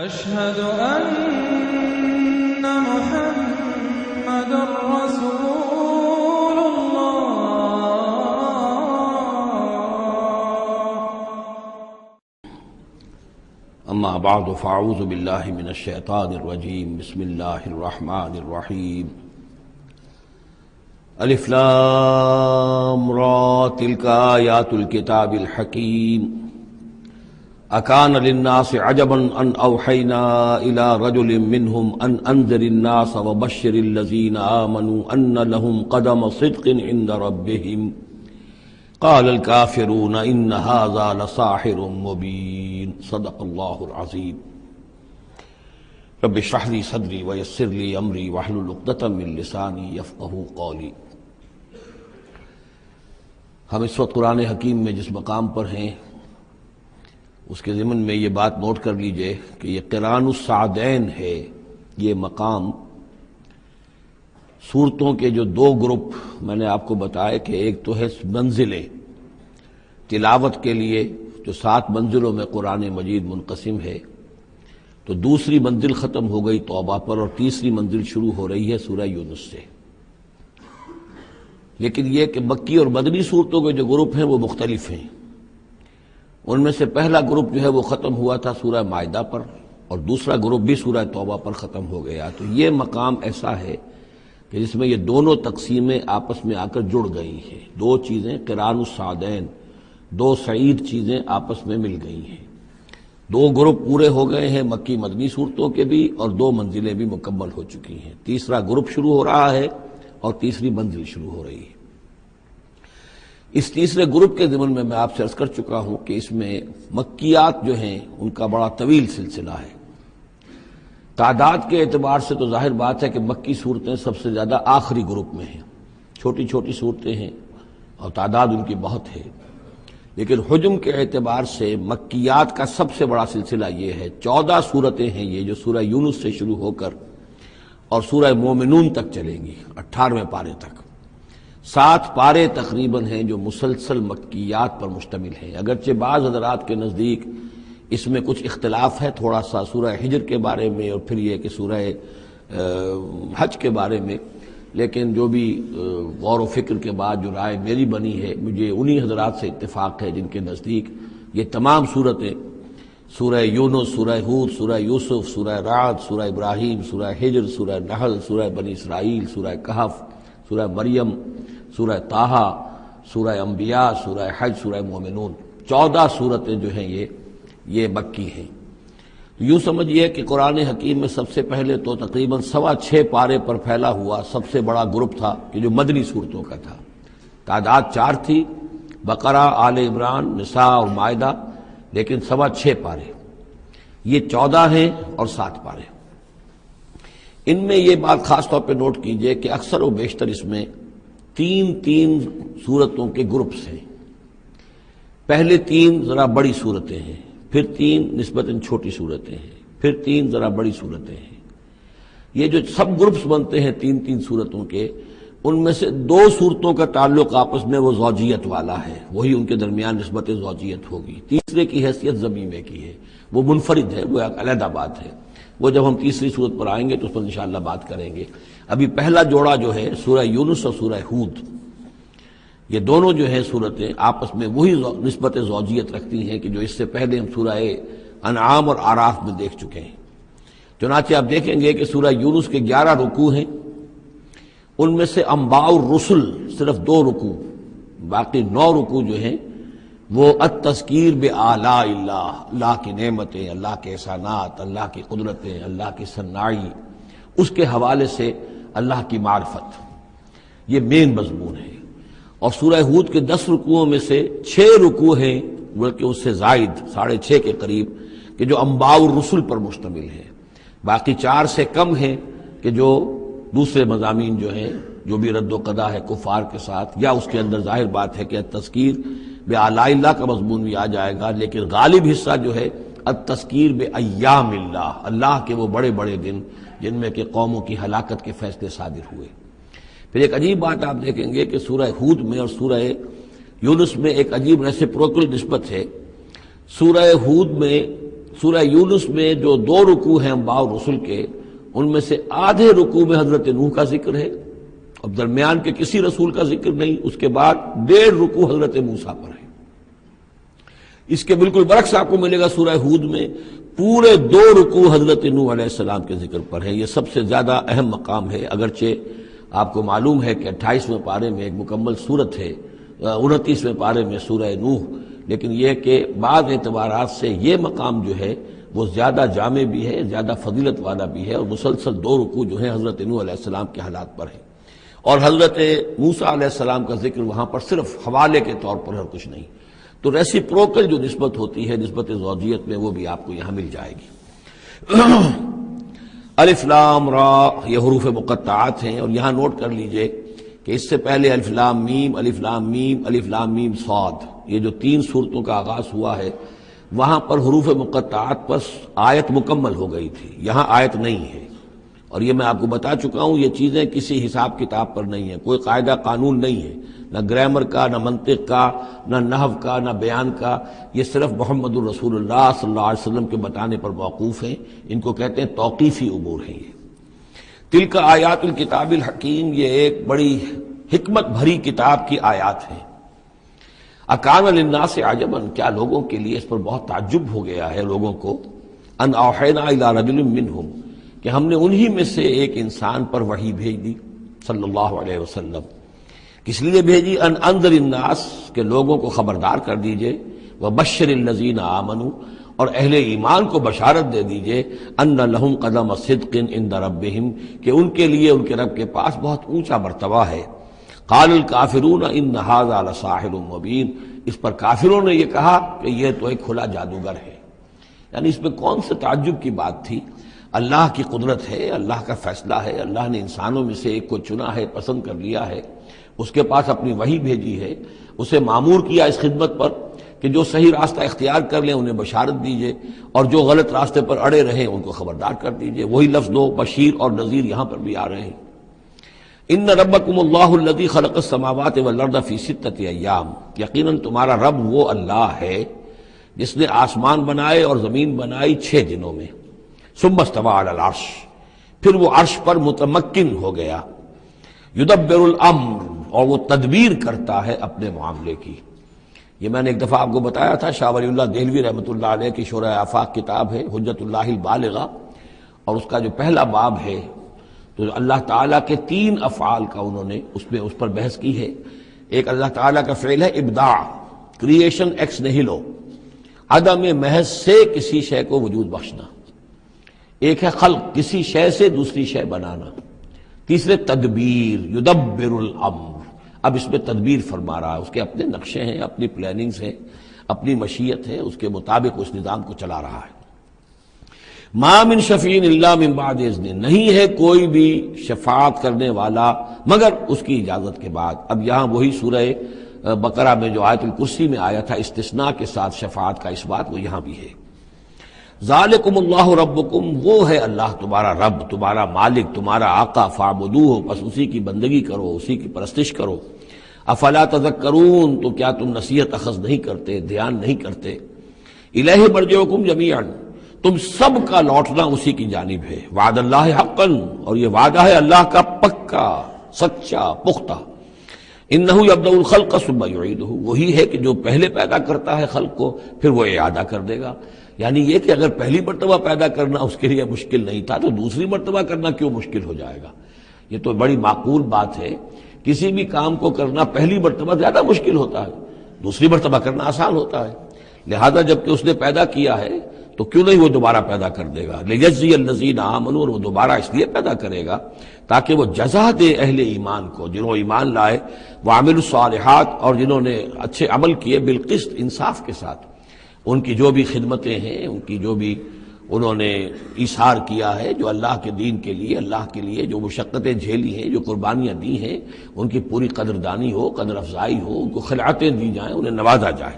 أشهد أن محمد رسول الله. أما بعد فأعوذ بالله من الشيطان الرجيم. بسم الله الرحمن الرحيم. الف لام را تلك آيات الكتاب الحكيم. أكان للناس عجبا أن أوحينا إلى رجل منهم أن أنذر الناس وبشر الذين آمنوا أن لهم قدم صدق عند ربهم قال الكافرون إن هذا لساحر مبين. صدق الله العظيم. رب اشرح لي صدري ويسر لي أمري واحلل عقدة من لساني يفقهوا قولي. ہم اس وقت قرآن حکیم میں جس مقام پر ہیں اس کے ضمن میں یہ بات نوٹ کر لیجئے کہ یہ قران السعدین ہے. یہ مقام صورتوں کے جو دو گروپ میں نے آپ کو بتایا کہ ایک تو ہے منزلیں تلاوت کے لیے جو 7 منزلوں میں قرآن مجید منقسم ہے، تو دوسری منزل ختم ہو گئی توبہ پر اور تیسری منزل شروع ہو رہی ہے سورہ یونس سے. لیکن یہ کہ مکی اور مدنی صورتوں کے جو گروپ ہیں وہ مختلف ہیں. ان میں سے پہلا گروپ جو ہے وہ ختم ہوا تھا سورہ مائدہ پر اور دوسرا گروپ بھی سورہ توبہ پر ختم ہو گیا. تو یہ مقام ایسا ہے کہ جس میں یہ دونوں تقسیمیں آپس میں آ کر جڑ گئی ہیں. دو چیزیں قران السعدین، دو سعید چیزیں آپس میں مل گئی ہیں. 2 گروپ پورے ہو گئے ہیں مکی مدنی صورتوں کے بھی اور 2 منزلیں بھی مکمل ہو چکی ہیں. تیسرا گروپ شروع ہو رہا ہے اور تیسری منزل شروع ہو رہی ہے. اس تیسرے گروپ کے ضمن میں آپ سے عرض کر چکا ہوں کہ اس میں مکیات جو ہیں ان کا بڑا طویل سلسلہ ہے. تعداد کے اعتبار سے تو ظاہر بات ہے کہ مکی صورتیں سب سے زیادہ آخری گروپ میں ہیں. چھوٹی چھوٹی صورتیں ہیں اور تعداد ان کی بہت ہے، لیکن حجم کے اعتبار سے مکیات کا سب سے بڑا سلسلہ یہ ہے. 14 صورتیں ہیں یہ جو سورہ یونس سے شروع ہو کر اور سورہ مومنون تک چلیں گی 18ویں پارے تک. 7 پارے تقریباً ہیں جو مسلسل مکیات پر مشتمل ہیں. اگرچہ بعض حضرات کے نزدیک اس میں کچھ اختلاف ہے تھوڑا سا سورہ حجر کے بارے میں اور پھر یہ کہ سورہ حج کے بارے میں، لیکن جو بھی غور و فکر کے بعد جو رائے میری بنی ہے مجھے انہی حضرات سے اتفاق ہے جن کے نزدیک یہ تمام صورتیں سورہ یونس، سورہ ہود، سورہ یوسف، سورہ رعد، سورہ ابراہیم، سورہ حجر، سورہ نحل، سورہ بنی اسرائیل، سورہ کہف، سورہ مریم، سورہ طٰہٰ، سورہ انبیاء، سورہ حج، سورہ مومنون، 14 صورتیں جو ہیں یہ مکی ہیں. یوں سمجھیے کہ قرآن حکیم میں سب سے پہلے تو تقریباً 6.25 پارے پر پھیلا ہوا سب سے بڑا گروپ تھا کہ جو مدنی صورتوں کا تھا. تعداد 4 تھی، بقرہ، آل عمران، نساء اور مائدہ، لیکن 6.25 پارے. یہ 14 ہیں اور 7 پارے. ان میں یہ بات خاص طور پہ نوٹ کیجئے کہ اکثر و بیشتر اس میں 3 صورتوں کے گروپس ہیں. پہلے 3 ذرا بڑی صورتیں ہیں، پھر 3 نسبتاً چھوٹی صورتیں ہیں، پھر 3 ذرا بڑی صورتیں ہیں. یہ جو سب گروپس بنتے ہیں 3 صورتوں کے، ان میں سے 2 صورتوں کا تعلق آپس میں وہ زوجیت والا ہے، وہی ان کے درمیان نسبت زوجیت ہوگی. تیسرے کی حیثیت ضمیمے کی ہے، وہ منفرد ہے، وہ ایک علیحدہ بات ہے. وہ جب ہم تیسری صورت پر آئیں گے تو اس پر انشاءاللہ بات کریں گے. ابھی پہلا جوڑا جو ہے سورہ یونس اور سورہ ہود، یہ دونوں جو ہیں صورتیں آپس میں وہی نسبت زوجیت رکھتی ہیں کہ جو اس سے پہلے ہم سورہ انعام اور اعراف میں دیکھ چکے ہیں. چنانچہ آپ دیکھیں گے کہ سورہ یونس کے 11 رکوع ہیں، ان میں سے انباء الرسل صرف 2 رکوع، باقی 9 رکوع جو ہیں وہ التذکیر بآلاء اللہ، اللہ کی نعمتیں، اللہ کے احسانات، اللہ کی قدرتیں، اللہ کی صناعی، اس کے حوالے سے اللہ کی معرفت، یہ مین مضمون ہے. اور سورہ ہود کے 10 رکوعوں میں سے 6 رکوع ہیں بلکہ اس سے زائد 6.5 کے قریب کہ جو انباء الرسل پر مشتمل ہے. باقی 4 سے کم ہیں کہ جو دوسرے مضامین جو ہیں جو بھی رد و قضا ہے کفار کے ساتھ، یا اس کے اندر ظاہر بات ہے کہ التذکیر بآلاء اللہ کا مضمون بھی آ جائے گا، لیکن غالب حصہ جو ہے التذکیر بایام اللہ، اللہ کے وہ بڑے بڑے دن جن میں کہ قوموں کی ہلاکت کے فیصلے صادر ہوئے. پھر ایک عجیب بات آپ دیکھیں گے کہ سورہ ہود میں اور سورہ یونس میں ایک عجیب ریسیپروکل نسبت ہے. سورہ ہود میں سورہ یونس میں جو 2 رکوع ہیں انبیاء اور رسل کے، ان میں سے آدھے رکوع میں حضرت نوح کا ذکر ہے اور درمیان کے کسی رسول کا ذکر نہیں، اس کے بعد 1.5 رکوع حضرت موسیٰ پر ہے۔ اس کے بالکل برعکس آپ کو ملے گا سورہ ہود میں پورے 2 رکوع حضرت نوح علیہ السلام کے ذکر پر ہے۔ یہ سب سے زیادہ اہم مقام ہے، اگرچہ آپ کو معلوم ہے کہ 28ویں پارے میں ایک مکمل سورت ہے، 29ویں پارے میں سورہ نوح، لیکن یہ کہ بعض اعتبارات سے یہ مقام جو ہے وہ زیادہ جامع بھی ہے، زیادہ فضیلت والا بھی ہے، اور مسلسل 2 رکوع جو ہیں حضرت نوح علیہ السلام کے حالات پر ہیں، اور حضرت موسیٰ علیہ السلام کا ذکر وہاں پر صرف حوالے کے طور پر اور کچھ نہیں۔ تو ریسیپروکل جو نسبت ہوتی ہے نسبت زوجیت میں، وہ بھی آپ کو یہاں مل جائے گی۔ الف لام را یہ حروف مقطعات ہیں، اور یہاں نوٹ کر لیجئے کہ اس سے پہلے الف لام میم، الف لام میم، الف لام میم صاد، یہ جو 3 صورتوں کا آغاز ہوا ہے، وہاں پر حروف مقطعات پر آیت مکمل ہو گئی تھی، یہاں آیت نہیں ہے، اور یہ میں آپ کو بتا چکا ہوں، یہ چیزیں کسی حساب کتاب پر نہیں ہیں، کوئی قاعدہ قانون نہیں ہے، نہ گرامر کا، نہ منطق کا، نہ نحو کا، نہ بیان کا، یہ صرف محمد الرسول اللہ صلی اللہ علیہ وسلم کے بتانے پر موقوف ہیں، ان کو کہتے ہیں توقیفی امور ہیں۔ یہ تلک آیات الکتاب الحکیم، یہ ایک بڑی حکمت بھری کتاب کی آیات ہیں۔ اکان للناس عجبا، کیا لوگوں کے لیے اس پر بہت تعجب ہو گیا ہے لوگوں کو، ان اوحینا الی رجل منہم، کہ ہم نے انہی میں سے ایک انسان پر وحی بھیج دی صلی اللہ علیہ وسلم۔ کس لیے بھیجی؟ ان انذر الناس، کہ لوگوں کو خبردار کر دیجئے، وبشر الذین آمنوا، اور اہل ایمان کو بشارت دے دیجئے، ان لہم قدم صدق عند ربہم، کہ ان کے لیے ان کے رب کے پاس بہت اونچا مرتبہ ہے۔ قال الکافرون ان ھذا لساحر مبین، اس پر کافروں نے یہ کہا کہ یہ تو ایک کھلا جادوگر ہے۔ یعنی اس میں کون سے تعجب کی بات تھی؟ اللہ کی قدرت ہے، اللہ کا فیصلہ ہے، اللہ نے انسانوں میں سے ایک کو چنا ہے، پسند کر لیا ہے، اس کے پاس اپنی وحی بھیجی ہے، اسے مامور کیا اس خدمت پر کہ جو صحیح راستہ اختیار کر لیں انہیں بشارت دیجئے، اور جو غلط راستے پر اڑے رہیں ان کو خبردار کر دیجئے۔ وہی لفظ دو، بشیر اور نذیر، یہاں پر بھی آ رہے ہیں۔ ان ربکم اللہ الذی خلق السماوات والارض فی 6 ایام، یقیناً تمہارا رب وہ اللہ ہے جس نے آسمان بنائے اور زمین بنائی 6 دنوں میں۔ ثم استوى علی العرش، پھر وہ عرش پر متمکن ہو گیا۔ یدبر الامر، اور وہ تدبیر کرتا ہے اپنے معاملے کی۔ یہ میں نے ایک دفعہ آپ کو بتایا تھا، شاہ ولی اللہ دہلوی رحمۃ اللہ علیہ کی شرح آفاق کتاب ہے حجت اللہ البالغہ، اور اس کا جو پہلا باب ہے تو اللہ تعالیٰ کے 3 افعال کا انہوں نے اس پر بحث کی ہے۔ ایک اللہ تعالیٰ کا فعل ہے ابداع، کریشن ایکس نہیلو، عدم محض سے کسی شے کو وجود بخشنا۔ ایک ہے خلق، کسی شے سے دوسری شے بنانا۔ تیسرے تدبیر، یدبر الامر، اب اس میں تدبیر فرما رہا ہے، اس کے اپنے نقشے ہیں، اپنی پلاننگز ہیں، اپنی مشیت ہے، اس کے مطابق اس نظام کو چلا رہا ہے۔ ما من شفیع الا من بعد اذن، نہیں ہے کوئی بھی شفاعت کرنے والا مگر اس کی اجازت کے بعد۔ اب یہاں وہی سورہ بقرہ میں جو آیت الکرسی میں آیا تھا استثناء کے ساتھ شفاعت کا اس بات، وہ یہاں بھی ہے۔ ذالکم اللہ ربکم، وہ ہے اللہ تمہارا رب، تمہارا مالک، تمہارا آقا، فاعبدوہ، بس اسی کی بندگی کرو، اسی کی پرستش کرو۔ افلا تذکرون، تو کیا تم نصیحت اخذ نہیں کرتے، دھیان نہیں کرتے۔ الیہ مرجعکم جمیعا، تم سب کا لوٹنا اسی کی جانب ہے۔ وعد اللہ حقا، اور یہ وعدہ ہے اللہ کا پکا، سچا، پختہ۔ انہ یبدأ الخلق ثم یعیدہ، وہی ہے کہ جو پہلے پیدا کرتا ہے خلق کو پھر وہ اعادہ کر دے گا۔ یعنی یہ کہ اگر پہلی مرتبہ پیدا کرنا اس کے لیے مشکل نہیں تھا تو دوسری مرتبہ کرنا کیوں مشکل ہو جائے گا؟ یہ تو بڑی معقول بات ہے۔ کسی بھی کام کو کرنا پہلی مرتبہ زیادہ مشکل ہوتا ہے، دوسری مرتبہ کرنا آسان ہوتا ہے۔ لہذا جب کہ اس نے پیدا کیا ہے تو کیوں نہیں وہ دوبارہ پیدا کر دے گا؟ لیجزی الذین آمنوا، اور وہ دوبارہ اس لیے پیدا کرے گا تاکہ وہ جزا دے اہل ایمان کو، جنہوں ایمان لائے، وعملوا الصالحات، اور جنہوں نے اچھے عمل کیے، بالقسط، انصاف کے ساتھ۔ ان کی جو بھی خدمتیں ہیں، ان کی جو بھی انہوں نے ایثار کیا ہے، جو اللہ کے دین کے لیے، اللہ کے لیے جو مشقتیں جھیلی ہیں، جو قربانیاں دی ہیں، ان کی پوری قدردانی ہو، قدر افزائی ہو، ان کو خلعتیں دی جائیں، انہیں نوازا جائے۔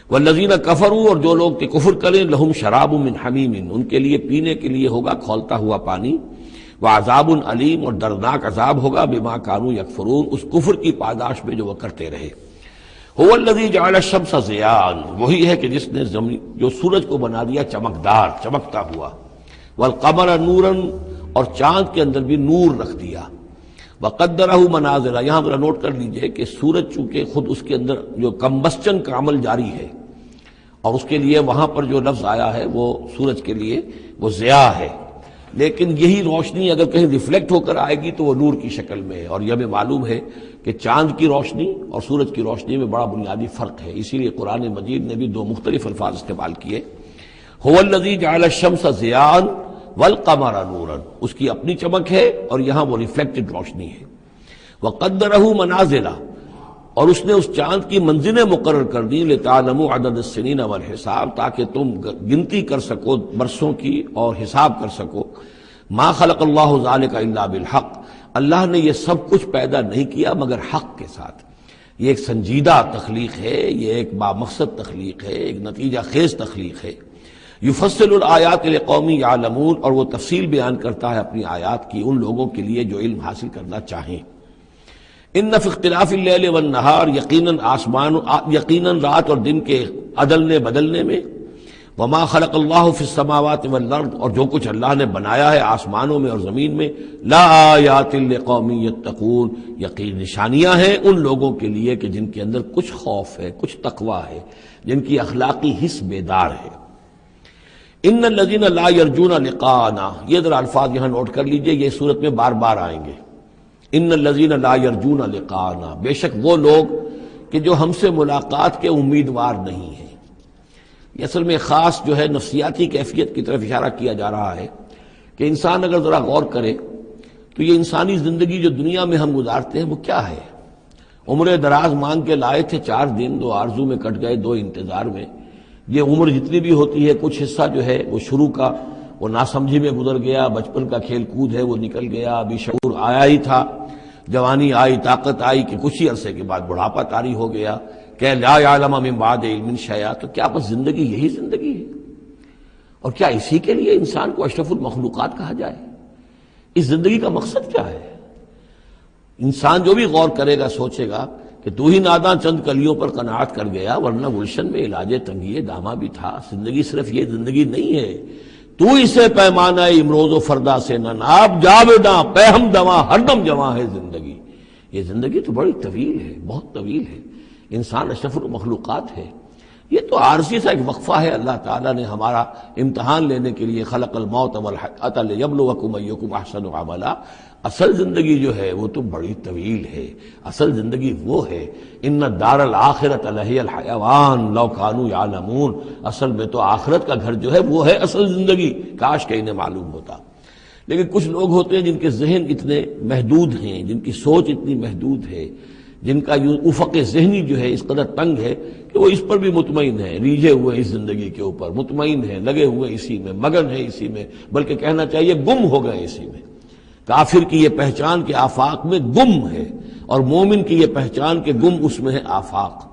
والذین کفروا، اور جو لوگ کہ کفر کریں، لہم شراب من حمیم، ان کے لیے پینے کے لیے ہوگا کھولتا ہوا پانی، وعذاب علیم، اور دردناک عذاب ہوگا بما کانوا یکفرون، اس کفر کی پاداش میں جو وہ کرتے رہے۔ هو الذی جعل الشمس ضیاء، وہی ہے کہ جس نے جو سورج کو بنا دیا چمکدار، چمکتا ہوا، والقمر نورا، اور چاند کے اندر بھی نور رکھ دیا، وقدرہ منازل، یہاں ذرا نوٹ کر لیجئے کہ سورج چونکہ خود اس کے اندر جو کمبسچن کا عمل جاری ہے، اور اس کے لیے وہاں پر جو لفظ آیا ہے وہ سورج کے لیے وہ ضیاء ہے، لیکن یہی روشنی اگر کہیں ریفلیکٹ ہو کر آئے گی تو وہ نور کی شکل میں ہے، اور یہ ہمیں معلوم ہے کہ چاند کی روشنی اور سورج کی روشنی میں بڑا بنیادی فرق ہے، اسی لیے قرآن مجید نے بھی دو مختلف الفاظ استعمال کیے۔ هو الذی جعل الشمس ضیاء والقمر نورا، اس کی اپنی چمک ہے اور یہاں وہ ریفلیکٹڈ روشنی ہے، وقدرہ منازل، اور اس نے اس چاند کی منزلیں مقرر کر دی، لتعلموا عدد السنین والحساب، تاکہ تم گنتی کر سکو برسوں کی اور حساب کر سکو۔ ما خلق اللہ ذلک الا بالحق، اللہ نے یہ سب کچھ پیدا نہیں کیا مگر حق کے ساتھ۔ یہ ایک سنجیدہ تخلیق ہے، یہ ایک بامقصد تخلیق ہے، ایک نتیجہ خیز تخلیق ہے۔ یفصل الآیات لقوم یعلمون، اور وہ تفصیل بیان کرتا ہے اپنی آیات کی ان لوگوں کے لیے جو علم حاصل کرنا چاہیں۔ ان فی اختلاف اللیل والنہار، یقیناً رات اور دن کے عدلنے بدلنے میں، وما خلق اللہ فی السماوات والارض، اور جو کچھ اللہ نے بنایا ہے آسمانوں میں اور زمین میں، لا آیات لقوم یتقون، یقین نشانیاں ہیں ان لوگوں کے لیے کہ جن کے اندر کچھ خوف ہے، کچھ تقویٰ ہے، جن کی اخلاقی حس بیدار ہے۔ ان الذین لا یرجون لقاءنا، یہ ذرا الفاظ یہاں نوٹ کر لیجئے، یہ صورت میں بار بار آئیں گے۔ ان الذین لا یرجون لقاءنا، بے شک وہ لوگ کہ جو ہم سے ملاقات کے امیدوار نہیں ہیں۔ یہ اصل میں خاص جو ہے نفسیاتی کیفیت کی طرف اشارہ کیا جا رہا ہے کہ انسان اگر ذرا غور کرے تو یہ انسانی زندگی جو دنیا میں ہم گزارتے ہیں وہ کیا ہے؟ عمر دراز مانگ کے لائے تھے 4 دن، 2 آرزو میں کٹ گئے 2 انتظار میں۔ یہ عمر جتنی بھی ہوتی ہے کچھ حصہ جو ہے وہ شروع کا وہ ناسمجھی میں گزر گیا، بچپن کا کھیل کود ہے وہ نکل گیا، ابھی شعور آیا ہی تھا، جوانی آئی، طاقت آئی کہ کچھ ہی عرصے کے بعد بڑھاپا طاری ہو گیا، کہ لا یعلم من بعد علم شیئا۔ تو کیا بس زندگی یہی زندگی ہے؟ اور کیا اسی کے لیے انسان کو اشرف المخلوقات کہا جائے؟ اس زندگی کا مقصد کیا ہے؟ انسان جو بھی غور کرے گا سوچے گا کہ تو ہی ناداں چند کلیوں پر قناعت کر گیا، ورنہ گلشن میں علاج تنگی دامہ بھی تھا۔ زندگی صرف یہ زندگی نہیں ہے، تو اسے پیمانہ امروز و فردا سے نہ ناب، جاویداں پہم دواں ہر دم جواں ہے زندگی۔ یہ زندگی تو بڑی طویل ہے، بہت طویل ہے، انسان اشرف المخلوقات ہے۔ یہ تو عارضی سا ایک وقفہ ہے، اللہ تعالیٰ نے ہمارا امتحان لینے کے لیے خلق الموت والحیات لیبلوکم ایکم احسن عملا۔ اصل زندگی جو ہے وہ تو بڑی طویل ہے، اصل زندگی وہ ہے ان الدار الآخرۃ لہی الحیوان لو کانوا یعلمون، اصل میں تو آخرت کا گھر جو ہے وہ ہے اصل زندگی، کاش کہ انہیں معلوم ہوتا۔ لیکن کچھ لوگ ہوتے ہیں جن کے ذہن اتنے محدود ہیں، جن کی سوچ اتنی محدود ہے، جن کا افق ذہنی جو ہے اس قدر تنگ ہے کہ وہ اس پر بھی مطمئن ہے، ریجھے ہوئے اس زندگی کے اوپر مطمئن ہے، لگے ہوئے اسی میں، مگن ہے اسی میں، بلکہ کہنا چاہیے گم ہو گئے اسی میں۔ کافر کی یہ پہچان کے آفاق میں گم ہے، اور مومن کی یہ پہچان کے گم اس میں ہے آفاق۔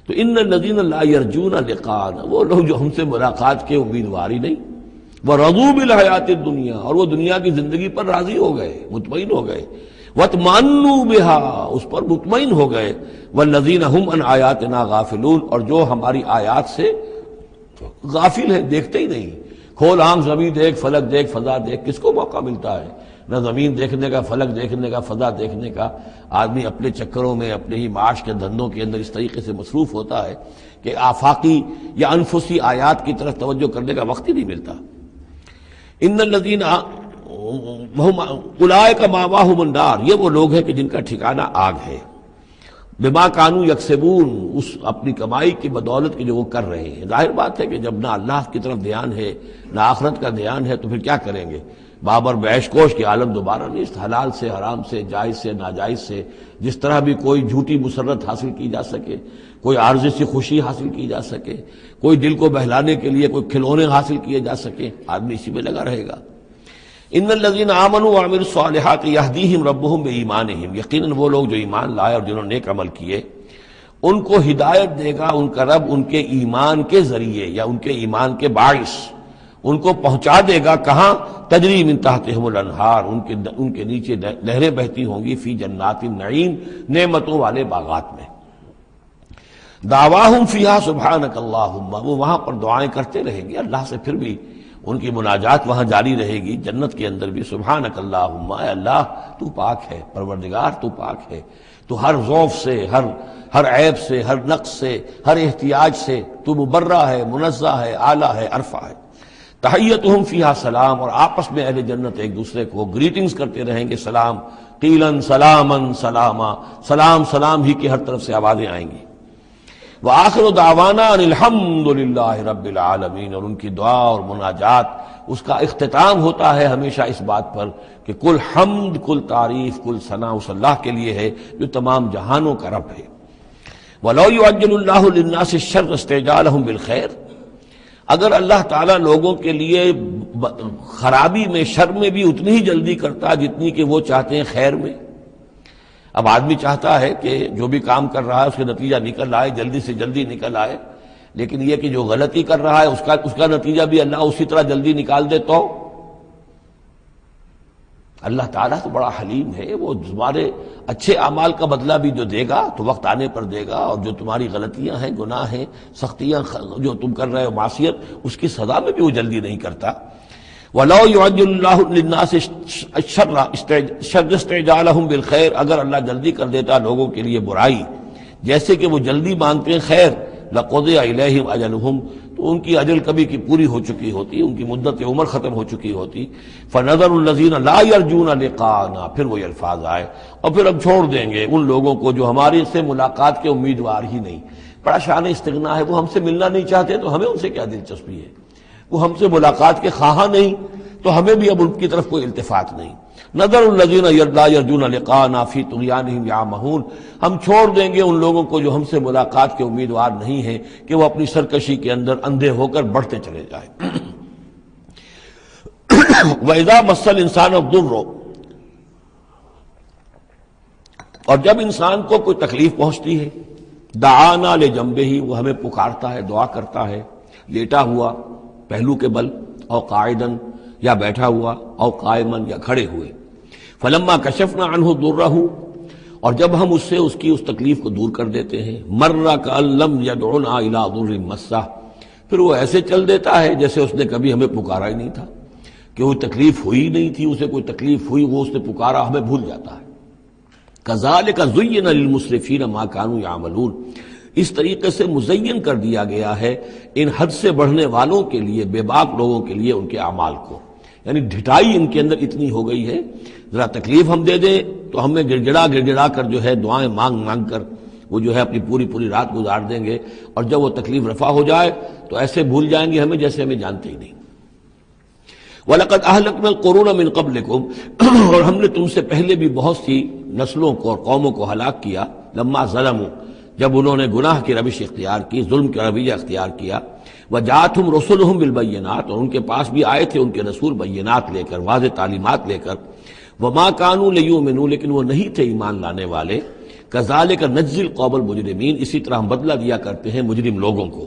تو ان الذین لا یرجون لقاءنا، وہ لوگ جو ہم سے ملاقات کے امیدوار ہی نہیں، ورضوا بالحیات الدنیا، اور وہ دنیا کی زندگی پر راضی ہو گئے، مطمئن ہو گئے، واطمأنوا بها، اس پر مطمئن ہو گئے، والذین هم عن آیاتنا غافلون، اور جو ہماری آیات سے غافل ہیں، دیکھتے ہی نہیں۔ کھول آنکھ زمین دیکھ، فلک دیکھ، فضا دیکھ، کس کو موقع ملتا ہے نہ زمین دیکھنے کا، فلک دیکھنے کا، فضا دیکھنے کا؟ آدمی اپنے چکروں میں، اپنے ہی معاش کے دھندوں کے اندر اس طریقے سے مصروف ہوتا ہے کہ آفاقی یا انفسی آیات کی طرف توجہ کرنے کا وقت ہی نہیں ملتا۔ ان الذین اولئک مأواہم النار، یہ وہ لوگ ہیں کہ جن کا ٹھکانہ آگ ہے، بما کانوا یکسبون، اس اپنی کمائی کی بدولت کی جو وہ کر رہے ہیں۔ ظاہر بات ہے کہ جب نہ اللہ کی طرف دھیان ہے نہ آخرت کا دھیان ہے تو پھر کیا کریں گے؟ بابر بیش کوش کی عالم دوبارہ نہیں، حلال سے، حرام سے، جائز سے، ناجائز سے جس طرح بھی کوئی جھوٹی مسرت حاصل کی جا سکے، کوئی عارضی سی خوشی حاصل کی جا سکے، کوئی دل کو بہلانے کے لیے کوئی کھلونے حاصل کیے جا سکے، آدمی اسی میں لگا رہے گا۔ ان الذین آمنوا وعملوا الصالحات یہدیہم ربہم بایمانہم، یقیناً وہ لوگ جو ایمان لائے اور جنہوں نے نیک عمل کیے ان کو ہدایت دے گا ان کا رب ان کے ایمان کے ذریعے یا ان کے ایمان کے باعث، ان کو پہنچا دے گا کہاں؟ تجری من تحتہم الانہار، ان کے نیچے نہریں بہتی ہوں گی، فی جنات النعیم، نعمتوں والے باغات میں۔ دعواہم فیہا سبحانک اللہم، وہ وہاں پر دعائیں کرتے رہیں گے اللہ سے، پھر بھی ان کی مناجات وہاں جاری رہے گی جنت کے اندر بھی، سبحانک اللہم، اے اللہ تو پاک ہے، پروردگار تو پاک ہے، تو ہر ضعف سے، ہر عیب سے، ہر نقص سے، ہر احتیاج سے تو مبرہ ہے، منزہ ہے، اعلیٰ ہے، عرفہ ہے۔ تحیتہم فیہا سلام، اور آپس میں اہل جنت ایک دوسرے کو گریٹنگز کرتے رہیں گے، سلام، قیلاً سلاماً سلاما، سلام سلام ہی کی ہر طرف سے آوازیں آئیں گی۔ وآخر دعوانا ان الحمد للہ رب العالمین، اور ان کی دعا اور مناجات اس کا اختتام ہوتا ہے ہمیشہ اس بات پر کہ کل حمد، کل تعریف، کل ثنا اس اللہ کے لیے ہے جو تمام جہانوں کا رب ہے۔ وَلَوْ يُعَجِّلُ اللَّهُ لِلنَّاسِ الشَّرَّ اسْتِعْجَالَهُم بِالْخَيْرِ، اگر اللہ تعالیٰ لوگوں کے لیے خرابی میں، شر میں بھی اتنی ہی جلدی کرتا جتنی کہ وہ چاہتے ہیں خیر میں۔ اب آدمی چاہتا ہے کہ جو بھی کام کر رہا ہے اس کا نتیجہ نکل آئے، جلدی سے جلدی نکل آئے، لیکن یہ کہ جو غلطی کر رہا ہے اس کا نتیجہ بھی اللہ اسی طرح جلدی نکال دے، تو اللہ تعالیٰ تو بڑا حلیم ہے، وہ تمہارے اچھے اعمال کا بدلہ بھی جو دے گا تو وقت آنے پر دے گا، اور جو تمہاری غلطیاں ہیں، گناہ ہیں، سختیاں جو تم کر رہے ہو، معصیت، اس کی سزا میں بھی وہ جلدی نہیں کرتا۔ وَلَوْ يُعَجِّلُ اللَّهُ لِلنَّاسِ الشَّرَّ اسْتِعْجَالَهُم بِالْخَيْرِ، اگر اللہ جلدی کر دیتا لوگوں کے لیے برائی، جیسے کہ وہ جلدی مانگتے ہیں خیر، لَقُضِيَ إِلَيْهِمْ أَجَلُهُمْ، تو ان کی اجل کبھی کی پوری ہو چکی ہوتی، ان کی مدت عمر ختم ہو چکی ہوتی۔ فَنَذَرُ الَّذِينَ لَا يَرْجُونَ لِقَاءَنَا، پھر وہ الفاظ آئے، اور پھر اب چھوڑ دیں گے ان لوگوں کو جو ہمارے سے ملاقات کے امیدوار ہی نہیں۔ بڑا شان استغنا ہے، وہ ہم سے ملنا نہیں چاہتے تو ہمیں ان سے کیا دلچسپی ہے، وہ ہم سے ملاقات کے خواہاں نہیں تو ہمیں بھی اب ان کی طرف کوئی التفات نہیں۔ نذر الذین لا یرجون لقاءنا فی طغیانہم یعمہون، ہم چھوڑ دیں گے ان لوگوں کو جو ہم سے ملاقات کے امیدوار نہیں ہیں کہ وہ اپنی سرکشی کے اندر اندھے ہو کر بڑھتے چلے جائیں۔ وَإِذَا مَسَّ الْإِنسَانَ الضُّرُّ، اور جب انسان کو کوئی تکلیف پہنچتی ہے، دعانا لجنبہ، وہ ہمیں پکارتا ہے، دعا کرتا ہے، لیٹا ہوا پہلو کے بل، او قاعدن، یا بیٹھا ہوا، او قائمن، یا کھڑے ہوئے۔ فلما کشفنا عنہ ضرہ، اور جب ہم اس سے اس کی اس تکلیف کو دور کر دیتے ہیں، مر کأن لم یدعنا الی ضر مسہ، پھر وہ ایسے چل دیتا ہے جیسے اس نے کبھی ہمیں پکارا ہی نہیں تھا، کہ کوئی تکلیف ہوئی نہیں تھی، اسے کوئی تکلیف ہوئی، وہ اس نے پکارا، ہمیں بھول جاتا ہے۔ کذالک زین للمسرفین ما کانوا یعملون، اس طریقے سے مزین کر دیا گیا ہے ان حد سے بڑھنے والوں کے لیے، بے باک لوگوں کے لیے، ان کے اعمال کو، یعنی ڈھٹائی ان کے اندر اتنی ہو گئی ہے، ذرا تکلیف ہم دے دیں تو ہمیں گڑ گڑا کر جو ہے دعائیں مانگ مانگ کر وہ جو ہے اپنی پوری رات گزار دیں گے، اور جب وہ تکلیف رفع ہو جائے تو ایسے بھول جائیں گے ہمیں جیسے ہمیں جانتے ہی نہیں۔ وَلَقَدْ أَهْلَكْنَا الْقُرُونَ مِنْ قَبْلِكُمْ، اور ہم نے تم سے پہلے بھی بہت سی نسلوں کو اور قوموں کو ہلاک کیا، لما ظلموا، جب انہوں نے گناہ کی روش اختیار کی، ظلم کا رویہ اختیار کیا، وجاءتهم رسلهم بالبینات، اور ان کے پاس بھی آئے تھے ان کے رسول بینات لے کر، واضح تعلیمات لے کر، وما كانوا ليؤمنوا، لیکن وہ نہیں تھے ایمان لانے والے، كذلك نجزي القوم المجرمین، اسی طرح ہم بدلہ دیا کرتے ہیں مجرم لوگوں کو۔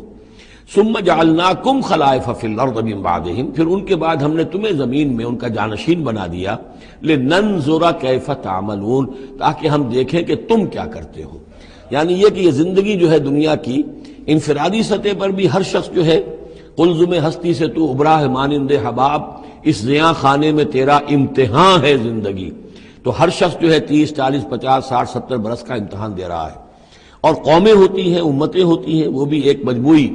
ثم جعلناكم خلائف في الارض من بعدهم، پھر ان کے بعد ہم نے تمہیں زمین میں ان کا جانشین بنا دیا، لننظر كيف تعملون، تاکہ ہم دیکھیں کہ تم کیا کرتے ہو۔ یعنی یہ کہ یہ زندگی جو ہے دنیا کی انفرادی سطح پر بھی ہر شخص جو ہے قلزم ہستی سے تو ابرا ہے مانند حباب، اس زیاں خانے میں تیرا امتحان ہے زندگی، تو ہر شخص جو ہے 30 40 50 60 70 برس کا امتحان دے رہا ہے، اور قومیں ہوتی ہیں، امتیں ہوتی ہیں، وہ بھی ایک مجموعی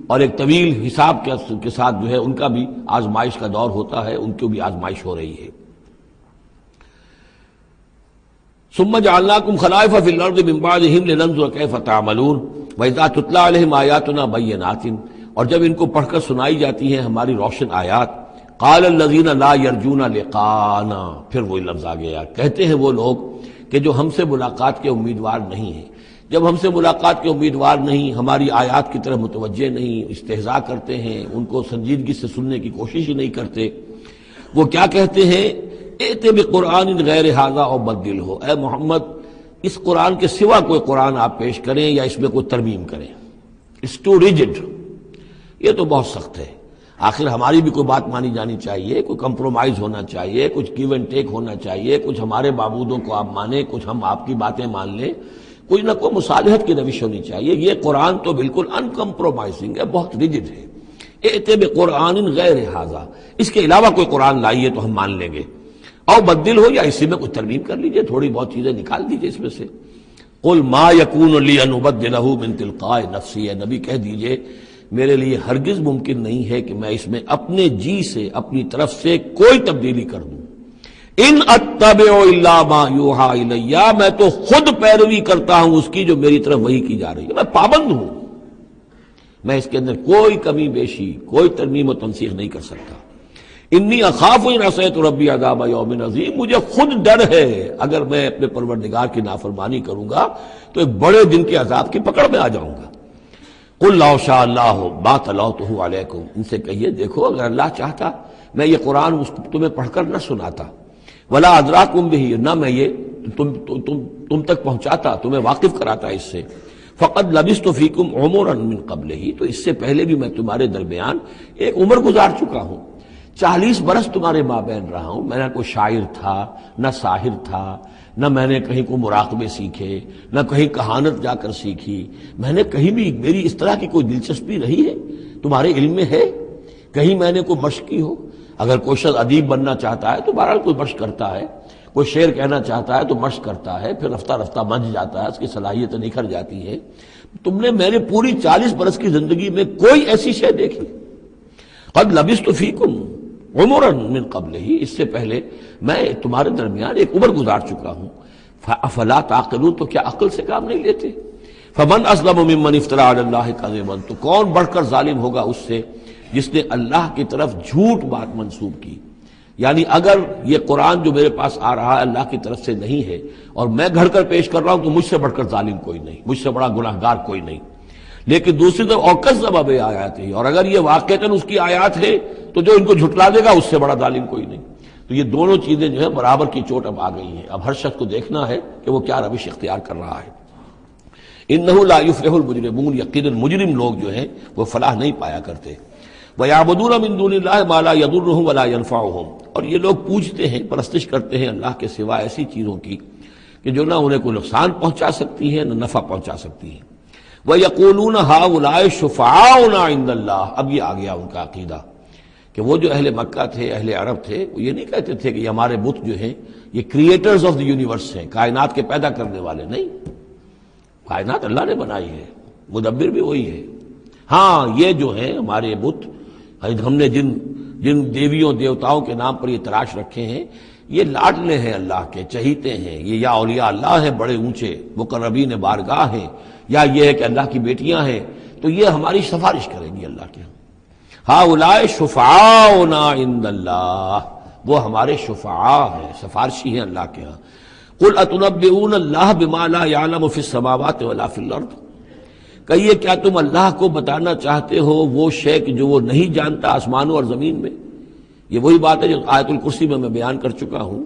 اور ایک طویل حساب کے ساتھ جو ہے ان کا بھی آزمائش کا دور ہوتا ہے، ان کو بھی آزمائش ہو رہی ہے۔ ثم جعلناكم خلائف في الارض من بعدهم لننظر كيف تعملون واذا تتلى عليهم آیاتنا بینات، اور جب ان کو پڑھ کر سنائی جاتی ہیں ہماری روشن آیات، قال الذين لا يرجون لقاءنا، پھر وہی لفظ آ گیا، کہتے ہیں وہ لوگ کہ جو ہم سے ملاقات کے امیدوار نہیں ہیں، جب ہم سے ملاقات کے امیدوار نہیں، ہماری آیات کی طرف متوجہ نہیں، استہزاء کرتے ہیں، ان کو سنجیدگی سے سننے کی کوشش ہی نہیں کرتے، وہ کیا کہتے ہیں، ایتے بقرآن غیر ھذا او بدلہ، اے محمد اس قرآن کے سوا کوئی قرآن آپ پیش کریں یا اس میں کوئی ترمیم کریں، اٹس ٹو ریجڈ، یہ تو بہت سخت ہے۔ آخر ہماری بھی کوئی بات مانی جانی چاہیے، کوئی کمپرومائز ہونا چاہیے، کچھ گیو اینڈ ٹیک ہونا چاہیے، کچھ ہمارے معبودوں کو آپ مانیں، کچھ ہم آپ کی باتیں مان لیں، کوئی نہ کوئی مصالحت کی روش ہونی چاہیے. یہ قرآن تو بالکل ان کمپرومائزنگ ہے، بہت ریجڈ ہے. ائت بقرآن غیر ھذا، اس کے علاوہ کوئی قرآن لائیے تو ہم مان لیں گے. او بدل ہو، یا اسی میں کچھ ترمیم کر لیجئے، تھوڑی بہت چیزیں نکال دیجئے اس میں سے. قل ما یکون لی ان ابدلہ من تلقاء نفسی، نبی کہہ دیجئے میرے لیے ہرگز ممکن نہیں ہے کہ میں اس میں اپنے جی سے، اپنی طرف سے کوئی تبدیلی کر دوں. ان اتبع الا ما یوحی الی، میں تو خود پیروی کرتا ہوں اس کی جو میری طرف وحی کی جا رہی ہے. میں پابند ہوں، میں اس کے اندر کوئی کمی بیشی، کوئی ترمیم و تنسیخ نہیں کر سکتا. انی اخاف ان عصیت ربی عذاب یوم عظیم، مجھے خود ڈر ہے اگر میں اپنے پروردگار کی نافرمانی کروں گا تو ایک بڑے دن کے عذاب کی پکڑ میں آ جاؤں گا. قل لو شاء اللہ ما تلوتہ علیکم، ان سے کہیے دیکھو اگر اللہ چاہتا میں یہ قرآن تمہیں پڑھ کر نہ سناتا، ولا ادراکم بہ، نہ میں یہ تم تک پہنچاتا، تمہیں واقف کراتا اس سے. فقد لبثت فیکم عمرا من قبلہ، تو اس سے پہلے بھی میں تمہارے درمیان ایک عمر گزار چکا ہوں. 40 برس تمہارے مابین رہا ہوں. میں نہ کوئی شاعر تھا، نہ ساحر تھا، نہ میں نے کہیں کو مراقبے سیکھے، نہ کہیں کہانت جا کر سیکھی. میں نے کہیں بھی، میری اس طرح کی کوئی دلچسپی رہی ہے تمہارے علم میں ہے؟ کہیں میں نے کوئی مشق کی ہو؟ اگر کوئی شخص ادیب بننا چاہتا ہے تو بہرحال کوئی مشق کرتا ہے، کوئی شعر کہنا چاہتا ہے تو مشق کرتا ہے، پھر رفتہ رفتہ منجھ جاتا ہے، اس کی صلاحیتیں نکھر جاتی ہیں. میں نے پوری 40 برس کی زندگی میں کوئی ایسی شے دیکھی. قد لبثت فیکم عمرا من قبلہ، اس سے پہلے میں تمہارے درمیان ایک عمر گزار چکا ہوں. افلا تعقلون، تو کیا عقل سے کام نہیں لیتے؟ فمن اظلم ممن افترى علی اللہ کذبا، تو کون بڑھ کر ظالم ہوگا اس سے جس نے اللہ کی طرف جھوٹ بات منسوب کی. یعنی اگر یہ قرآن جو میرے پاس آ رہا ہے اللہ کی طرف سے نہیں ہے اور میں گھڑ کر پیش کر رہا ہوں تو مجھ سے بڑھ کر ظالم کوئی نہیں، مجھ سے بڑا گناہ گار کوئی نہیں. لیکن دوسری طرف اوکذب بآیاتہ، اور اگر یہ واقعتاً اس کی آیات ہے تو جو ان کو جھٹلا دے گا اس سے بڑا ظالم کوئی نہیں. تو یہ دونوں چیزیں جو ہے برابر کی چوٹ اب آ گئی ہیں. اب ہر شخص کو دیکھنا ہے کہ وہ کیا روش اختیار کر رہا ہے. انہ لا یفلح المجرمون، یقیناً مجرم لوگ جو ہیں وہ فلاح نہیں پایا کرتے. وَيَعْبُدُونَ مِن دُونِ اللَّهِ مَا لَا يَضُرُّهُمْ وَلَا يَنفَعُهُمْ، اور یہ لوگ پوجتے ہیں، پرستش کرتے ہیں اللہ کے سوا ایسی چیزوں کی کہ جو نہ انہیں کوئی نقصان پہنچا سکتی ہیں نہ نفع پہنچا سکتی ہیں. وَيَقُولُونَ هَؤُلَاءِ شُفَعَاؤُنَا عِندَ اللَّهِ، اب یہ آ گیا ان کا عقیدہ کہ وہ جو اہل مکہ تھے، اہل عرب تھے، وہ یہ نہیں کہتے تھے کہ یہ ہمارے بت جو ہیں یہ کریٹرز آف دی یونیورس ہیں، کائنات کے پیدا کرنے والے. نہیں، کائنات اللہ نے بنائی ہے، مدبر بھی وہی ہے. ہاں یہ جو ہیں ہمارے بت، ہم نے جن دیویوں دیوتاؤں کے نام پر یہ تراش رکھے ہیں، یہ لاڈلے ہیں اللہ کے، چہیتے ہیں. یہ یا اولیاء اللہ ہیں بڑے اونچے، مقربین بارگاہ ہیں، یا یہ ہے کہ اللہ کی بیٹیاں ہیں، تو یہ ہماری سفارش کریں گی اللہ کے. ہؤلاء شفعاؤنا عند اللہ، وہ ہمارے شفعاء ہیں، سفارشی ہیں اللہ کے ہاں. قل اتنبئون اللہ بما لا يعلم في السماوات ولا في الارض، کہیے کیا تم اللہ کو بتانا چاہتے ہو وہ شے کہ جو وہ نہیں جانتا آسمانوں اور زمین میں؟ یہ وہی بات ہے جو آیت الکرسی میں بیان کر چکا ہوں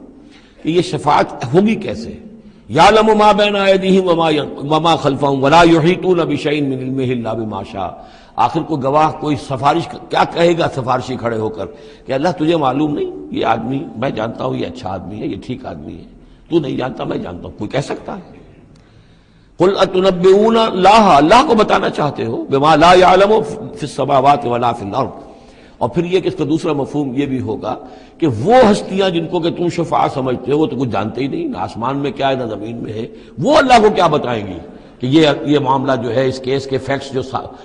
کہ یہ شفاعت ہوگی کیسے. یعلم ما بین ایدیہم وما خلفہم ولا یحیطون بشیء من علمہ الا بما شاء. آخر کو گواہ کوئی سفارش کیا کہے گا سفارشی کھڑے ہو کر کہ اللہ تجھے معلوم نہیں یہ آدمی، میں جانتا ہوں یہ اچھا آدمی ہے، یہ ٹھیک آدمی ہے، تو نہیں جانتا میں جانتا ہوں. کوئی کہہ سکتا ہے؟ قل اتنبئون اللہ، اللہ کو بتانا چاہتے ہو بما لا يعلم فی السماوات ولا فی الارض. اور پھر یہ کہ اس کا دوسرا مفہوم یہ بھی ہوگا کہ وہ ہستیاں جن کو کہ تم شفاعہ سمجھتے ہو وہ تو کچھ جانتے ہی نہیں، نہ آسمان میں کیا ہے نہ زمین میں ہے، وہ اللہ کو کیا بتائیں گی کہ یہ معاملہ جو ہے اس کیس کے فیکٹس جو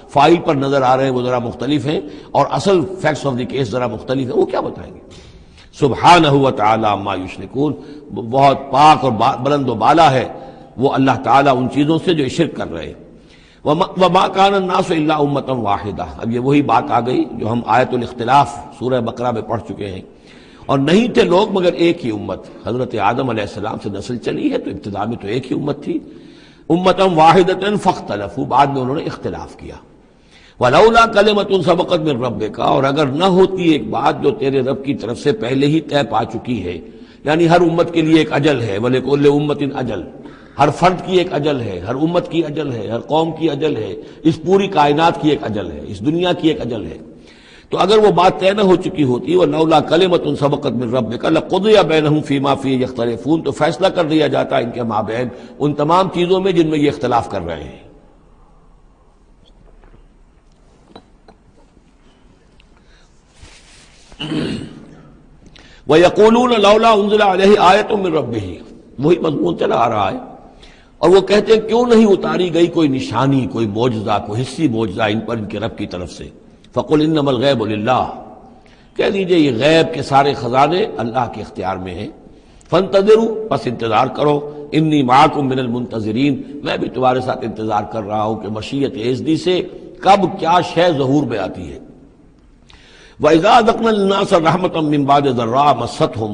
فائل پر نظر آ رہے ہیں وہ ذرا مختلف ہیں اور اصل فیکٹس آف دی کیس ذرا مختلف ہیں، وہ کیا بتائیں گے؟ سبحانہ و تعالی عما یشرکون، بہت پاک اور بلند و بالا ہے وہ اللہ تعالیٰ ان چیزوں سے جو شرک کر رہے. وما کان الناس الا امۃ واحدہ، اب یہ وہی بات آ گئی جو ہم آیت الاختلاف سورہ بقرہ میں پڑھ چکے ہیں. اور نہیں تھے لوگ مگر ایک ہی امت، حضرت آدم علیہ السلام سے نسل چلی ہے تو ابتدا میں تو ایک ہی امت تھی. امۃ واحدۃ فاختلفوا، بعد میں انہوں نے اختلاف کیا. ولولا کلمۃ سبقت من ربک، اور اگر نہ ہوتی ایک بات جو تیرے رب کی طرف سے پہلے ہی طے پا چکی ہے، یعنی ہر امت کے لیے ایک اجل ہے، ولکل امۃ اجل، ہر فرد کی ایک اجل ہے، ہر امت کی اجل ہے، ہر قوم کی اجل ہے، اس پوری کائنات کی ایک اجل ہے، اس دنیا کی ایک اجل ہے. تو اگر وہ بات طے نہ ہو چکی ہوتی وَلَوْلَا كَلِمَةٌ سَبَقَتْ مِن رَبِّكَ لَقُضِيَ بَيْنَهُمْ فِي مَا فِيهِ يَخْتَلِفُونَ، تو فیصلہ کر دیا جاتا ان کے مابین ان تمام چیزوں میں جن میں یہ اختلاف کر رہے ہیں۔ وَيَقُولُونَ لَوْلَا أُنزِلَ عَلَيْهِ آيَةٌ مِّن رَبِّهِ، وہی مضمون چلا آ رہا ہے، اور وہ کہتے ہیں کیوں نہیں اتاری گئی کوئی نشانی، کوئی معجزہ، کوئی حصی معجزہ ان پر ان کے رب کی طرف سے۔ فَقُلْ إِنَّمَا الْغَيْبُ لِلَّهِ، کہہ دیجئے یہ غیب کے سارے خزانے اللہ کے اختیار میں ہیں۔ فَانْتَظِرُوا، پس انتظار کرو، إِنِّي مَعَكُم مِّنَ الْمُنتَظِرِينَ، میں بھی تمہارے ساتھ انتظار کر رہا ہوں کہ مشیت ایزدی سے کب کیا شے ظہور میں آتی ہے۔ وَإِذَا أَذَقْنَا النَّاسَ رَحْمَةً مِّن بَعْدِ ضَرَّاءَ مَسَّتْهُمْ،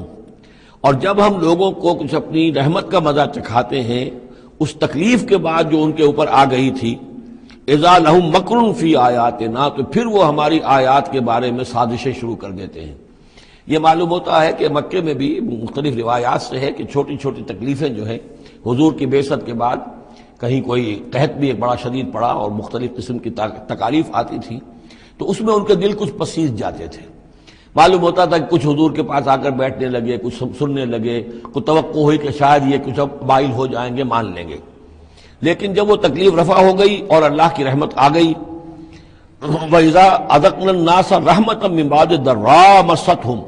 اور جب ہم لوگوں کو کچھ اپنی رحمت کا مزہ چکھاتے ہیں اس تکلیف کے بعد جو ان کے اوپر آ گئی تھی، اذا لہم مکر فی آیاتنا، تو پھر وہ ہماری آیات کے بارے میں سازشیں شروع کر دیتے ہیں۔ یہ معلوم ہوتا ہے کہ مکے میں بھی مختلف روایات سے ہے کہ چھوٹی چھوٹی تکلیفیں جو ہیں حضور کی بعثت کے بعد، کہیں کوئی قحط بھی ایک بڑا شدید پڑا اور مختلف قسم کی تکالیف آتی تھی، تو اس میں ان کے دل کچھ پسیج جاتے تھے۔ معلوم ہوتا تھا کہ کچھ حضور کے پاس آ کر بیٹھنے لگے، کچھ سننے لگے، کوئی توقع ہوئی کہ شاید یہ کچھ اب مائل ہو جائیں گے، مان لیں گے۔ لیکن جب وہ تکلیف رفع ہو گئی اور اللہ کی رحمت آ گئی، وَإِذَا أَذَقْنَا النَّاسَ رَحْمَةً مِّن بَعْدِ ضَرَّاءَ مَسَّتْهُمْ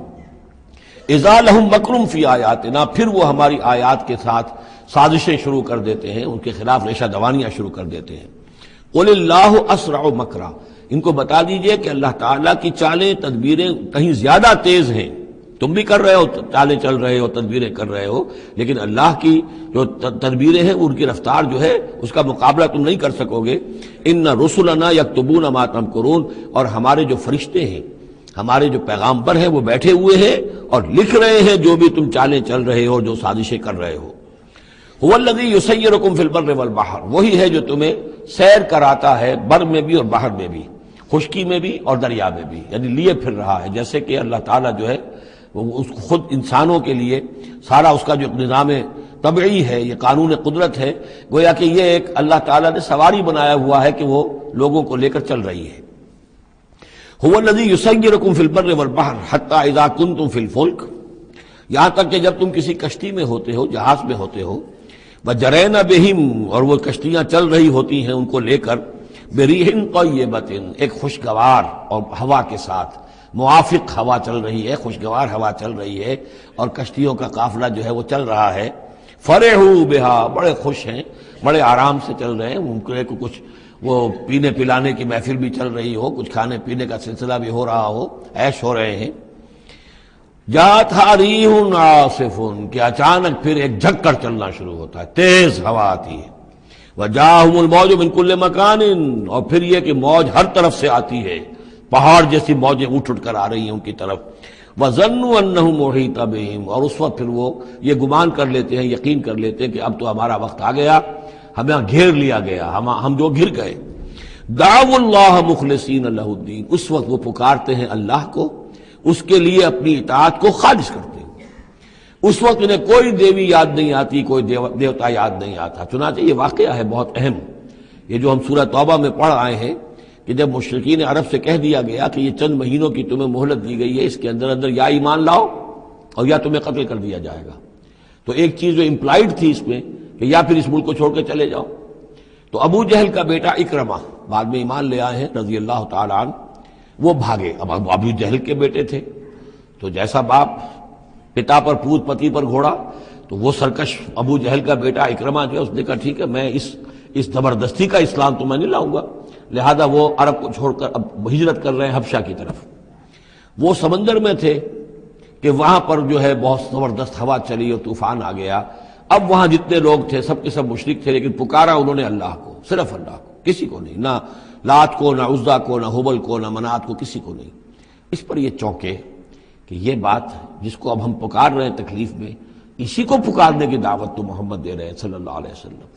اِذَا لَهُم مَكْرٌ فِي آیَاتِنَا، پھر وہ ہماری آیات کے ساتھ سازشیں شروع کر دیتے ہیں، ان کے خلاف ریشہ دوانیاں شروع کر دیتے ہیں۔ قُلِ اللَّهُ أَسْرَعُ مَكْرًا، ان کو بتا دیجئے کہ اللہ تعالیٰ کی چالیں تدبیریں کہیں زیادہ تیز ہیں۔ تم بھی کر رہے ہو، چالیں چل رہے ہو، تدبیریں کر رہے ہو، لیکن اللہ کی جو تدبیریں ہیں ان کی رفتار جو ہے اس کا مقابلہ تم نہیں کر سکو گے۔ ان رسلنا یکتبون ما تمکرون، اور ہمارے جو فرشتے ہیں، ہمارے جو پیغامبر ہیں وہ بیٹھے ہوئے ہیں اور لکھ رہے ہیں جو بھی تم چالیں چل رہے ہو، جو سازشیں کر رہے ہو۔ هو الذی یسیرکم فی البر والبحر، وہی ہے جو تمہیں سیر کراتا ہے بر میں بھی اور بحر میں بھی، خشکی میں بھی اور دریا میں بھی، یعنی لیے پھر رہا ہے۔ جیسے کہ اللہ تعالیٰ جو ہے وہ اس خود انسانوں کے لیے سارا اس کا جو نظام طبعی ہے، یہ قانون قدرت ہے، گویا کہ یہ ایک اللہ تعالیٰ نے سواری بنایا ہوا ہے کہ وہ لوگوں کو لے کر چل رہی ہے۔ هو الذی یسیرکم فی البر والبحر حتی اذا کنتم فی الفلک، یہاں تک کہ جب تم کسی کشتی میں ہوتے ہو، جہاز میں ہوتے ہو، وجرین بہم، اور وہ کشتیاں چل رہی ہوتی ہیں ان کو لے کر، بریح طیبۃ، ایک خوشگوار اور ہوا کے ساتھ، موافق ہوا چل رہی ہے، خوشگوار ہوا چل رہی ہے، اور کشتیوں کا قافلہ جو ہے وہ چل رہا ہے۔ فرحوا بہا، بڑے خوش ہیں، بڑے آرام سے چل رہے ہیں، ممکن کو کچھ وہ پینے پلانے کی محفل بھی چل رہی ہو، کچھ کھانے پینے کا سلسلہ بھی ہو رہا ہو، عیش ہو رہے ہیں۔ جاءتھا ریح عاصف، کہ اچانک پھر ایک جھک کر چلنا شروع ہوتا ہے، تیز ہوا آتی ہے۔ وجاءہم الموج من کل مکان، اور پھر یہ کہ موج ہر طرف سے آتی ہے، پہاڑ جیسی موجیں اٹھ کر آ رہی ہیں ان کی طرف۔ وَظَنُّوا أَنَّهُ مُحِيطَ بِهِمْ، اور اس وقت پھر وہ یہ گمان کر لیتے ہیں، یقین کر لیتے ہیں کہ اب تو ہمارا وقت آ گیا، ہمیں گھیر لیا گیا، ہم جو گھر گئے۔ دعوا اللہ مخلصین لہ الدین، اس وقت وہ پکارتے ہیں اللہ کو، اس کے لیے اپنی اطاعت کو خالص کرتے ہیں۔ اس وقت انہیں کوئی دیوی یاد نہیں آتی، کوئی دیوتا یاد نہیں آتا۔ چنانچہ یہ واقعہ ہے بہت اہم، یہ جو ہم سورہ توبہ میں پڑھ آئے ہیں کہ جب مشرکین عرب سے کہہ دیا گیا کہ یہ چند مہینوں کی تمہیں مہلت دی گئی ہے، اس کے اندر اندر یا ایمان لاؤ اور یا تمہیں قتل کر دیا جائے گا، تو ایک چیز جو امپلائڈ تھی اس میں کہ یا پھر اس ملک کو چھوڑ کے چلے جاؤ۔ تو ابو جہل کا بیٹا اکرمہ بعد میں ایمان لے آئے ہیں رضی اللہ تعالیٰ عنہ، وہ بھاگے۔ اب ابو جہل کے بیٹے تھے تو جیسا باپ پتا پر پوت پتی پر گھوڑا، تو وہ سرکش ابو جہل کا بیٹا اکرمہ جو ہے اس نے کہا ٹھیک ہے، میں اس زبردستی کا اسلام تو میں نہیں لاؤں گا، لہذا وہ عرب کو چھوڑ کر اب ہجرت کر رہے ہیں حبشہ کی طرف۔ وہ سمندر میں تھے کہ وہاں پر جو ہے بہت زبردست ہوا چلی اور طوفان آ گیا۔ اب وہاں جتنے لوگ تھے سب کے سب مشرک تھے، لیکن پکارا انہوں نے اللہ کو، صرف اللہ کو، کسی کو نہیں، نہ لات کو، نہ عزا کو، نہ حبل کو، نہ منات کو، کسی کو نہیں۔ اس پر یہ چونکے کہ یہ بات جس کو اب ہم پکار رہے ہیں تکلیف میں، اسی کو پکارنے کی دعوت تو محمد دے رہے ہیں صلی اللہ علیہ وسلم۔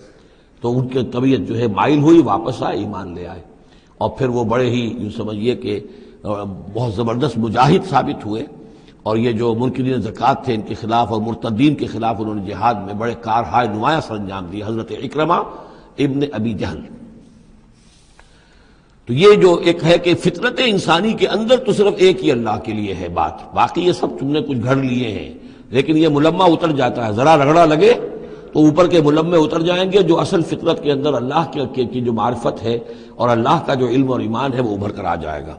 تو ان کی طبیعت جو ہے مائل ہوئی، واپس آئے، ایمان لے آئے، اور پھر وہ بڑے ہی یوں سمجھیے کہ بہت زبردست مجاہد ثابت ہوئے، اور یہ جو منکرین زکوٰۃ تھے ان کے خلاف اور مرتدین کے خلاف انہوں نے جہاد میں بڑے کارہائے نمایاں سر انجام دیے، حضرت اکرمہ ابن ابی جہل۔ تو یہ جو ایک ہے کہ فطرت انسانی کے اندر تو صرف ایک ہی اللہ کے لیے ہے بات، باقی یہ سب تم نے کچھ گھڑ لیے ہیں، لیکن یہ ملمہ اتر جاتا ہے، ذرا رگڑا لگے تو اوپر کے ملمے اتر جائیں گے، جو اصل فطرت کے اندر اللہ کی جو معرفت ہے اور اللہ کا جو علم اور ایمان ہے وہ ابھر کر آ جائے گا۔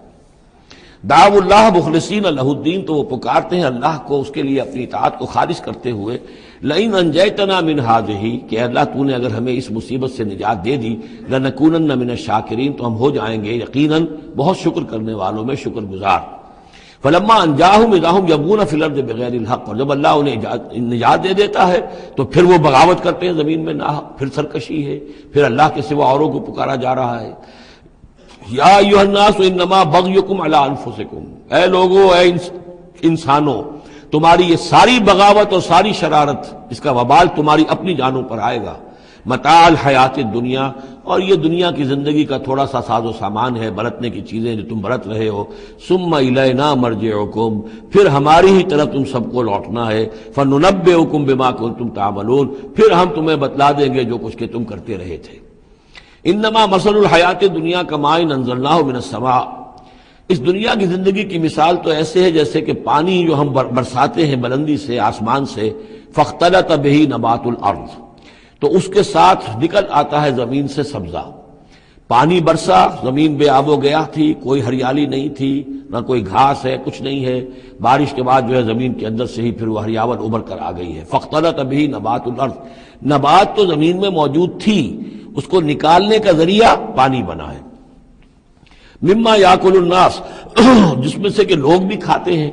دعوا اللہ مخلصین لہ الدین، تو وہ پکارتے ہیں اللہ کو اس کے لیے اپنی اطاعت کو خالص کرتے ہوئے، لئن انجیتنا من ہذہ، کہ اللہ تو نے اگر ہمیں اس مصیبت سے نجات دے دی، لنکونن من الشاکرین، تو ہم ہو جائیں گے یقیناً بہت شکر کرنے والوں میں شکر گزار۔ فلما انجاہم اذا ہم یبغون فی الارض بغیر الحق، اور جب اللہ انہیں نجات دے دیتا ہے تو پھر وہ بغاوت کرتے ہیں زمین میں ناحق، پھر سرکشی ہے، پھر اللہ کے سوا اوروں کو پکارا جا رہا ہے۔ یا ایھا الناس انما بغیکم علی انفسکم، اے لوگو، اے انسانوں، تمہاری یہ ساری بغاوت اور ساری شرارت، اس کا وبال تمہاری اپنی جانوں پر آئے گا۔ متاع الحیات الدنیا، اور یہ دنیا کی زندگی کا تھوڑا سا ساز و سامان ہے، برتنے کی چیزیں جو تم برت رہے ہو۔ ثم الینا مرجعکم، پھر ہماری ہی طرف تم سب کو لوٹنا ہے۔ فننبئکم بما کنتم تعملون، پھر ہم تمہیں بتلا دیں گے جو کچھ کہ تم کرتے رہے تھے۔ انما مثل الحیات الدنیا کماء انزلناہ من السماء، اس دنیا کی زندگی کی مثال تو ایسے ہے جیسے کہ پانی جو ہم برساتے ہیں بلندی سے، آسمان سے، فاختلط بہ نبات الارض، تو اس کے ساتھ نکل آتا ہے زمین سے سبزہ۔ پانی برسا، زمین بے آب و گیا تھی، کوئی ہریالی نہیں تھی، نہ کوئی گھاس ہے، کچھ نہیں ہے، بارش کے بعد جو ہے زمین کے اندر سے ہی پھر وہ ہریاول ابھر کر آ گئی ہے۔ فاختلط بہ نبات الارض، نبات تو زمین میں موجود تھی، اس کو نکالنے کا ذریعہ پانی بنا ہے۔ مما یاکل الناس، جس میں سے کہ لوگ بھی کھاتے ہیں،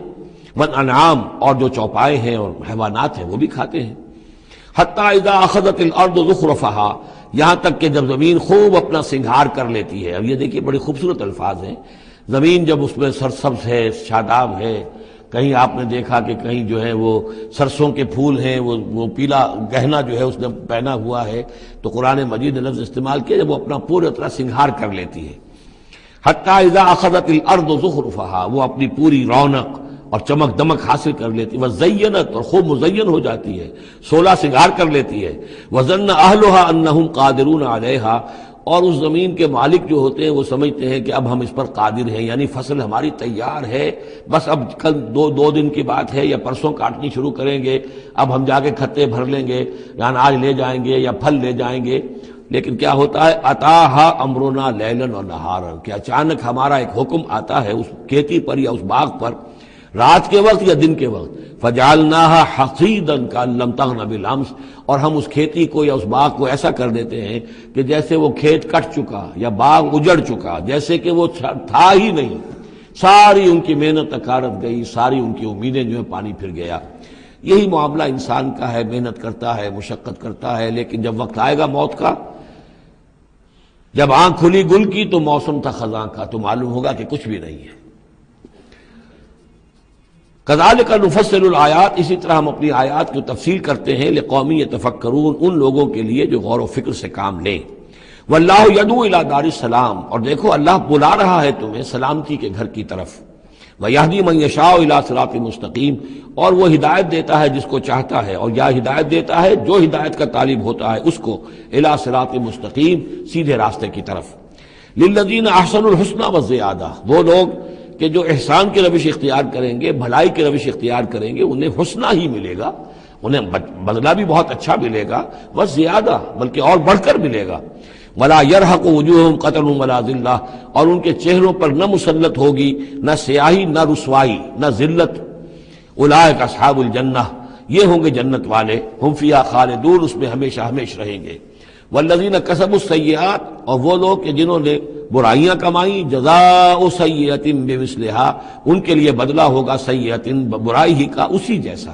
والانعام، اور جو چوپائے ہیں اور حیوانات ہیں وہ بھی کھاتے ہیں۔ حتی اذا اخذت الارض زخرفہا، یہاں تک کہ جب زمین خوب اپنا سنگھار کر لیتی ہے۔ اب یہ دیکھیے بڑے خوبصورت الفاظ ہیں، زمین جب اس میں سرسبز ہے، شاداب ہے، کہیں آپ نے دیکھا کہ کہیں جو ہے وہ سرسوں کے پھول ہیں، وہ پیلا گہنا جو ہے اس نے پہنا ہوا ہے، تو قرآن مجید نے لفظ استعمال کیا جب وہ اپنا پورا طرح سنگھار کر لیتی ہے۔ حتی اذا اخذت الارض زخرفہا، وہ اپنی پوری رونق اور چمک دمک حاصل کر لیتی، وزینت، اور خوب مزین ہو جاتی ہے، سولہ سنگھار کر لیتی ہے۔ وظن اہلھا انہم قادرون علیہا، اور اس زمین کے مالک جو ہوتے ہیں وہ سمجھتے ہیں کہ اب ہم اس پر قادر ہیں، یعنی فصل ہماری تیار ہے، بس اب کل دو دن کی بات ہے یا پرسوں کاٹنی شروع کریں گے، اب ہم جا کے کھتے بھر لیں گے، یعنی آج لے جائیں گے یا پھل لے جائیں گے۔ لیکن کیا ہوتا ہے، اتاہا امرنا لیلا و نہارا، کہ اچانک ہمارا ایک حکم آتا ہے اس کھیتی پر یا اس باغ پر، رات کے وقت یا دن کے وقت، فجعلناها حصیدا کأن لم تغن بالامس، اور ہم اس کھیتی کو یا اس باغ کو ایسا کر دیتے ہیں کہ جیسے وہ کھیت کٹ چکا یا باغ اجڑ چکا، جیسے کہ وہ تھا ہی نہیں، ساری ان کی محنت اکارت گئی، ساری ان کی امیدیں جو ہے پانی پھر گیا۔ یہی معاملہ انسان کا ہے، محنت کرتا ہے، مشقت کرتا ہے، لیکن جب وقت آئے گا موت کا، جب آنکھ کھلی گل کی تو موسم تھا خزاں کا، تو معلوم ہوگا کہ کچھ بھی نہیں ہے۔ کذالک نفصل الآیات، اسی طرح ہم اپنی آیات کی تفصیل کرتے ہیں، لقوم یتفکرون، ان لوگوں کے لیے جو غور و فکر سے کام لیں۔ واللہ یدعو الی دار السلام، اور دیکھو اللہ بلا رہا ہے تمہیں سلامتی کے گھر کی طرف۔ ویہدی من یشاء الی صراط مستقیم، اور وہ ہدایت دیتا ہے جس کو چاہتا ہے، اور یا ہدایت دیتا ہے جو ہدایت کا طالب ہوتا ہے اس کو، الی صراط مستقیم، سیدھے راستے کی طرف۔ للذین احسنوا الحسنی وزیادہ، وہ لوگ کہ جو احسان کی روش اختیار کریں گے، بھلائی کی روش اختیار کریں گے، انہیں حسنہ ہی ملے گا، انہیں بدلہ بھی بہت اچھا ملے گا، بس زیادہ بلکہ اور بڑھ کر ملے گا۔ ولا يرهق وجوههم قتر ولا ذلہ، اور ان کے چہروں پر نہ مسلط ہوگی نہ سیاہی نہ رسوائی نہ ذلت۔ اولئک اصحاب الجنہ، یہ ہوں گے جنت والے، ہم فیہا خالدون، اس میں ہمیشہ ہمیشہ رہیں گے۔ والذین کسبوا السیئات، اور وہ لوگ کہ جنہوں نے برائیاں کمائیں، جزاء سیئۃ بمثلہا، ان کے لیے بدلہ ہوگا سیئۃ، برائی ہی کا اسی جیسا،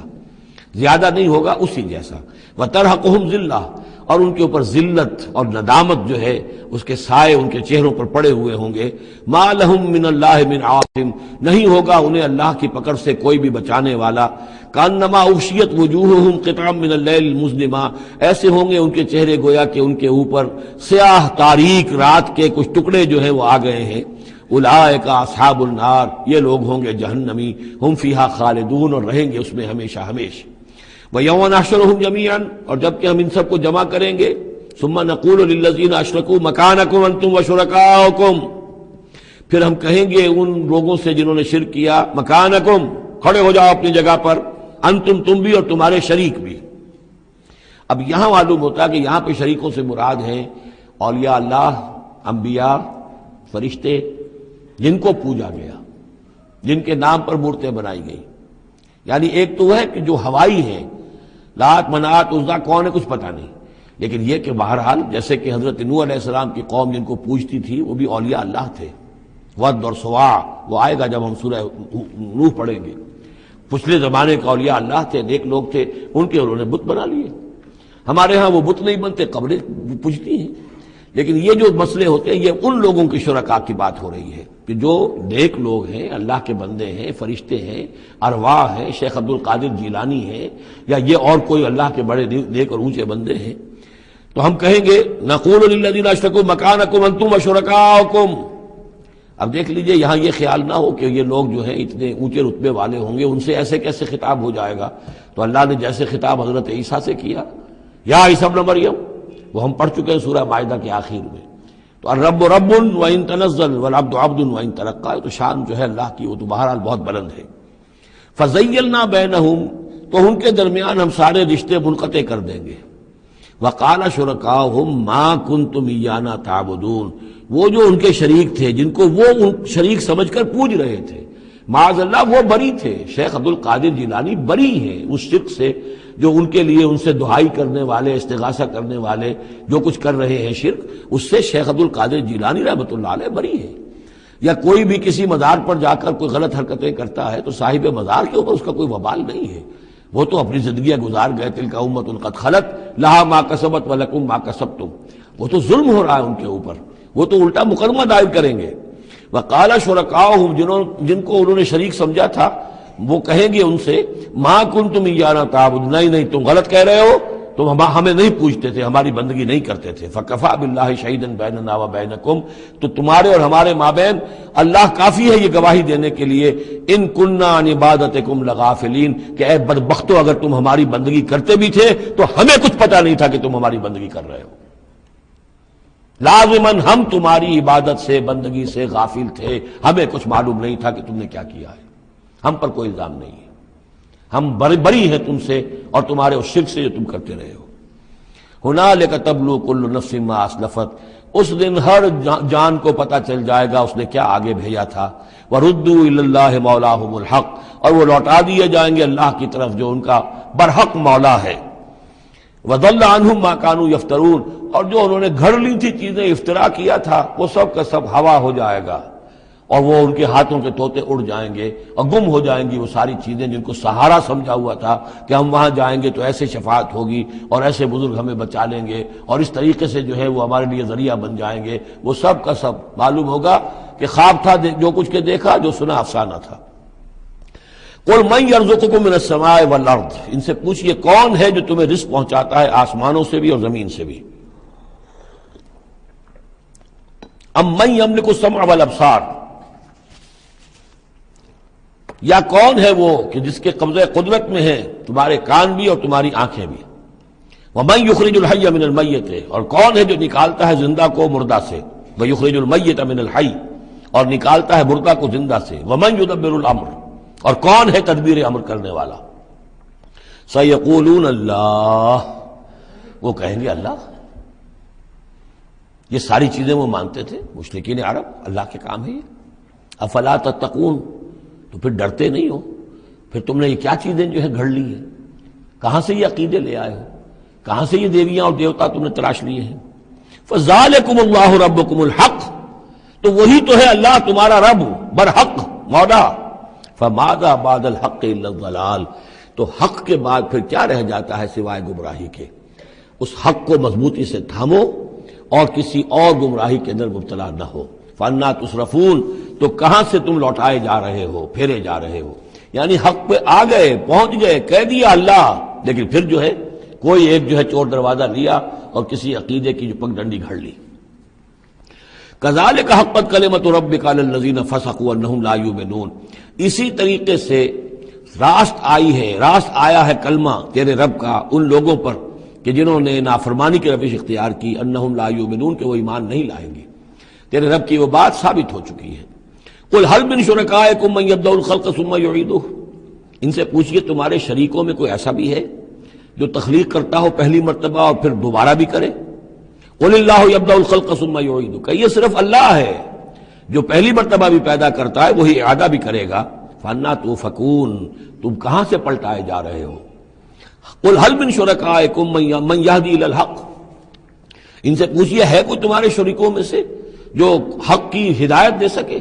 زیادہ نہیں ہوگا، اسی جیسا۔ وترہقہم ذلہ، اور ان کے اوپر ذلت اور ندامت جو ہے اس کے سائے ان کے چہروں پر پڑے ہوئے ہوں گے۔ ما لہم من اللہ من عاصم، نہیں ہوگا انہیں اللہ کی پکڑ سے کوئی بھی بچانے والا۔ کانما اغشیت وجوہہم قطعا من اللیل المظلمہ، ایسے ہوں گے ان کے چہرے گویا کہ ان کے اوپر سیاہ تاریک رات کے کچھ ٹکڑے جو ہیں وہ آ گئے ہیں۔ اولئک اصحاب النار، یہ لوگ ہوں گے جہنمی، ہم فیہا خالدون، اور رہیں گے اس میں ہمیشہ ہمیشہ۔ وَيَوْمَ نَحْشُرُهُمْ جَمِيعًا، اور جب کہ ہم ان سب کو جمع کریں گے، ثُمَّ نَقُولُ لِلَّذِينَ أَشْرَكُوا مَكَانَكُمْ أَنْتُمْ وَشُرَكَاؤُكُمْ، پھر ہم کہیں گے ان لوگوں سے جنہوں نے شرک کیا مکانکم، کھڑے ہو جاؤ اپنی جگہ پر، انتم، تم بھی اور تمہارے شریک بھی۔ اب یہاں معلوم ہوتا ہے کہ یہاں پہ شریکوں سے مراد ہیں اولیاء اللہ، انبیاء، فرشتے، جن کو پوجا گیا، جن کے نام پر مورتیں بنائی گئی۔ یعنی ایک تو ہے کہ جو ہوائی ہیں، لات، منات، عزا کون ہے کچھ پتہ نہیں، لیکن یہ کہ بہرحال جیسے کہ حضرت نوح علیہ السلام کی قوم جن کو پوجتی تھی وہ بھی اولیاء اللہ تھے۔ ود اور سواع وہ آئے گا جب ہم سورہ نوح پڑھیں گے۔ پچھلے زمانے کے اولیاء اللہ تھے، نیک لوگ تھے، ان کے انہوں نے بت بنا لیے۔ ہمارے ہاں وہ بت نہیں بنتے، قبریں پوجتی ہیں۔ لیکن یہ جو مسئلے ہوتے ہیں یہ ان لوگوں کی شرکاء کی بات ہو رہی ہے کہ جو نیک لوگ ہیں، اللہ کے بندے ہیں، فرشتے ہیں، ارواح ہیں، شیخ عبد القادر جیلانی ہیں، یا یہ اور کوئی اللہ کے بڑے نیک اور اونچے بندے ہیں، تو ہم کہیں گے نقول للذین اشرکوا مکانکم انتم وشرکاؤکم۔ اب دیکھ لیجئے یہاں یہ خیال نہ ہو کہ یہ لوگ جو ہیں اتنے اونچے رتبے والے ہوں گے، ان سے ایسے کیسے خطاب ہو جائے گا؟ تو اللہ نے جیسے خطاب حضرت عیسیٰ سے کیا، یا عیسیٰ ابن مریم، وہ ہم پڑھ چکے ہیں سورہ مائدہ کے آخر میں۔ تو الرب رب وان تنزل والعبد عبد وان ترقى، تو شان جو ہے اللہ کی وہ تو بہرحال بہت بلند ہے۔ فزیلنا بینہم، تو ان کے درمیان ہم سارے رشتے منقطع کر دیں گے۔ وقال شرکاؤہم ما کنتم ایانا تعبدون، وہ جو ان کے شریک تھے جن کو وہ شریک سمجھ کر پوج رہے تھے، معاذ اللہ وہ بری تھے۔ شیخ عبد القادر جیلانی بری ہیں اس شرک سے جو ان کے لیے ان سے دعائی کرنے والے، استغاثہ کرنے والے جو کچھ کر رہے ہیں شرک، اس سے شیخ عبد القادر جیلانی رحمۃ اللہ علیہ بری ہے۔ یا کوئی بھی کسی مزار پر جا کر کوئی غلط حرکتیں کرتا ہے تو صاحب مزار کے اوپر اس کا کوئی وبال نہیں ہے، وہ تو اپنی زندگیاں گزار گئے، تلک امۃ قد خلت لہا ما کسبت ولکم ما کسبتم، وہ تو ظلم ہو رہا ہے ان کے اوپر، وہ تو الٹا مقدمہ دائر کریں گے۔ وقال شرکاؤہم، جن کو انہوں نے شریک سمجھا تھا، وہ کہیں گے ان سے ما کنتم ایانا تعبدون، نہیں تم غلط کہہ رہے ہو، تم ہمیں نہیں پوچھتے تھے، ہماری بندگی نہیں کرتے تھے۔ فکفی باللہ شہیدا بیننا وبینکم، تو تمہارے اور ہمارے مابین اللہ کافی ہے یہ گواہی دینے کے لیے، ان کننا عن عبادتکم لغافلین، کہ اے بدبختو اگر تم ہماری بندگی کرتے بھی تھے تو ہمیں کچھ پتہ نہیں تھا کہ تم ہماری بندگی کر رہے ہو، لازماً ہم تمہاری عبادت سے، بندگی سے غافل تھے، ہمیں کچھ معلوم نہیں تھا کہ تم نے کیا کیا ہے، ہم پر کوئی الزام نہیں ہے، ہم بری ہیں تم سے اور تمہارے اس شرک سے جو تم کرتے رہے ہو۔ ہنالک تبلو کل نفس ما اسلفت، اس دن ہر جان کو پتہ چل جائے گا اس نے کیا آگے بھیجا تھا۔ وردوا الی اللہ مولاہم الحق، اور وہ لوٹا دیے جائیں گے اللہ کی طرف جو ان کا برحق مولا ہے۔ وضل عنہم ما کانوا یفترون، اور جو انہوں نے گھڑ لی تھی چیزیں، افترا کیا تھا، وہ سب کا سب ہوا ہو جائے گا، اور وہ ان کے ہاتھوں کے طوطے اڑ جائیں گے اور گم ہو جائیں گی وہ ساری چیزیں جن کو سہارا سمجھا ہوا تھا کہ ہم وہاں جائیں گے تو ایسے شفاعت ہوگی اور ایسے بزرگ ہمیں بچا لیں گے اور اس طریقے سے جو ہے وہ ہمارے لیے ذریعہ بن جائیں گے، وہ سب کا سب معلوم ہوگا کہ خواب تھا، جو کچھ کے دیکھا، جو سنا افسانہ تھا۔ قل من یرزقکم من السماء والارض، ان سے پوچھئے کون ہے جو تمہیں رزق پہنچاتا ہے آسمانوں سے بھی اور زمین سے بھی۔ ام من یملک السمع والابصار، یا کون ہے وہ کہ جس کے قبضہ قدرت میں ہے تمہارے کان بھی اور تمہاری آنکھیں بھی۔ ومن یخرج الحی من المیت، اور کون ہے جو نکالتا ہے زندہ کو مردہ سے۔ ویخرج المیت من الحی، اور نکالتا ہے مردہ کو زندہ سے۔ ومن یدبر الامر، اور کون ہے تدبیر امر کرنے والا۔ سیقولون اللہ، وہ کہیں گے اللہ۔ یہ ساری چیزیں وہ مانتے تھے مشرکین عرب، اللہ کے کام ہے یہ۔ افلا تتقون، تو پھر ڈرتے نہیں ہو، پھر تم نے یہ کیا چیزیں جو ہے گھڑ لی ہیں، کہاں سے یہ عقیدے لے آئے ہو، کہاں سے یہ دیویاں اور دیوتا تم نے تراش لیے ہیں۔ فذالکم اللہ ربکم الحق، تو وہی تو ہے اللہ تمہارا رب برحق مولا۔ فماذا بعد الحق الا الضلال، تو حق کے بعد پھر کیا رہ جاتا ہے سوائے گمراہی کے۔ اس حق کو مضبوطی سے تھامو اور کسی اور گمراہی کے اندر مبتلا نہ ہو۔ فانا تصرفون، تو کہاں سے تم لوٹائے جا رہے ہو، پھیرے جا رہے ہو، یعنی حق پہ آ گئے، پہنچ گئے، کہہ دیا اللہ، لیکن پھر جو ہے کوئی ایک جو ہے چور دروازہ لیا اور کسی عقیدے کی جو پگ ڈنڈی گھڑ لی۔ کذالک حقت کلمۃ ربک علی الذین فسقوا انہم لا یؤمنون، اسی طریقے سے راست آئی ہے، راست آیا ہے کلمہ تیرے رب کا ان لوگوں پر کہ جنہوں نے نافرمانی کی روش اختیار کی، انہم لا یؤمنون، کہ وہ ایمان نہیں لائیں گے۔ تیرے رب کی وہ بات ثابت ہو چکی ہے۔ قل هل من شرکائکم من یبدأ الخلق ثم یعیدہ، ان سے پوچھئے تمہارے شریکوں میں کوئی ایسا بھی ہے جو تخلیق کرتا ہو پہلی مرتبہ اور پھر دوبارہ بھی کرے؟ قل اللہ یبدأ الخلق ثم یعیدہ، کہ یہ صرف اللہ ہے جو پہلی مرتبہ بھی پیدا کرتا ہے وہی اعادہ بھی کرے گا۔ فانا توفکون، تم کہاں سے پلٹائے جا رہے ہو؟ قل هل من شرکائکم من یہدی الی الحق، ان سے پوچھئے ہے کوئی تمہارے شریکوں میں سے جو حق کی ہدایت دے سکے،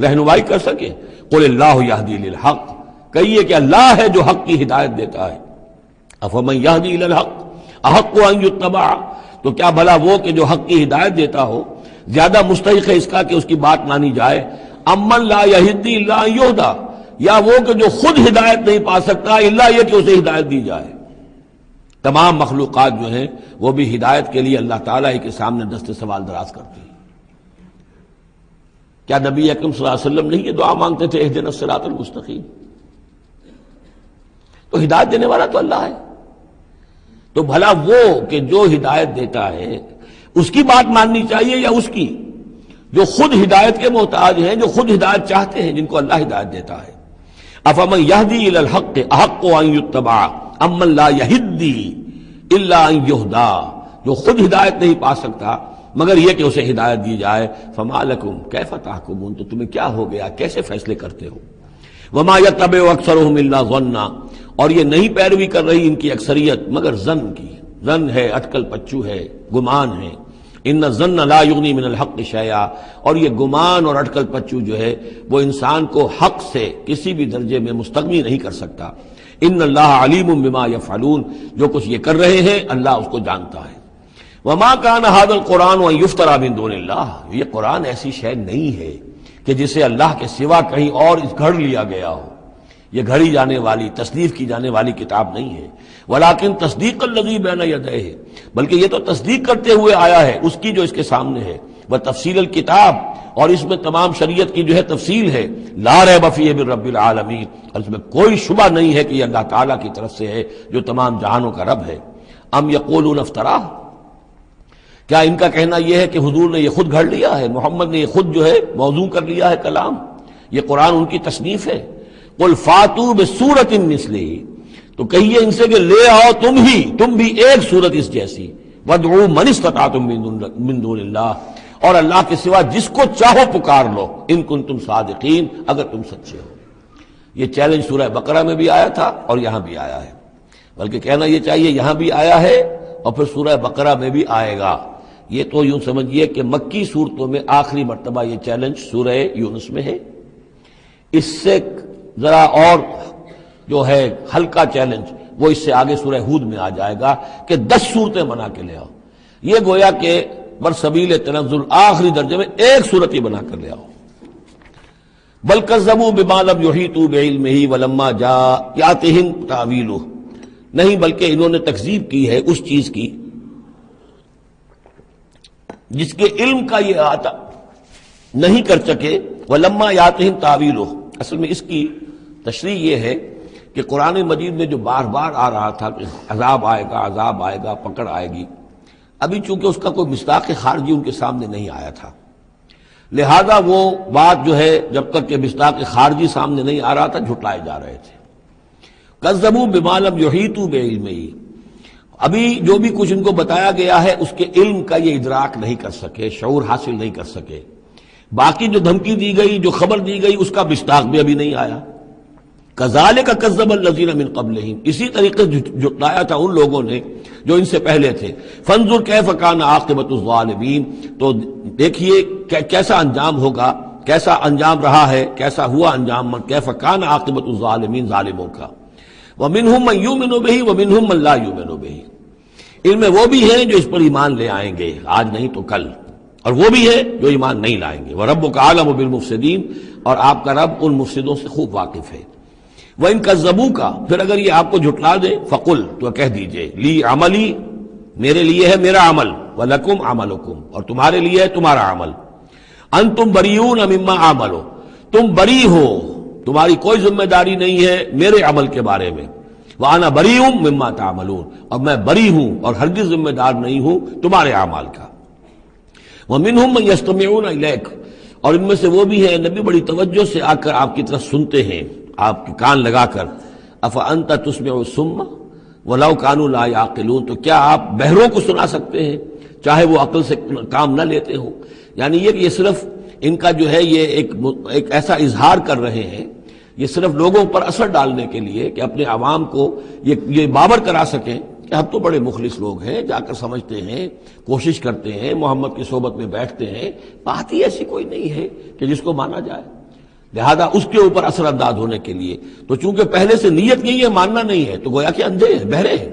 رہنمائی کر سکے؟ قل اللہ یہدی الی الحق، کہیے کہ اللہ ہے جو حق کی ہدایت دیتا ہے۔ افمن یہدی الی الحق احق ان یتبع، تو کیا بھلا وہ کہ جو حق کی ہدایت دیتا ہو زیادہ مستحق ہے اس کا کہ اس کی بات مانی جائے؟ امن لا یہدی الا ان یہدی، یا وہ کہ جو خود ہدایت نہیں پا سکتا الا یہ کہ اسے ہدایت دی جائے۔ تمام مخلوقات جو ہیں وہ بھی ہدایت کے لیے اللہ تعالیٰ ہی کے سامنے دست سوال دراز کرتی ہیں۔ کیا نبی اکرم صلی اللہ علیہ وسلم نہیں یہ دعا مانگتے تھے اہدنا الصراط المستقیم؟ تو ہدایت دینے والا تو اللہ ہے، تو بھلا وہ کہ جو ہدایت دیتا ہے اس کی بات ماننی چاہیے یا اس کی جو خود ہدایت کے محتاج ہیں، جو خود ہدایت چاہتے ہیں، جن کو اللہ ہدایت دیتا ہے؟ افمن یہدی الی الحق احق ان یتبع امن لا یہدی الا ان یہدی، جو خود ہدایت نہیں پا سکتا مگر یہ کہ اسے ہدایت دی جائے۔ فما لکم کیف تحکمون، تو تمہیں کیا ہو گیا، کیسے فیصلے کرتے ہو؟ وما یتبع اکثرهم الا ظنا، اور یہ نہیں پیروی کر رہی ان کی اکثریت مگر ظن کی، ظن ہے، اٹکل پچو ہے، گمان ہے۔ ان الظن لا یغنی من الحق شیئا، اور یہ گمان اور اٹکل پچو جو ہے وہ انسان کو حق سے کسی بھی درجے میں مستغنی نہیں کر سکتا۔ ان اللہ علیم بما یفعلون، جو کچھ یہ کر رہے ہیں اللہ اس کو جانتا ہے۔ وما کان ھذا القرآن ان یفترى من دون اللہ، یہ قرآن ایسی شے نہیں ہے کہ جسے اللہ کے سوا کہیں اور گھڑ لیا گیا ہو، یہ گھڑی جانے والی، تصنیف کی جانے والی کتاب نہیں ہے۔ ولیکن تصدیق الذی بین یدیہ، بلکہ یہ تو تصدیق کرتے ہوئے آیا ہے اس کی جو اس کے سامنے ہے، وہ تفصیل الکتاب، اور اس میں تمام شریعت کی جو ہے تفصیل ہے۔ لا ریب فیہ من رب العالمین، اور اس میں کوئی شبہ نہیں ہے کہ یہ اللہ تعالیٰ کی طرف سے ہے جو تمام جہانوں کا رب ہے۔ ام یقولون افتراہ، کیا ان کا کہنا یہ ہے کہ حضور نے یہ خود گھڑ لیا ہے، محمد نے یہ خود جو ہے موضوع کر لیا ہے کلام، یہ قرآن ان کی تصنیف ہے؟ قل فاتوا بسورۃ مثلہ، تو کہیے ان سے کہ لے آؤ تم بھی ایک صورت اس جیسی، وادعوا من استطعتم من دون اللہ، اور اللہ کے سوا جس کو چاہو پکار لو، ان کنتم صادقین، اگر تم سچے ہو۔ یہ چیلنج سورہ بقرہ میں بھی آیا تھا اور یہاں بھی آیا ہے، بلکہ کہنا یہ چاہیے یہاں بھی آیا ہے اور پھر سورہ بقرہ میں بھی آئے گا۔ یہ تو یوں سمجھیے کہ مکی صورتوں میں آخری مرتبہ یہ چیلنج سورہ یونس میں ہے۔ اس سے ذرا اور جو ہے ہلکا چیلنج وہ اس سے آگے سورہ ہود میں آ جائے گا کہ 10 صورتیں بنا کے لے آؤ۔ یہ گویا کہ برسبیل تنزل آخری درجے میں ایک صورت ہی بنا کر لے آؤ۔ بل کذبوا بما لم یحیطوا بعلمہ ولما جاءتہم تاویلہ، نہیں بلکہ انہوں نے تکذیب کی ہے اس چیز کی جس کے علم کا یہ احاطہ نہیں کر سکے۔ ولما یاتہم تاویلہ، اصل میں اس کی تشریح یہ ہے کہ قرآن مجید میں جو بار بار آ رہا تھا کہ عذاب آئے گا، پکڑ آئے گی، ابھی چونکہ اس کا کوئی مصداق خارجی ان کے سامنے نہیں آیا تھا، لہذا وہ بات جو ہے جب تک کہ مصداق خارجی سامنے نہیں آ رہا تھا جھٹلائے جا رہے تھے۔ کذبوا بما لم یحیطوا بعلمہ، ابھی جو بھی کچھ ان کو بتایا گیا ہے اس کے علم کا یہ ادراک نہیں کر سکے، شعور حاصل نہیں کر سکے۔ باقی جو دھمکی دی گئی، جو خبر دی گئی، اس کا مصداق بھی ابھی نہیں آیا۔ کذالک کذب الذین من قبلہم، اسی طریقے سے جھٹلایا تھا ان لوگوں نے جو ان سے پہلے تھے۔ فانظر کیف کان عاقبۃ الظالمین، تو دیکھیے کیسا انجام ہوگا، کیسا انجام رہا ہے، کیسا ہوا انجام، کیف کان عاقبۃ الظالمین، ظالموں کا۔ ومنہم من یؤمن بہ ومنہم من لا یؤمن بہ، ان میں وہ بھی ہیں جو اس پر ایمان لے آئیں گے آج نہیں تو کل، اور وہ بھی ہے جو ایمان نہیں لائیں گے۔ وَرَبُّكَ أَعْلَمُ بِالْمُفْسِدِينَ، اور آپ کا رب ان مفسدوں سے خوب واقف ہے۔ وَإِن كَذَّبُوكَ، پھر اگر یہ آپ کو جھٹلا دے، فَقُلْ، تو کہہ دیجئے، لِي عَمَلِي، میرے لیے ہے میرا عمل، وَلَكُمْ عَمَلُكُمْ، اور تمہارے لیے ہے تمہارا عمل۔ أَنْتُمْ بَرِيئُونَ مِمَّا أَعْمَلُ، تم بری ہو، تمہاری کوئی ذمہ داری نہیں ہے میرے عمل کے بارے میں۔ وَأَنَا بَرِيءٌ مِّمَّا تَعْمَلُونَ، اور میں بری ہوں اور ہرگز ذمہ دار نہیں ہوں تمہارے اعمال کا۔ وَمِنْهُمْ مَن يَسْتَمِعُونَ إِلَيْكَ، اور ان میں سے وہ بھی ہیں نبی بڑی توجہ سے آ کر آپ کی طرف سنتے ہیں، آپ کے کان لگا کر، افانت تسمع الصم ولو کانوا لا یعقلون، تو کیا آپ بہروں کو سنا سکتے ہیں چاہے وہ عقل سے کام نہ لیتے ہوں؟ یعنی یہ صرف ان کا جو ہے یہ ایک ایسا اظہار کر رہے ہیں، یہ صرف لوگوں پر اثر ڈالنے کے لیے کہ اپنے عوام کو یہ باور کرا سکیں کہ ہم تو بڑے مخلص لوگ ہیں، جا کر سمجھتے ہیں، کوشش کرتے ہیں، محمد کی صحبت میں بیٹھتے ہیں، بات ہی ایسی کوئی نہیں ہے کہ جس کو مانا جائے، لہذا اس کے اوپر اثر انداز ہونے کے لیے۔ تو چونکہ پہلے سے نیت نہیں ہے، ماننا نہیں ہے، تو گویا کہ اندھے ہیں، بہرے ہیں۔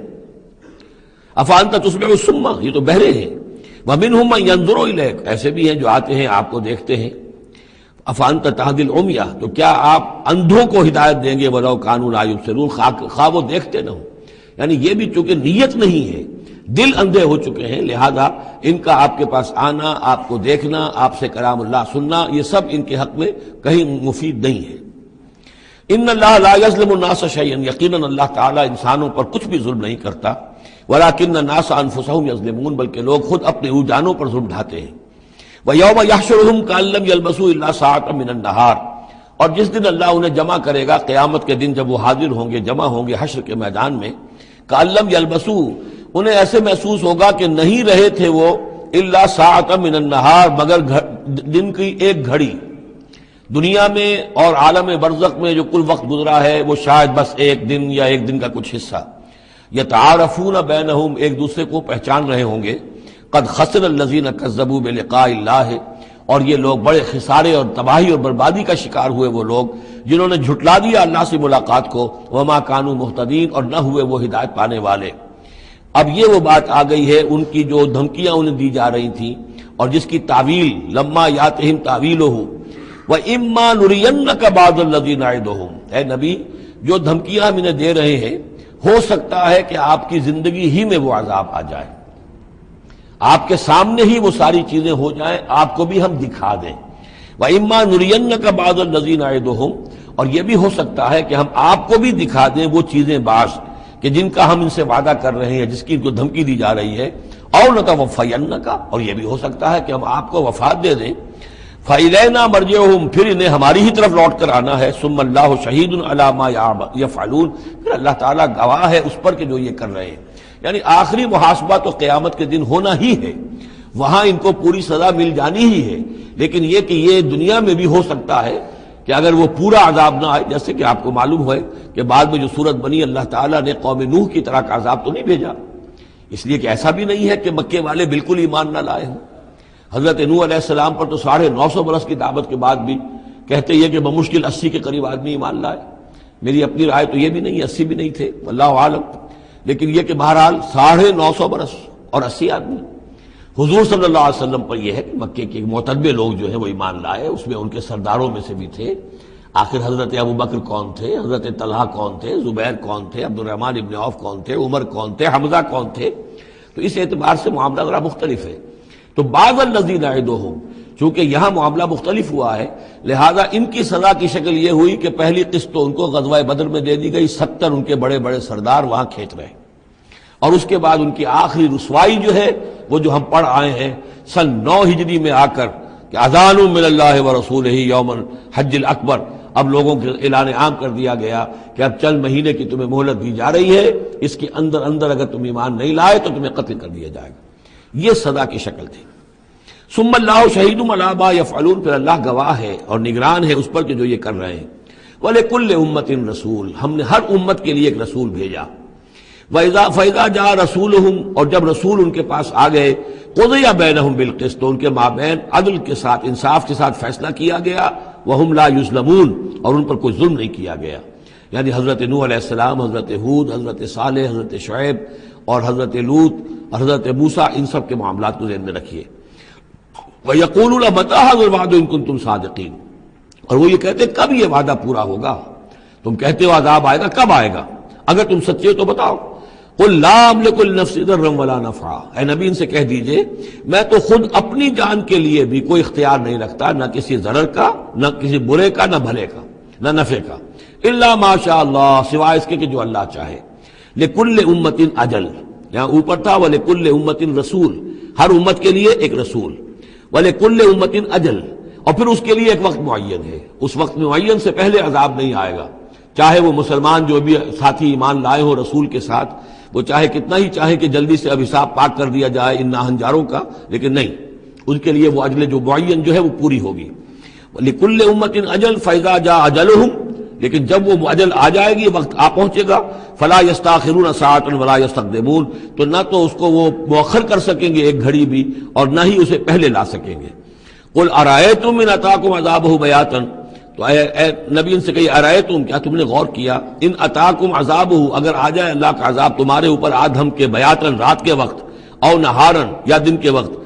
افانت تسمع الصم، یہ تو بہرے ہیں۔ ومنہم من ینظر الیک، ایسے بھی ہیں جو آتے ہیں آپ کو دیکھتے ہیں۔ افانت تہدی العمی، تو کیا آپ اندھوں کو ہدایت دیں گے ولو کانوا لا یبصرون، خواہ وہ دیکھتے نہ ہوں؟ یعنی یہ بھی چونکہ نیت نہیں ہے، دل اندھے ہو چکے ہیں، لہذا ان کا آپ کے پاس آنا، آپ کو دیکھنا، آپ سے کلام اللہ سننا، یہ سب ان کے حق میں کہیں مفید نہیں ہے۔ ان اللہ لا یظلم الناس شیئا، یقیناً اللہ تعالیٰ انسانوں پر کچھ بھی ظلم نہیں کرتا، ولکن الناس انفسهم یظلمون، بلکہ لوگ خود اپنے جانوں پر ظلم ڈھاتے ہیں۔ وَيَوْمَ يَحْشُرُهُمْ كَأَن لَّمْ يَلْبَثُوا إِلَّا سَاعَةً مِّنَ النَّهَارِ، اور جس دن اللہ انہیں جمع کرے گا، قیامت کے دن جب وہ حاضر ہوں گے، جمع ہوں گے حشر کے میدان میں، كَأَن لَّمْ يَلْبَثُوا، انہیں ایسے محسوس ہوگا کہ نہیں رہے تھے وہ إِلَّا سَاعَةً مِّنَ النَّهَارِ، مگر دن کی ایک گھڑی۔ دنیا میں اور عالم برزخ میں جو کل وقت گزرا ہے وہ شاید بس ایک دن یا ایک دن کا کچھ حصہ۔ یتعارفون بینہم، ایک دوسرے کو پہچان رہے ہوں گے۔ قد خسر الذین کذبوا بلقاء اللہ، اور یہ لوگ بڑے خسارے اور تباہی اور بربادی کا شکار ہوئے وہ لوگ جنہوں نے جھٹلا دیا اللہ سے ملاقات کو، وما کانوا مہتدین، اور نہ ہوئے وہ ہدایت پانے والے۔ اب یہ وہ بات آ گئی ہے ان کی جو دھمکیاں انہیں دی جا رہی تھیں اور جس کی تعویل، لما یاتہم تعویلہ وَإِمَّا نُرِيَنَّكَ بَعْضَ الَّذِي نَعِدُهُمْ، اے نبی جو دھمکیاں ہم انہیں دے رہے ہیں، ہو سکتا ہے کہ آپ کی زندگی ہی میں وہ عذاب آ جائے، آپ کے سامنے ہی وہ ساری چیزیں ہو جائیں، آپ کو بھی ہم دکھا دیں۔ وَإِمَّا نُرِيَنَّكَ بَعْضَ الَّذِي نَعِدُهُمْ، اور یہ بھی ہو سکتا ہے کہ ہم آپ کو بھی دکھا دیں وہ چیزیں بعض کہ جن کا ہم ان سے وعدہ کر رہے ہیں، جس کی ان کو دھمکی دی جا رہی ہے، اور نَتَوَفَّيَنَّكَ، اور یہ بھی ہو سکتا ہے کہ ہم آپ کو وفات دے دیں۔ فَإِلَيْنَا مَرْجِعُهُمْ، پھر انہیں ہماری ہی طرف لوٹ کر آنا ہے۔ ثُمَّ اللَّهُ شَهِيدٌ عَلَىٰ مَا يَفْعَلُونَ، پھر اللہ تعالیٰ گواہ ہے اس پر کہ جو یہ کر رہے ہیں۔ یعنی آخری محاسبہ تو قیامت کے دن ہونا ہی ہے، وہاں ان کو پوری سزا مل جانی ہی ہے، لیکن یہ کہ یہ دنیا میں بھی ہو سکتا ہے کہ اگر وہ پورا عذاب نہ آئے، جیسے کہ آپ کو معلوم ہے کہ بعد میں جو صورت بنی، اللہ تعالیٰ نے قوم نوح کی طرح کا عذاب تو نہیں بھیجا، اس لیے کہ ایسا بھی نہیں ہے کہ مکے والے بالکل ایمان نہ لائے ہوں۔ حضرت نوح علیہ السلام پر تو 950 برس کی دعوت کے بعد بھی کہتے یہ کہ بمشکل 80 کے قریب آدمی ایمان لائے۔ میری اپنی رائے تو یہ بھی نہیں، 80 بھی نہیں تھے، اللہ عالم، لیکن یہ کہ بہرحال 950 برس اور 80 آدمی۔ حضور صلی اللہ علیہ وسلم پر یہ ہے کہ مکے کے معتدبے لوگ جو ہیں وہ ایمان لائے، اس میں ان کے سرداروں میں سے بھی تھے۔ آخر حضرت ابوبکر کون تھے، حضرت طلحہ کون تھے، زبیر کون تھے، عبد الرحمن ابن عوف کون تھے، عمر کون تھے، حمزہ کون تھے، تو اس اعتبار سے معاملہ ذرا مختلف ہے۔ تو بعض الذین نعدہم، چونکہ یہاں معاملہ مختلف ہوا ہے، لہذا ان کی سزا کی شکل یہ ہوئی کہ پہلی قسط تو ان کو غزوہ بدر میں دے دی گئی، 70 ان کے بڑے بڑے سردار وہاں کھینچ رہے، اور اس کے بعد ان کی آخری رسوائی جو ہے وہ جو ہم پڑھ آئے ہیں سن 9 ہجری میں آ کر کہ اذان من اللہ ورسولہ یوم الحج الاکبر، اب لوگوں کے اعلان عام کر دیا گیا کہ اب چند مہینے کی تمہیں مہلت دی جا رہی ہے، اس کے اندر اگر تم ایمان نہیں لائے تو تمہیں قتل کر دیا جائے گا۔ یہ سزا کی شکل تھی۔ ثم اللہ شہید علی ما یفعلون، پھر اللہ گواہ ہے اور نگران ہے اس پر کہ جو یہ کر رہے ہیں۔ وَلِكُلِّ أُمَّةٍ رسول، ہم نے ہر امت کے لیے ایک رسول بھیجا۔ فَإِذَا جَاءَ رَسُولُهُمْ، اور جب رسول ان کے پاس آ گئے، قُضِيَ بَيْنَهُمْ بِالْقِسْطِ، تو ان کے مابین عدل کے ساتھ، انصاف کے ساتھ فیصلہ کیا گیا، وَهُمْ لَا يُظْلَمُونَ، اور ان پر کوئی ظلم نہیں کیا گیا۔ یعنی حضرت نوح علیہ السلام، حضرت ہود، حضرت صالح، حضرت شعیب اور حضرت لوط، حضرت موسیٰ، ان سب کے معاملات کو ذہن میں رکھیے۔ وَيَقُولُونَ مَتَىٰ هَٰذَا الْوَعْدُ إِن كُنتُمْ صَادِقِينَ، اور وہ یہ کہتے کب یہ وعدہ پورا ہوگا، تم کہتے ہو عذاب آئے گا، کب آئے گا، اگر تم سچے ہو تو بتاؤ۔ قُل لَّا أَمْلِكُ لِنَفْسِي ضَرًّا وَلَا نَفْعًا، اے نبی ان سے کہہ دیجئے میں تو خود اپنی جان کے لیے بھی کوئی اختیار نہیں رکھتا، نہ کسی ضرر کا، نہ کسی برے کا، نہ بھلے کا، نہ نفع کا، إِلَّا مَا شَاءَ اللَّهُ، سوائے اس کے کہ جو اللہ چاہے۔ لِكُلِّ أُمَّةٍ أَجَلٌ، یہاں اوپر تھا وَلِكُلِّ أُمَّةٍ رسول، ہر امت کے لیے ایک رسول۔ وَلِكُلِّ أُمَّةٍ أَجَلٌ، اور پھر اس کے لیے ایک وقت معین ہے، اس وقت معین سے پہلے عذاب نہیں آئے گا، چاہے وہ مسلمان جو بھی ساتھی ایمان لائے ہو رسول کے ساتھ، وہ چاہے کتنا ہی چاہے کہ جلدی سے اب حساب پاک کر دیا جائے ان ناہنجاروں کا، لیکن نہیں، ان کے لیے وہ اجل جو معین جو ہے وہ پوری ہوگی۔ لِكُلِّ أُمَّةٍ أَجَلٌ فَإِذَا جَاءَ أَجَلُهُمْ، لیکن جب وہ اجل آ جائے گی، وقت آ پہنچے گا، فلا يستاخرون ساعة ولا يستقدمون، تو نہ تو اس کو وہ مؤخر کر سکیں گے ایک گھڑی بھی، اور نہ ہی اسے پہلے لا سکیں گے۔ قل ارأيتم إن أتاكم عذابه بياتا، تو اے نبی ان سے کہیے ارأيتم، کیا تم نے غور کیا، ان أتاكم عذابه، اگر آ جائے اللہ کا عذاب تمہارے اوپر آدھم کے بیاتن، رات کے وقت، او نہارن، یا دن کے وقت،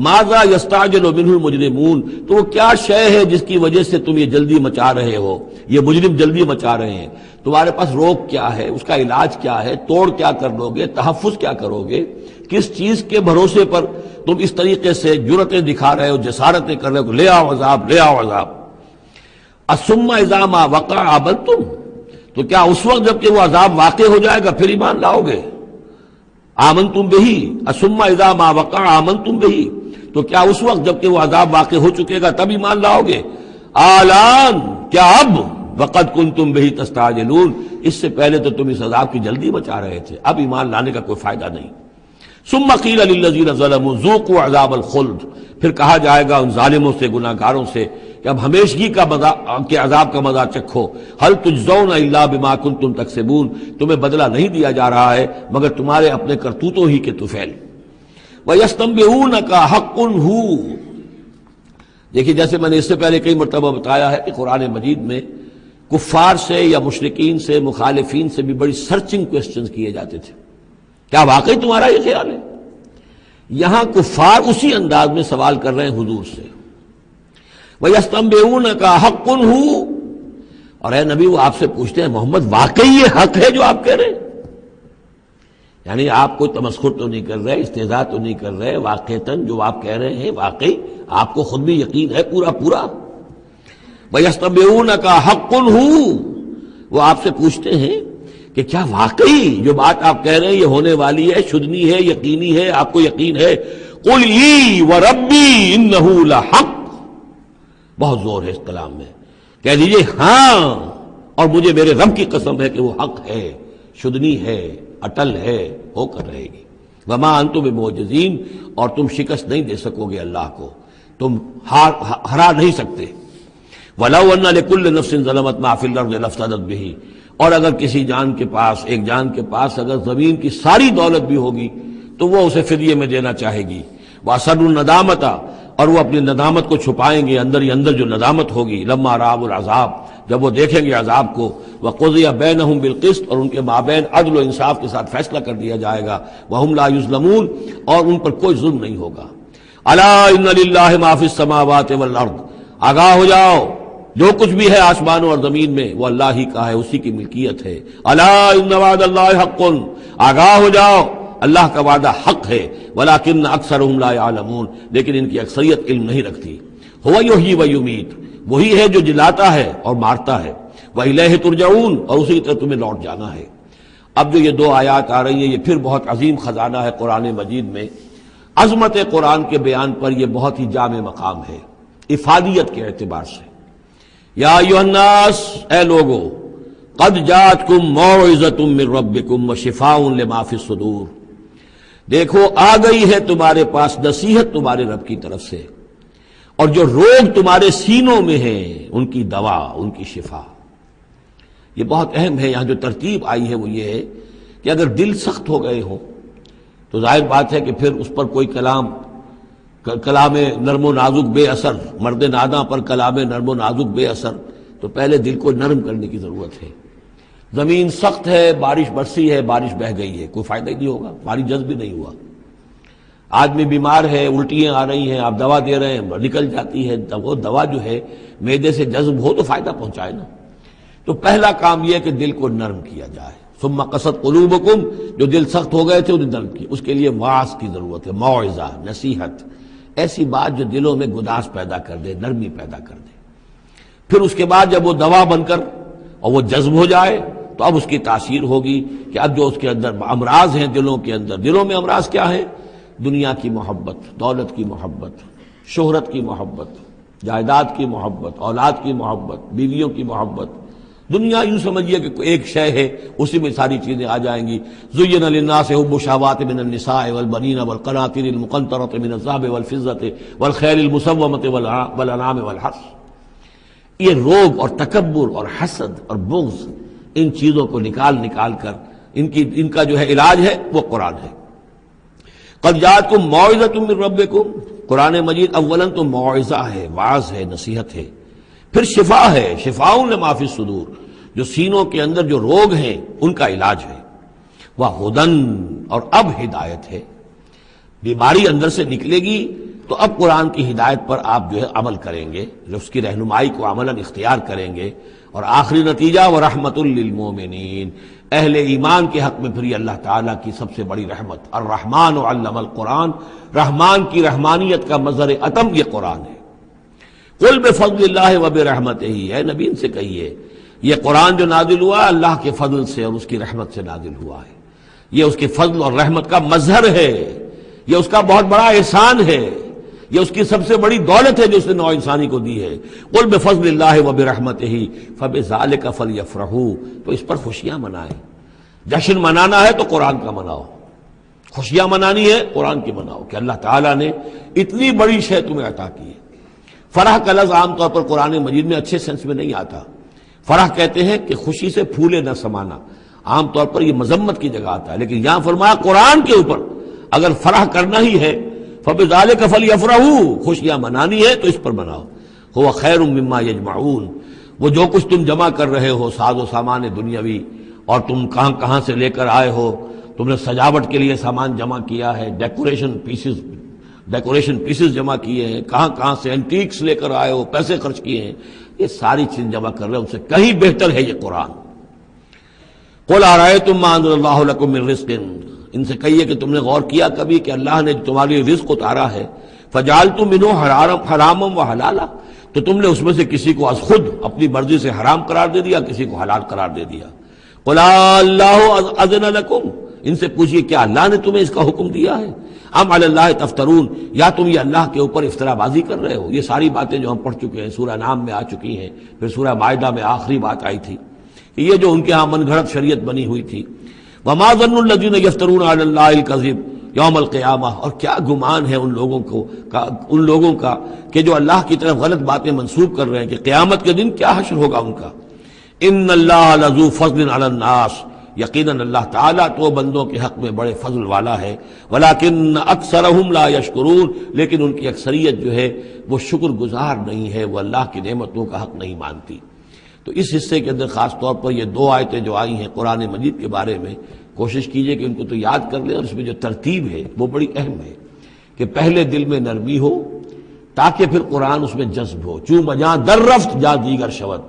ماذا يستعجل منه المجرمون، تو وہ کیا شے ہے جس کی وجہ سے تم یہ جلدی مچا رہے ہو، یہ مجرم جلدی مچا رہے ہیں، تمہارے پاس روک کیا ہے، اس کا علاج کیا ہے، توڑ کیا کر لو گے، تحفظ کیا کرو گے، کس چیز کے بھروسے پر تم اس طریقے سے جرتیں دکھا رہے ہو، جسارتیں کر رہے ہو، لے آؤ عذاب، لے آؤ عذاب۔ ثم اذا ما وقع آمنتم، تو کیا اس وقت جب کہ وہ عذاب واقع ہو جائے گا پھر ایمان لاؤ گے؟ آمنتم بہی، ثم اذا ما وقع آمنتم بہی، تو کیا اس وقت جب کہ وہ عذاب واقع ہو چکے گا تب ایمان لاؤ گے؟ آلان، کیا اب؟ وقد کنتم بہی تستعجلون، اس سے پہلے تو تم اس عذاب کی جلدی مچا رہے تھے، اب ایمان لانے کا کوئی فائدہ نہیں۔ ثم قیل للذین ظلموا ذوقوا عذاب الخلد، پھر کہا جائے گا ان ظالموں سے، گناہ گاروں سے کہ اب ہمیشگی کا کے عذاب کا مزہ چکھو، هل تجزون الا بما کنتم تکسبون، تمہیں بدلہ نہیں دیا جا رہا ہے مگر تمہارے اپنے کرتوتوں ہی کے طفیل۔ وَيَسْتَنبِئُونَكَ حَقٌّ هُوَ، دیکھیے جیسے میں نے اس سے پہلے کئی مرتبہ بتایا ہے کہ قرآن مجید میں کفار سے یا مشرکین سے، مخالفین سے بھی بڑی سرچنگ کوسچنز کیے جاتے تھے، کیا واقعی تمہارا یہ خیال ہے؟ یہاں کفار اسی انداز میں سوال کر رہے ہیں حضور سے، وَيَسْتَنبِئُونَكَ حَقٌّ هُوَ، اور اے نبی وہ آپ سے پوچھتے ہیں محمد واقعی یہ حق ہے جو آپ کہہ رہے ہیں؟ یعنی آپ کوئی تمسخر تو نہیں کر رہے، استہزاء تو نہیں کر رہے، واقعتاً جو آپ کہہ رہے ہیں واقعی آپ کو خود بھی یقین ہے پورا پورا؟ وَيَسْتَنبِئُونَكَ حَقٌّ هُوَ، وہ آپ سے پوچھتے ہیں کہ کیا واقعی جو بات آپ کہہ رہے ہیں یہ ہونے والی ہے، شدنی ہے، یقینی ہے، آپ کو یقین ہے؟ قُلْ إِي وَرَبِّي إِنَّهُ لَحَقٌّ، بہت زور ہے اس کلام میں، کہہ دیجئے ہاں اور مجھے میرے رب کی قسم ہے کہ وہ حق ہے، شدنی ہے، اٹل ہے، ہو کر رہے گی۔ وما انتم بمعجزین، اور تم شکست نہیں دے سکو گے اللہ کو، تم ہرا نہیں سکتے۔ وَلَوْ أَنَّ لِكُلِّ نَفْسٍ ظَلَمَتْ مَا فِي الْأَرْضِ لَافْتَدَتْ بِهِ، اور اگر کسی جان کے پاس، ایک جان کے پاس اگر زمین کی ساری دولت بھی ہوگی تو وہ اسے فدیے میں دینا چاہے گی۔ وَأَسَرُّوا النَّدَامَةَ، اور وہ اپنی ندامت کو چھپائیں گے، اندر ہی اندر جو ندامت ہوگی، لما رأوا العذاب، جب وہ دیکھیں گے عذاب کو، وقضی بینہم بالقسط، اور ان کے مابین عدل و انصاف کے ساتھ فیصلہ کر دیا جائے گا، وہم لا یظلمون، اور ان پر کوئی ظلم نہیں ہوگا۔ الا ان للہ ما فی السماوات والارض، آگاہ ہو جاؤ، جو کچھ بھی ہے آسمانوں اور زمین میں وہ اللہ ہی کا ہے، اسی کی ملکیت ہے۔ الا ان وعد اللہ حق، آگاہ ہو جاؤ اللہ کا وعدہ حق ہے، ولکن اکثرهم لا يعلمون، لیکن ان کی اکثریت علم نہیں رکھتی۔ هو یحیی و یمیت، وہی ہے جو جلاتا ہے اور مارتا ہے، وإلیہ ترجعون، اور اسی طرح تمہیں لوٹ جانا ہے۔ اب جو یہ دو آیات آ رہی ہیں یہ پھر بہت عظیم خزانہ ہے قرآن مجید میں، عظمت قرآن کے بیان پر یہ بہت ہی جامع مقام ہے افادیت کے اعتبار سے۔ یا ایھا الناس، اے لوگو، قد جاءتکم موعظۃ من ربکم وشفاء لما فی الصدور، دیکھو آ گئی ہے تمہارے پاس نصیحت تمہارے رب کی طرف سے، اور جو روگ تمہارے سینوں میں ہیں ان کی دوا، ان کی شفا۔ یہ بہت اہم ہے، یہاں جو ترتیب آئی ہے وہ یہ ہے کہ اگر دل سخت ہو گئے ہوں تو ظاہر بات ہے کہ پھر اس پر کوئی کلام نرم و نازک بے اثر، مرد ناداں پر کلام نرم و نازک بے اثر، تو پہلے دل کو نرم کرنے کی ضرورت ہے۔ زمین سخت ہے، بارش برسی ہے، بارش بہہ گئی ہے، کوئی فائدہ ہی نہیں ہوگا، بارش جذب بھی نہیں ہوا۔ آدمی بیمار ہے، الٹیاں آ رہی ہیں، آپ دوا دے رہے ہیں، نکل جاتی ہے، وہ دوا جو ہے معدے سے جذب ہو تو فائدہ پہنچائے نا۔ تو پہلا کام یہ ہے کہ دل کو نرم کیا جائے۔ ثم قست قلوبکم، جو دل سخت ہو گئے تھے انہیں نرم کیا، اس کے لیے واعظ کی ضرورت ہے، موعظہ، نصیحت، ایسی بات جو دلوں میں گداز پیدا کر دے، نرمی پیدا کر دے۔ پھر اس کے بعد جب وہ دوا بن کر اور وہ جذب ہو جائے تو اب اس کی تاثیر ہوگی کہ اب جو اس کے اندر امراض ہیں دلوں کے اندر، دلوں میں امراض کیا ہے؟ دنیا کی محبت، دولت کی محبت، شہرت کی محبت، جائیداد کی محبت، اولاد کی محبت، بیویوں کی محبت، دنیا یوں سمجھیے کہ ایک شے ہے، اسی میں ساری چیزیں آ جائیں گی۔ زین للناس حب الشہوات من النساء والبنین والقناطیر المقنطرۃ من الذهب والفضۃ والخیل المسومۃ والانعام والحرث۔ یہ روگ اور تکبر اور حسد اور بغض، ان چیزوں کو نکال کر ان کا جو ہے علاج ہے وہ قرآن ہے۔ قد جاءتکم موعظۃ من ربکم، قرآن مجید اولاً تو موعظہ ہے، واعظ ہے، نصیحت ہے، پھر شفا ہے، شفاء لما فی الصدور، جو سینوں کے اندر جو روگ ہیں ان کا علاج ہے، وہدن، اور اب ہدایت ہے۔ بیماری اندر سے نکلے گی تو اب قرآن کی ہدایت پر آپ جو ہے عمل کریں گے، اس کی رہنمائی کو عملاً اختیار کریں گے، اور آخری نتیجہ ورحمۃ للمومنین، اہل ایمان کے حق میں پھر یہ اللہ تعالیٰ کی سب سے بڑی رحمت، الرحمن علم القرآن، رحمان کی رحمانیت کا مظہر اتم یہ قرآن ہے۔ قل بفضل اللہ وبرحمتہ، اے نبی ان سے کہیے یہ قرآن جو نازل ہوا اللہ کے فضل سے اور اس کی رحمت سے نازل ہوا ہے، یہ اس کے فضل اور رحمت کا مظہر ہے، یہ اس کا بہت بڑا احسان ہے، یہ اس کی سب سے بڑی دولت ہے جو اس نے نوع انسانی کو دی ہے۔ قل بفضل اللہ وبرحمتہ فبذلک فلیفرحوا، تو اس پر خوشیاں منائیں۔ جشن منانا ہے تو قرآن کا مناؤ، خوشیاں منانی ہے قرآن کی مناؤ کہ اللہ تعالیٰ نے اتنی بڑی شے تمہیں عطا کی ہے۔ فرح کا لفظ عام طور پر قرآن مجید میں اچھے سینس میں نہیں آتا۔ فرح کہتے ہیں کہ خوشی سے پھولے نہ سمانا، عام طور پر یہ مذمت کی جگہ آتا ہے، لیکن یہاں فرمایا قرآن کے اوپر اگر فرح کرنا ہی ہے فبذلک فلیفرحوا، خوشیاں منانی ہے تو اس پر مناؤ۔ هو خیر مما یجمعون، وہ جو کچھ تم جمع کر رہے ہو ساز و سامان دنیاوی، اور تم کہاں کہاں سے لے کر آئے ہو، تم نے سجاوٹ کے لیے سامان جمع کیا ہے، ڈیکوریشن پیسز جمع کیے ہیں، کہاں کہاں سے اینٹیکس لے کر آئے ہو، پیسے خرچ کیے ہیں، یہ ساری چیز جمع کر رہے ہیں، ان سے کہیں بہتر ہے یہ قرآن۔ قل ارأیتم ما انزل اللہ لکم من رزق، ان سے کہیے کہ تم نے غور کیا کبھی کہ اللہ نے تمہارے لیے رزق اتارا ہے، فجعلتم منہ حراما وحلالا، تو تم نے اس میں سے کسی کو از خود اپنی مرضی سے حرام قرار دے دیا، کسی کو حلال قرار دے دیا۔ قل اللہ اذن لکم، ان سے پوچھئے کیا اللہ نے تمہیں اس کا حکم دیا ہے، ام علی اللہ تفترون، یا تم یہ اللہ کے اوپر افترا بازی کر رہے ہو۔ یہ ساری باتیں جو ہم پڑھ چکے ہیں، سورہ نام میں آ چکی ہیں، پھر سورہ مائدہ میں آخری بات آئی تھی کہ یہ جو ان کے ہاں من گھڑت شریعت بنی ہوئی تھی، وما ظن الذین یفترون علی اللہ الکذب یوم القیامہ، اور کیا گمان ہے ان لوگوں کا کہ جو اللہ کی طرف غلط باتیں منسوب کر رہے ہیں کہ قیامت کے دن کیا حشر ہوگا ان کا۔ ان اللہ لذو فضل علی الناس، یقیناً اللہ تعالیٰ تو بندوں کے حق میں بڑے فضل والا ہے، ولیکن اکثرہم لا یشکرون، لیکن ان کی اکثریت جو ہے وہ شکر گزار نہیں ہے، وہ اللہ کی نعمتوں کا حق نہیں مانتی۔ تو اس حصے کے اندر خاص طور پر یہ دو آیتیں جو آئی ہیں قرآن مجید کے بارے میں، کوشش کیجئے کہ ان کو تو یاد کر لیں، اور اس میں جو ترتیب ہے وہ بڑی اہم ہے کہ پہلے دل میں نرمی ہو تاکہ پھر قرآن اس میں جذب ہو۔ چوں مجاں در رفت جا دیگر شود،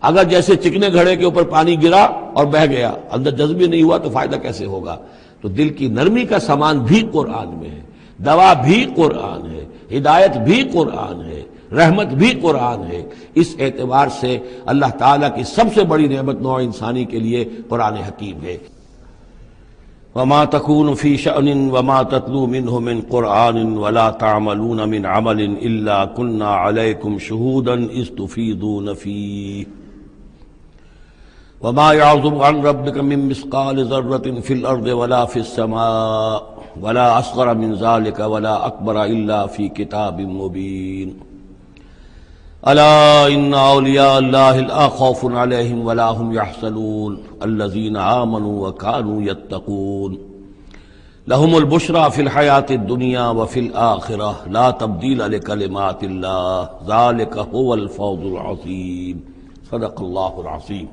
اگر جیسے چکنے گھڑے کے اوپر پانی گرا اور بہہ گیا، اندر جذب ہی نہیں ہوا تو فائدہ کیسے ہوگا؟ تو دل کی نرمی کا سامان بھی قرآن میں ہے، دوا بھی قرآن ہے، ہدایت بھی قرآن ہے، رحمت بھی قرآن ہے۔ اس اعتبار سے اللہ تعالیٰ کی سب سے بڑی نعمت نوع انسانی کے لیے قرآن حکیم ہے۔ وما تكون في شأن وما تتلو منه من قرآن ولا تعملون من عمل إلا كنا عليكم شهودا إذ تفيضون فيه وما يعزب عن ربك من مثقال ذرة في الأرض ولا في السماء ولا أصغر من ذلك ولا أكبر إلا في كتاب مبين ألا إن أولياء الله لا خوف عليهم ولا هم يحزنون الذين آمنوا وكانوا يتقون لهم البشرى في الحياة الدنيا وفي الآخرة لا تبديل لكلمات الله ذلك هو الفوز العظيم صدق الله العظيم۔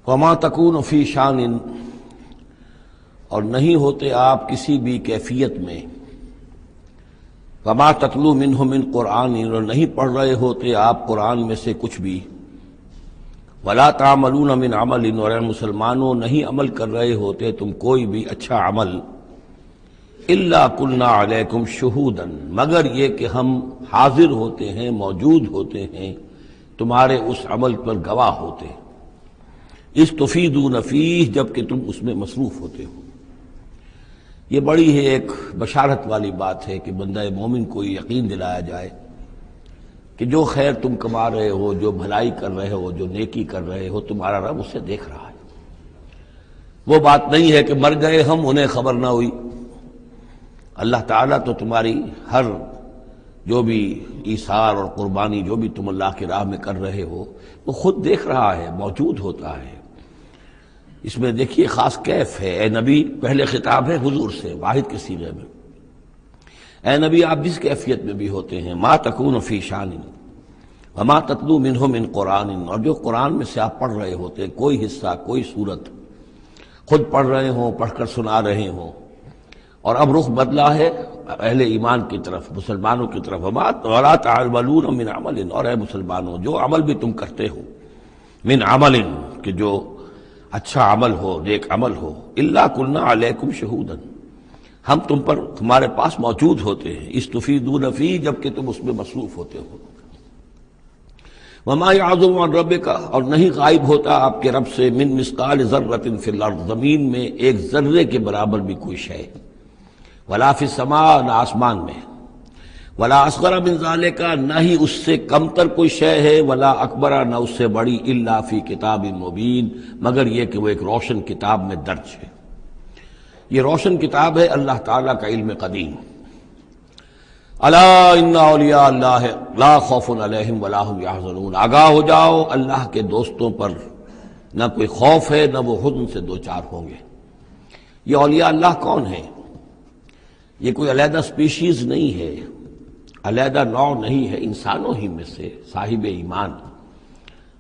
وما تكون في شان، اور نہیں ہوتے آپ کسی بھی کیفیت میں، وما تتلو منہ من قرآن، اور نہیں پڑھ رہے ہوتے آپ قرآن میں سے کچھ بھی، ولا تعملون من عمل، اور اے مسلمانوں نہیں عمل کر رہے ہوتے تم کوئی بھی اچھا عمل، الا کنا علیکم شہودا، مگر یہ کہ ہم حاضر ہوتے ہیں، موجود ہوتے ہیں، تمہارے اس عمل پر گواہ ہوتے ہیں، اذ تفیضون فیہ، جب کہ تم اس میں مصروف ہوتے ہو۔ یہ بڑی ہے ایک بشارت والی بات ہے کہ بندہ مومن کو یقین دلایا جائے کہ جو خیر تم کما رہے ہو، جو بھلائی کر رہے ہو، جو نیکی کر رہے ہو، تمہارا رب اسے دیکھ رہا ہے۔ وہ بات نہیں ہے کہ مر گئے ہم انہیں خبر نہ ہوئی۔ اللہ تعالیٰ تو تمہاری ہر جو بھی ایثار اور قربانی جو بھی تم اللہ کی راہ میں کر رہے ہو وہ خود دیکھ رہا ہے، موجود ہوتا ہے۔ اس میں دیکھیے خاص کیف ہے۔ اے نبی، پہلے خطاب ہے حضور سے واحد کے صیغے میں۔ اے نبی، آپ جس کیفیت میں بھی ہوتے ہیں، ما تکون فی شان وما تتلو منہ من قرآن، اور جو قرآن میں سے آپ پڑھ رہے ہوتے ہیں، کوئی حصہ، کوئی صورت خود پڑھ رہے ہوں، پڑھ کر سنا رہے ہوں، اور اب رخ بدلا ہے اہل ایمان کی طرف، مسلمانوں کی طرف۔ ولا تعملون من عمل، اور اے مسلمانوں جو عمل بھی تم کرتے ہو، من عمل، کہ جو اچھا عمل ہو، نیک عمل ہو، الا کنا علیکم شہودا، ہم تم پر تمہارے پاس موجود ہوتے ہیں، استفیدون فی، جبکہ تم اس میں مصروف ہوتے ہو۔ وما یعزب عن ربک، اور نہیں غائب ہوتا آپ کے رب سے، من مثقال ذرۃ فی الارض، زمین میں ایک ذرے کے برابر بھی کوئی شے، ولا فی السماء، نہ آسمان میں، ولا اصغر من ذالک، نہ ہی اس سے کم تر کوئی شے ہے، ولا اکبر، نہ اس سے بڑی، الا فی کتاب مبین، مگر یہ کہ وہ ایک روشن کتاب میں درج ہے۔ یہ روشن کتاب ہے اللہ تعالیٰ کا علم قدیم۔ الا ان اولیاء اللہ لا خوف علیہم ولا هم یحزنون، آگاہ ہو جاؤ، اللہ کے دوستوں پر نہ کوئی خوف ہے، نہ وہ حزن سے دوچار ہوں گے۔ یہ اولیاء اللہ کون ہیں؟ یہ کوئی علیحدہ سپیشیز نہیں ہے، علیحدہ نوع نہیں ہے، انسانوں ہی میں سے صاحب ایمان،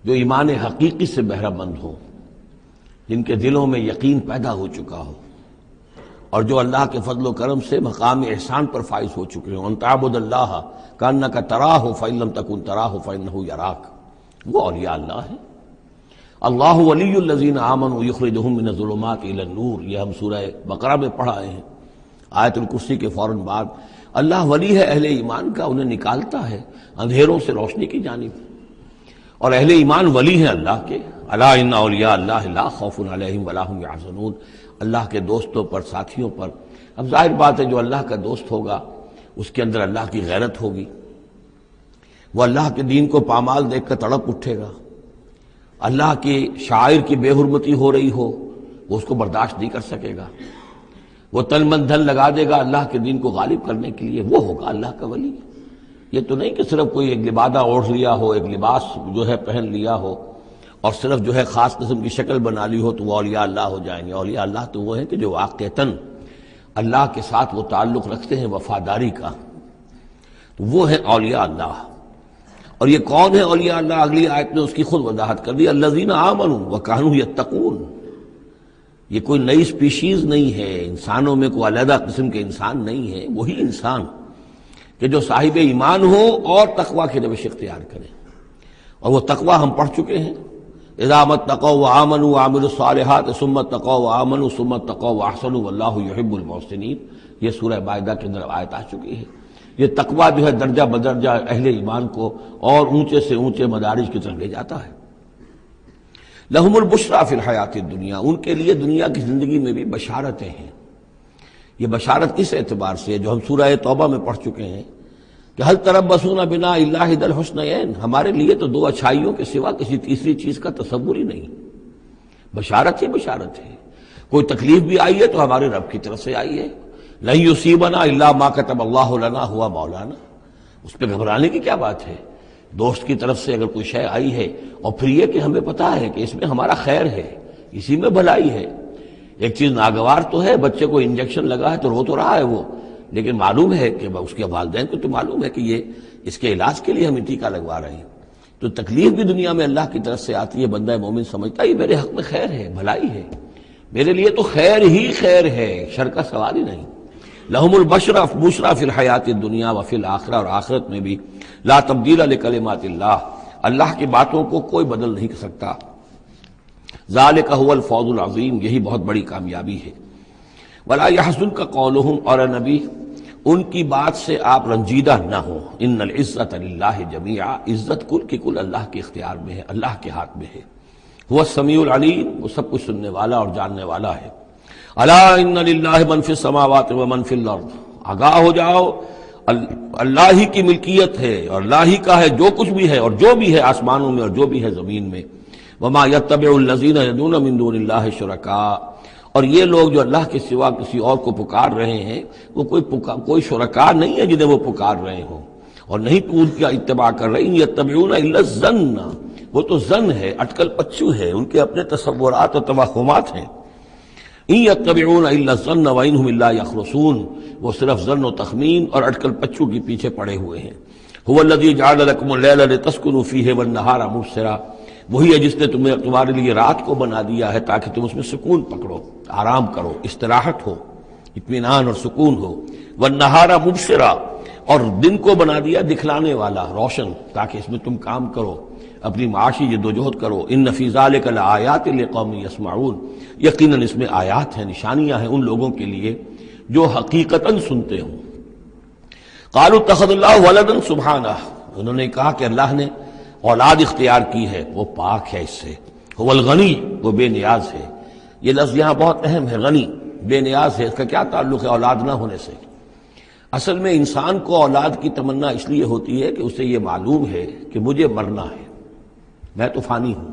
جو ایمان حقیقی سے بہرہ مند ہوں، جن کے دلوں میں یقین پیدا ہو چکا ہو، اور جو اللہ کے فضل و کرم سے مقام احسان پر فائز ہو چکے ہوں۔ ان تعبد اللہ کانک تراہ فإن لم تکن تراہ فإنہ یراک، وہ اولیاء اللہ ہیں۔ اللہ ولی الذین آمنوا یخرجہم من الظلمات الی النور، یہ ہم سورہ بقرہ میں پڑھ آئے ہیں، آیت الکرسی کے فوراً بعد۔ اللہ ولی ہے اہل ایمان کا، انہیں نکالتا ہے اندھیروں سے روشنی کی جانب، اور اہل ایمان ولی ہیں اللہ کے۔ الا ان اولیاء اللہ لا خوف علیہم ولا هم یحزنون، اللہ کے دوستوں پر، ساتھیوں پر۔ اب ظاہر بات ہے جو اللہ کا دوست ہوگا اس کے اندر اللہ کی غیرت ہوگی، وہ اللہ کے دین کو پامال دیکھ کر تڑپ اٹھے گا، اللہ کی شاعر کی بے حرمتی ہو رہی ہو وہ اس کو برداشت نہیں کر سکے گا، وہ تن من دھن لگا دے گا اللہ کے دین کو غالب کرنے کے لیے، وہ ہوگا اللہ کا ولی۔ یہ تو نہیں کہ صرف کوئی ایک لبادہ اوڑھ لیا ہو، ایک لباس جو ہے پہن لیا ہو، اور صرف جو ہے خاص قسم کی شکل بنا لی ہو تو وہ اولیاء اللہ ہو جائیں گے۔ اولیاء اللہ تو وہ ہیں کہ جو واقعتاً اللہ کے ساتھ وہ تعلق رکھتے ہیں وفاداری کا، تو وہ ہیں اولیاء اللہ۔ اور یہ کون ہے اولیاء اللہ؟ اگلی آیت میں اس کی خود وضاحت کر دی، الذین آمنوا وکانوا یتقون۔ یہ کوئی نئی سپیشیز نہیں ہے، انسانوں میں کوئی علیحدہ قسم کے انسان نہیں ہے، وہی انسان کہ جو صاحب ایمان ہو اور تقوی کی روش اختیار کریں، اور وہ تقوی ہم پڑھ چکے ہیں، اذا اتقوا وآمنوا وعملوا الصالحات ثم اتقوا وآمنوا ثم اتقوا واحسنوا واللہ یحب المحسنین، یہ سورہ مائدہ کے اندر آیت آ چکی ہے۔ یہ تقوی جو ہے درجہ بدرجہ اہل ایمان کو اور اونچے سے اونچے مدارج کی طرف لے جاتا ہے۔ لہم البشریٰ فی الحیات الدنیا، ان کے لیے دنیا کی زندگی میں بھی بشارتیں ہیں۔ یہ بشارت کس اعتبار سے ہے؟ جو ہم سورہ توبہ میں پڑھ چکے ہیں کہ هل تربصون بنا الا احدى الحسنیین، ہمارے لیے تو دو اچھائیوں کے سوا کسی تیسری چیز کا تصور ہی نہیں۔ بشارت ہی بشارت ہے، کوئی تکلیف بھی آئی ہے تو ہمارے رب کی طرف سے آئی ہے۔ لن یصیبنا الا ما كتب اللہ لنا هو مولانا، اس پہ گھبرانے کی کیا بات ہے؟ دوست کی طرف سے اگر کوئی شے آئی ہے، اور پھر یہ کہ ہمیں پتہ ہے کہ اس میں ہمارا خیر ہے، اسی میں بھلائی ہے۔ ایک چیز ناگوار تو ہے، بچے کو انجیکشن لگا ہے تو رو تو رہا ہے وہ، لیکن معلوم ہے کہ اس کے والدین کو تو معلوم ہے کہ یہ اس کے علاج کے لیے ہم ٹیکہ لگوا رہے ہیں۔ تو تکلیف بھی دنیا میں اللہ کی طرف سے آتی ہے، بندہ مومن سمجھتا ہے یہ میرے حق میں خیر ہے، بھلائی ہے، میرے لیے تو خیر ہی خیر ہے، شر کا سوال ہی نہیں۔ لہم البشریٰ فی الحیات الدنیا وفی الآخرہ، اور آخرت میں بھی لا تبدیل لکلمات اللہ، اللہ کی باتوں کو کوئی بدل نہیں کر سکتا۔ ذالک هو الفوز العظیم، یہی بہت بڑی کامیابی ہے۔ ولا یحزنک قولہم، اور نبی ان کی بات سے آپ رنجیدہ نہ ہو۔ ان العزت للہ جمیعا، عزت کل کی کل اللہ کے اختیار میں ہے، اللہ کے ہاتھ میں ہے۔ هو السمیع العلیم، وہ سب کچھ سننے والا اور جاننے والا ہے۔ الا ان للہ من فی السماوات ومن فی الارض، آگاہ ہو جاؤ اللہ ہی کی ملکیت ہے اور اللہ ہی کا ہے جو کچھ بھی ہے اور جو بھی ہے آسمانوں میں اور جو بھی ہے زمین میں. وما یتبع الذین یدعون من دون اللہ شرکاء، اور یہ لوگ جو اللہ کے سوا کسی اور کو پکار رہے ہیں وہ کوئی شرکاء نہیں ہے جنہیں وہ پکار رہے ہوں، اور نہیں تو ان کا اتباع کر رہے. ان یتبعون الا الظن، وہ تو ظن ہے، اٹکل پچو ہے، ان کے اپنے تصورات اور توہمات ہیں. ان یتبعون الا الظن وان هم الا یخرصون، وہ صرف ظن و تخمین اور اٹکل پچو کے پیچھے پڑے ہوئے ہیں. هو الذی جعل لكم الليل لتسكنوا فيه والنهار مبصرا، وہی ہے جس نے تمہارے لیے رات کو بنا دیا ہے تاکہ تم اس میں سکون پکڑو، آرام کرو، استراحت ہو، اطمینان اور سکون ہو. والنہار مبصرا، اور دن کو بنا دیا دکھلانے والا، روشن، تاکہ اس میں تم کام کرو، اپنی معاشی جدوجہد کرو. ان فی ذلک لآیات لقوم یسمعون، یقیناً اس میں آیات ہیں، نشانیاں ہیں ان لوگوں کے لیے جو حقیقتاً سنتے ہوں. قالوا اتخذ اللہ ولدا سبحانہ، انہوں نے کہا کہ اللہ نے اولاد اختیار کی ہے، وہ پاک ہے اس سے. هو الغنی، وہ بے نیاز ہے. یہ لفظ یہاں بہت اہم ہے، غنی، بے نیاز ہے. اس کا کیا تعلق ہے اولاد نہ ہونے سے؟ اصل میں انسان کو اولاد کی تمنا اس لیے ہوتی ہے کہ اسے یہ معلوم ہے کہ مجھے مرنا ہے، میں تو فانی ہوں،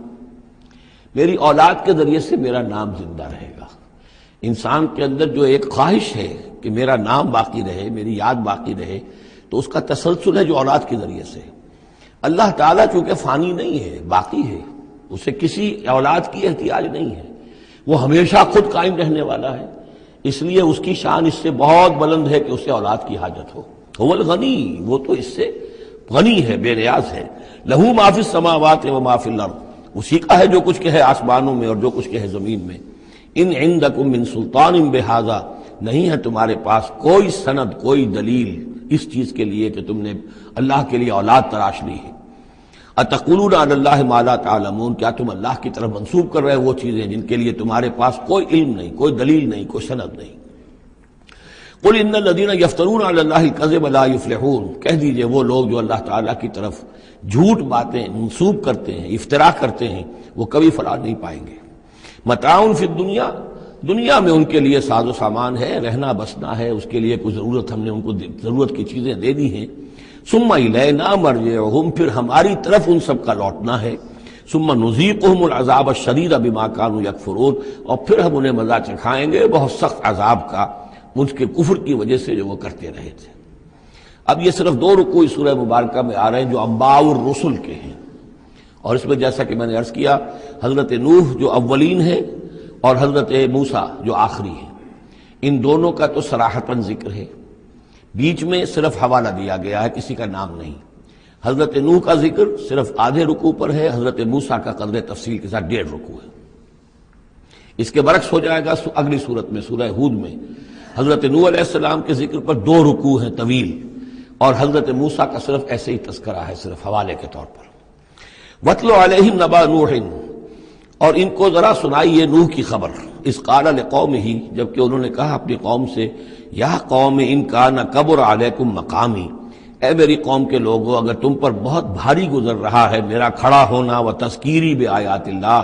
میری اولاد کے ذریعے سے میرا نام زندہ رہے گا. انسان کے اندر جو ایک خواہش ہے کہ میرا نام باقی رہے، میری یاد باقی رہے، تو اس کا تسلسل ہے جو اولاد کے ذریعے سے. اللہ تعالیٰ چونکہ فانی نہیں ہے، باقی ہے، اسے کسی اولاد کی احتیاج نہیں ہے، وہ ہمیشہ خود قائم رہنے والا ہے، اس لیے اس کی شان اس سے بہت بلند ہے کہ اسے اولاد کی حاجت ہو. هو الغنی، وہ تو اس سے غنی ہے، بے نیاز ہے. لہو ما فی السماوات و ما فی الارض، اسی کا ہے جو کچھ کہ ہے آسمانوں میں اور جو کچھ کہ ہے زمین میں. ان عندکم من سلطان بہذا، نہیں ہے تمہارے پاس کوئی سند، کوئی دلیل اس چیز کے لیے کہ تم نے اللہ کے لیے اولاد تراش لی ہے. اتقولون علی اللہ ما لا تعلمون، کیا تم اللہ کی طرف منسوب کر رہے وہ چیزیں جن کے لیے تمہارے پاس کوئی علم نہیں، کوئی دلیل نہیں، کوئی سند نہیں. قل ان الذین یفترون علی اللہ الکذب لا یفلحون، کہہ دیجئے وہ لوگ جو اللہ تعالیٰ کی طرف جھوٹ باتیں منسوب کرتے ہیں، افتراء کرتے ہیں، وہ کبھی فلاح نہیں پائیں گے. متاع فی الدنیا، دنیا میں ان کے لیے ساز و سامان ہے، رہنا بسنا ہے، اس کے لیے کچھ ضرورت ہم نے ان کو ضرورت کی چیزیں دے دی ہیں. ثم الینا مرجعہم، پھر ہماری طرف ان سب کا لوٹنا ہے. ثم نذیقہم العذاب الشدید بما کانوا یکفرون، اور پھر ہم انہیں مزہ چکھائیں گے بہت سخت عذاب کا ان کے کفر کی وجہ سے جو وہ کرتے رہے تھے. اب یہ صرف 2 رکوع اس سورہ مبارکہ میں آ رہے ہیں جو انباء الرسل کے ہیں، اور اس میں جیسا کہ میں نے عرض کیا حضرت نوح جو اولین ہیں اور حضرت موسیٰ جو آخری ہیں، ان دونوں کا تو صراحتاً ذکر ہے، بیچ میں صرف حوالہ دیا گیا ہے، کسی کا نام نہیں. حضرت نوح کا ذکر صرف آدھے رکوع پر ہے، حضرت موسیٰ کا قدر تفصیل کے ساتھ 1.5 رکوع ہے. اس کے برعکس ہو جائے گا اگلی صورت میں سورہ ہود میں حضرت نوح علیہ السلام کے ذکر پر 2 رکوع ہیں طویل، اور حضرت موسیٰ کا صرف ایسے ہی تذکرہ ہے، صرف حوالے کے طور پر. وَاتْلُ عَلَيْهِمْ نَبَأَ نُوحٍ، اور ان کو ذرا سنائیے نوح کی خبر. اذ قال لقومہ، جبکہ انہوں نے کہا اپنی قوم سے، یا قوم ان کان کبر علیکم مقامی، اے میری قوم کے لوگوں اگر تم پر بہت بھاری گزر رہا ہے میرا کھڑا ہونا، و تذکیری بآیات اللہ،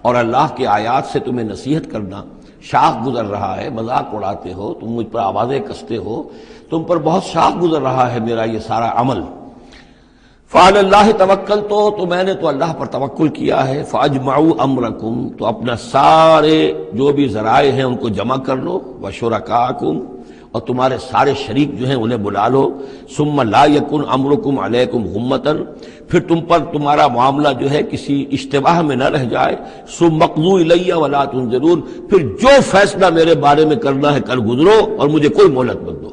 اور اللہ کے آیات سے تمہیں نصیحت کرنا، شاق گزر رہا ہے، مذاق اڑاتے ہو تم، مجھ پر آوازیں کستے ہو، تم پر بہت شاق گزر رہا ہے میرا یہ سارا عمل. فعلی اللہ توکلت، تو میں نے تو اللہ پر توکل کیا ہے. فاجمعوا امرکم، تو اپنا سارے جو بھی ذرائع ہیں ان کو جمع کر لو. وشرکاکم، اور تمہارے سارے شریک جو ہیں انہیں بلا لو. ثم لا یکن امرکم علیکم غمۃ، پھر تم پر تمہارا معاملہ جو ہے کسی اشتباہ میں نہ رہ جائے. ثم اقضوا الی ولا تنظرون، پھر جو فیصلہ میرے بارے میں کرنا ہے کر گزرو اور مجھے کوئی مہلت مت دو.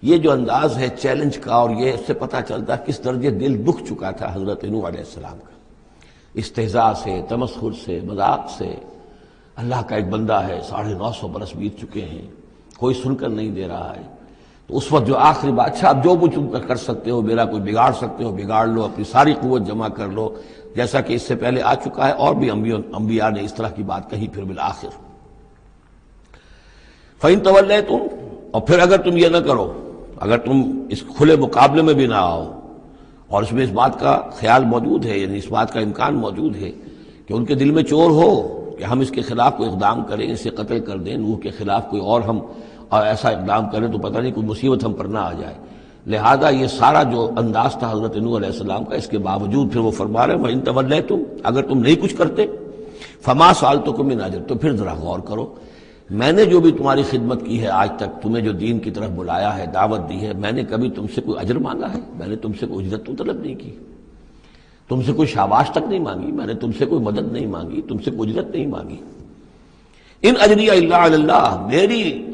یہ جو انداز ہے چیلنج کا، اور یہ اس سے پتہ چلتا ہے کس درجے دل دکھ چکا تھا حضرت نوح علیہ السلام کا. استہزاء سے، تمسخر سے، مذاق سے. اللہ کا ایک بندہ ہے، 950 برس بیت چکے ہیں، کوئی سن کر نہیں دے رہا ہے. تو اس وقت جو آخری بات، اچھا اب جو کچھ تم کر سکتے ہو، میرا کوئی بگاڑ سکتے ہو بگاڑ لو، اپنی ساری قوت جمع کر لو، جیسا کہ اس سے پہلے آ چکا ہے، اور بھی انبیاء نے اس طرح کی بات کہی. پھر بالآخر فَإِن تَوَلَّيْتُمْ، اور پھر اگر تم یہ نہ کرو، اگر تم اس کھلے مقابلے میں بھی نہ آؤ، اور اس میں اس بات کا خیال موجود ہے، یعنی اس بات کا امکان موجود ہے کہ ان کے دل میں چور ہو کہ ہم اس کے خلاف کوئی اقدام کریں، اسے قتل کر دیں، نوح کے خلاف کوئی اور ہم ایسا اقدام کریں تو پتہ نہیں کوئی مصیبت ہم پر نہ آ جائے۔ لہذا یہ سارا جو انداز تھا حضرت نوح علیہ السلام کا، اس کے باوجود پھر وہ فرما رہے ہیں وَإِن تَوَلَّيْتُمْ، اگر تم نہیں کچھ کرتے فَمَا سَأَلْتُكُم مِّنْ أَجْرٍ، تو پھر ذرا غور کرو، میں نے جو بھی تمہاری خدمت کی ہے آج تک، تمہیں جو دین کی طرف بلایا ہے، دعوت دی ہے، میں نے کبھی تم سے کوئی اجر مانگا ہے؟ میں نے تم سے کوئی اجرت تو طلب نہیں کی، تم سے کوئی شاباش تک نہیں مانگی، میں نے تم سے کوئی مدد نہیں مانگی، تم سے کوئی اجرت نہیں مانگی۔ ان اجری الا علی اللہ،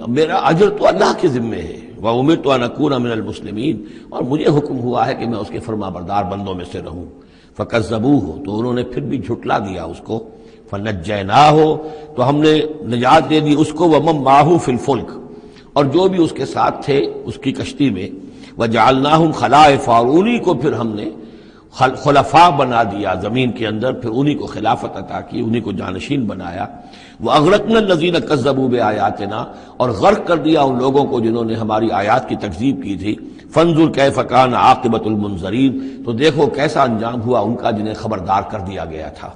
میرا اجر تو اللہ کے ذمے ہے۔ وامرت ان اکون من المسلمین، اور مجھے حکم ہوا ہے کہ میں اس کے فرما بردار بندوں میں سے رہوں۔ فکذبوہ، تو انہوں نے پھر بھی جھٹلا دیا اس کو۔ فنجیناہ، تو ہم نے نجات دے دی اس کو، ومن معہ فی الفلک، اور جو بھی اس کے ساتھ تھے اس کی کشتی میں۔ وجعلناہم خلائف، اور انہی کو پھر ہم نے خلفاء بنا دیا زمین کے اندر، پھر انہی کو خلافت عطا کی، انہی کو جانشین بنایا۔ وَأَغْرَقْنَا الَّذِينَ كَذَّبُوا بِآيَاتِنَا، اور غرق کر دیا ان لوگوں کو جنہوں نے ہماری آیات کی تکذیب کی تھی۔ فَانظُرْ كَيْفَ كَانَ عَاقِبَةُ الْمُنذَرِينَ، تو دیکھو کیسا انجام ہوا ان کا جنہیں خبردار کر دیا گیا تھا۔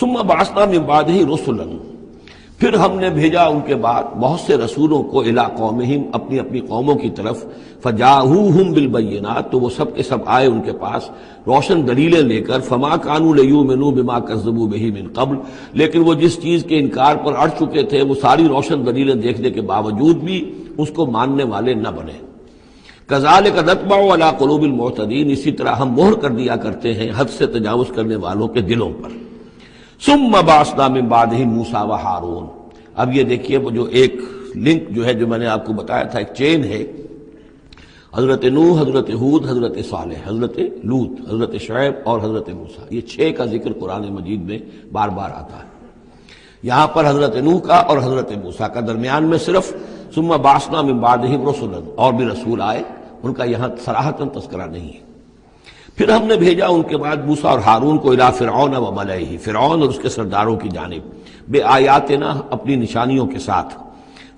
ثُمَّ بَعَثْنَا مِن بَعْدِهِ رُسُلًا، پھر ہم نے بھیجا ان کے بعد بہت سے رسولوں کو، الی قومہم، اپنی اپنی قوموں کی طرف۔ فجاءوہم بالبینات، تو وہ سب کے سب آئے ان کے پاس روشن دلیلیں لے کر۔ فما کانوا لیؤمنوا بما کذبوا بہ من قبل، لیکن وہ جس چیز کے انکار پر اڑ چکے تھے وہ ساری روشن دلیلیں دیکھنے کے باوجود بھی اس کو ماننے والے نہ بنے۔ کذالک نطبع علی قلوب المعتدین، اسی طرح ہم مہر کر دیا کرتے ہیں حد سے تجاوز کرنے والوں کے دلوں پر۔ ثم بعثنا من بعدہم موسیٰ و ہارون، اب یہ دیکھیے وہ جو ایک لنک جو ہے جو میں نے آپ کو بتایا تھا، ایک چین ہے، حضرت نوح، حضرت ہود، حضرت صالح، حضرت لوط، حضرت شعیب اور حضرت موسیٰ، یہ 6 کا ذکر قرآن مجید میں بار بار آتا ہے۔ یہاں پر حضرت نوح کا اور حضرت موسیٰ کا، درمیان میں صرف ثم بعثنا من بعدہم رسلا، اور بھی رسول آئے، ان کا یہاں صراحتاً تذکرہ نہیں ہے۔ پھر ہم نے بھیجا ان کے بعد موسیٰ اور ہارون کو الی فرعون و ملئہ، فرعون اور اس کے سرداروں کی جانب، بے آیاتنا، اپنی نشانیوں کے ساتھ۔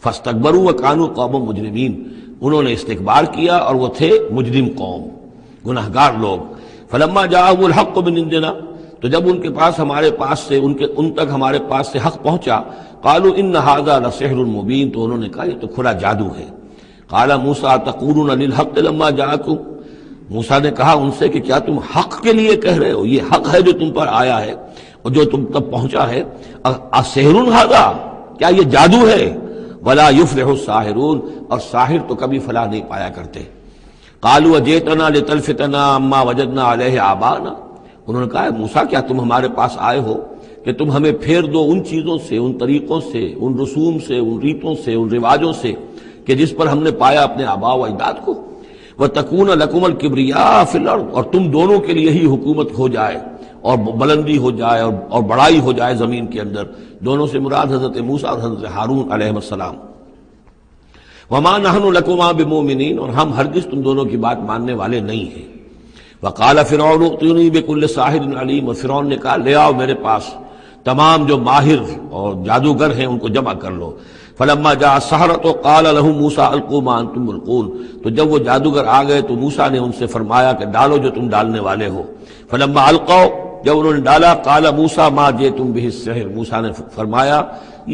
فاستکبروا وکانوا قوما مجرمین، انہوں نے استکبار کیا اور وہ تھے مجرم قوم، گناہگار لوگ۔ فلما جاءهم الحق من عندنا، تو جب ان کے پاس ہمارے پاس سے ان تک ہمارے پاس سے حق پہنچا، قالوا ان هذا لسحر مبین، تو انہوں نے کہا یہ تو کھلا جادو ہے۔ قال موسیٰ تقولون للحق لما جاءکم، موسیٰ نے کہا ان سے کہ کیا تم حق کے لیے کہہ رہے ہو، یہ حق ہے جو تم پر آیا ہے اور جو تم تک پہنچا ہے۔ اسحر ھذا، کیا یہ جادو ہے؟ ولا یفلح الساحرون، اور ساحر تو کبھی فلاح نہیں پایا کرتے۔ قالوا اجئتنا لتلفتنا عما وجدنا علیہ آباءنا، انہوں نے کہا موسیٰ کیا تم ہمارے پاس آئے ہو کہ تم ہمیں پھیر دو ان چیزوں سے، ان طریقوں سے، ان رسوم سے، ان ریتوں سے، ان رواجوں سے کہ جس پر ہم نے پایا اپنے آباء و اجداد کو۔ وَتَكُونَ لَكُمُ الْكِبْرِيَاءُ فِي الْأَرْضِ، اور تم دونوں کے لیے ہی حکومت ہو جائے اور بلندی ہو جائے اور بڑائی ہو جائے زمین کے اندر۔ دونوں سے مراد حضرت موسیٰ اور حضرت ہارون علیہ السلام۔ وَمَا نَحْنُ لَكُمَا بِمُؤْمِنِينَ، اور ہم ہرگز تم دونوں کی بات ماننے والے نہیں ہیں۔ وَقَالَ فِرْعَوْنُ ائْتُونِي بِكُلِّ سَاحِرٍ عَلِيمٍ، اور فرعون نے کہا لے آؤ میرے پاس تمام جو ماہر اور جادوگر ہیں ان کو جمع کر لو۔ فلما جاء السحرة قال لهم موسیٰ القوا ما انتم ملقون، تو جب وہ جادوگر آ گئے تو موسیٰ نے ان سے فرمایا کہ ڈالو جو تم ڈالنے والے ہو۔ فلما القوا، جب انہوں نے ڈالا، قال موسیٰ ما جئتم به السحر، موسیٰ نے فرمایا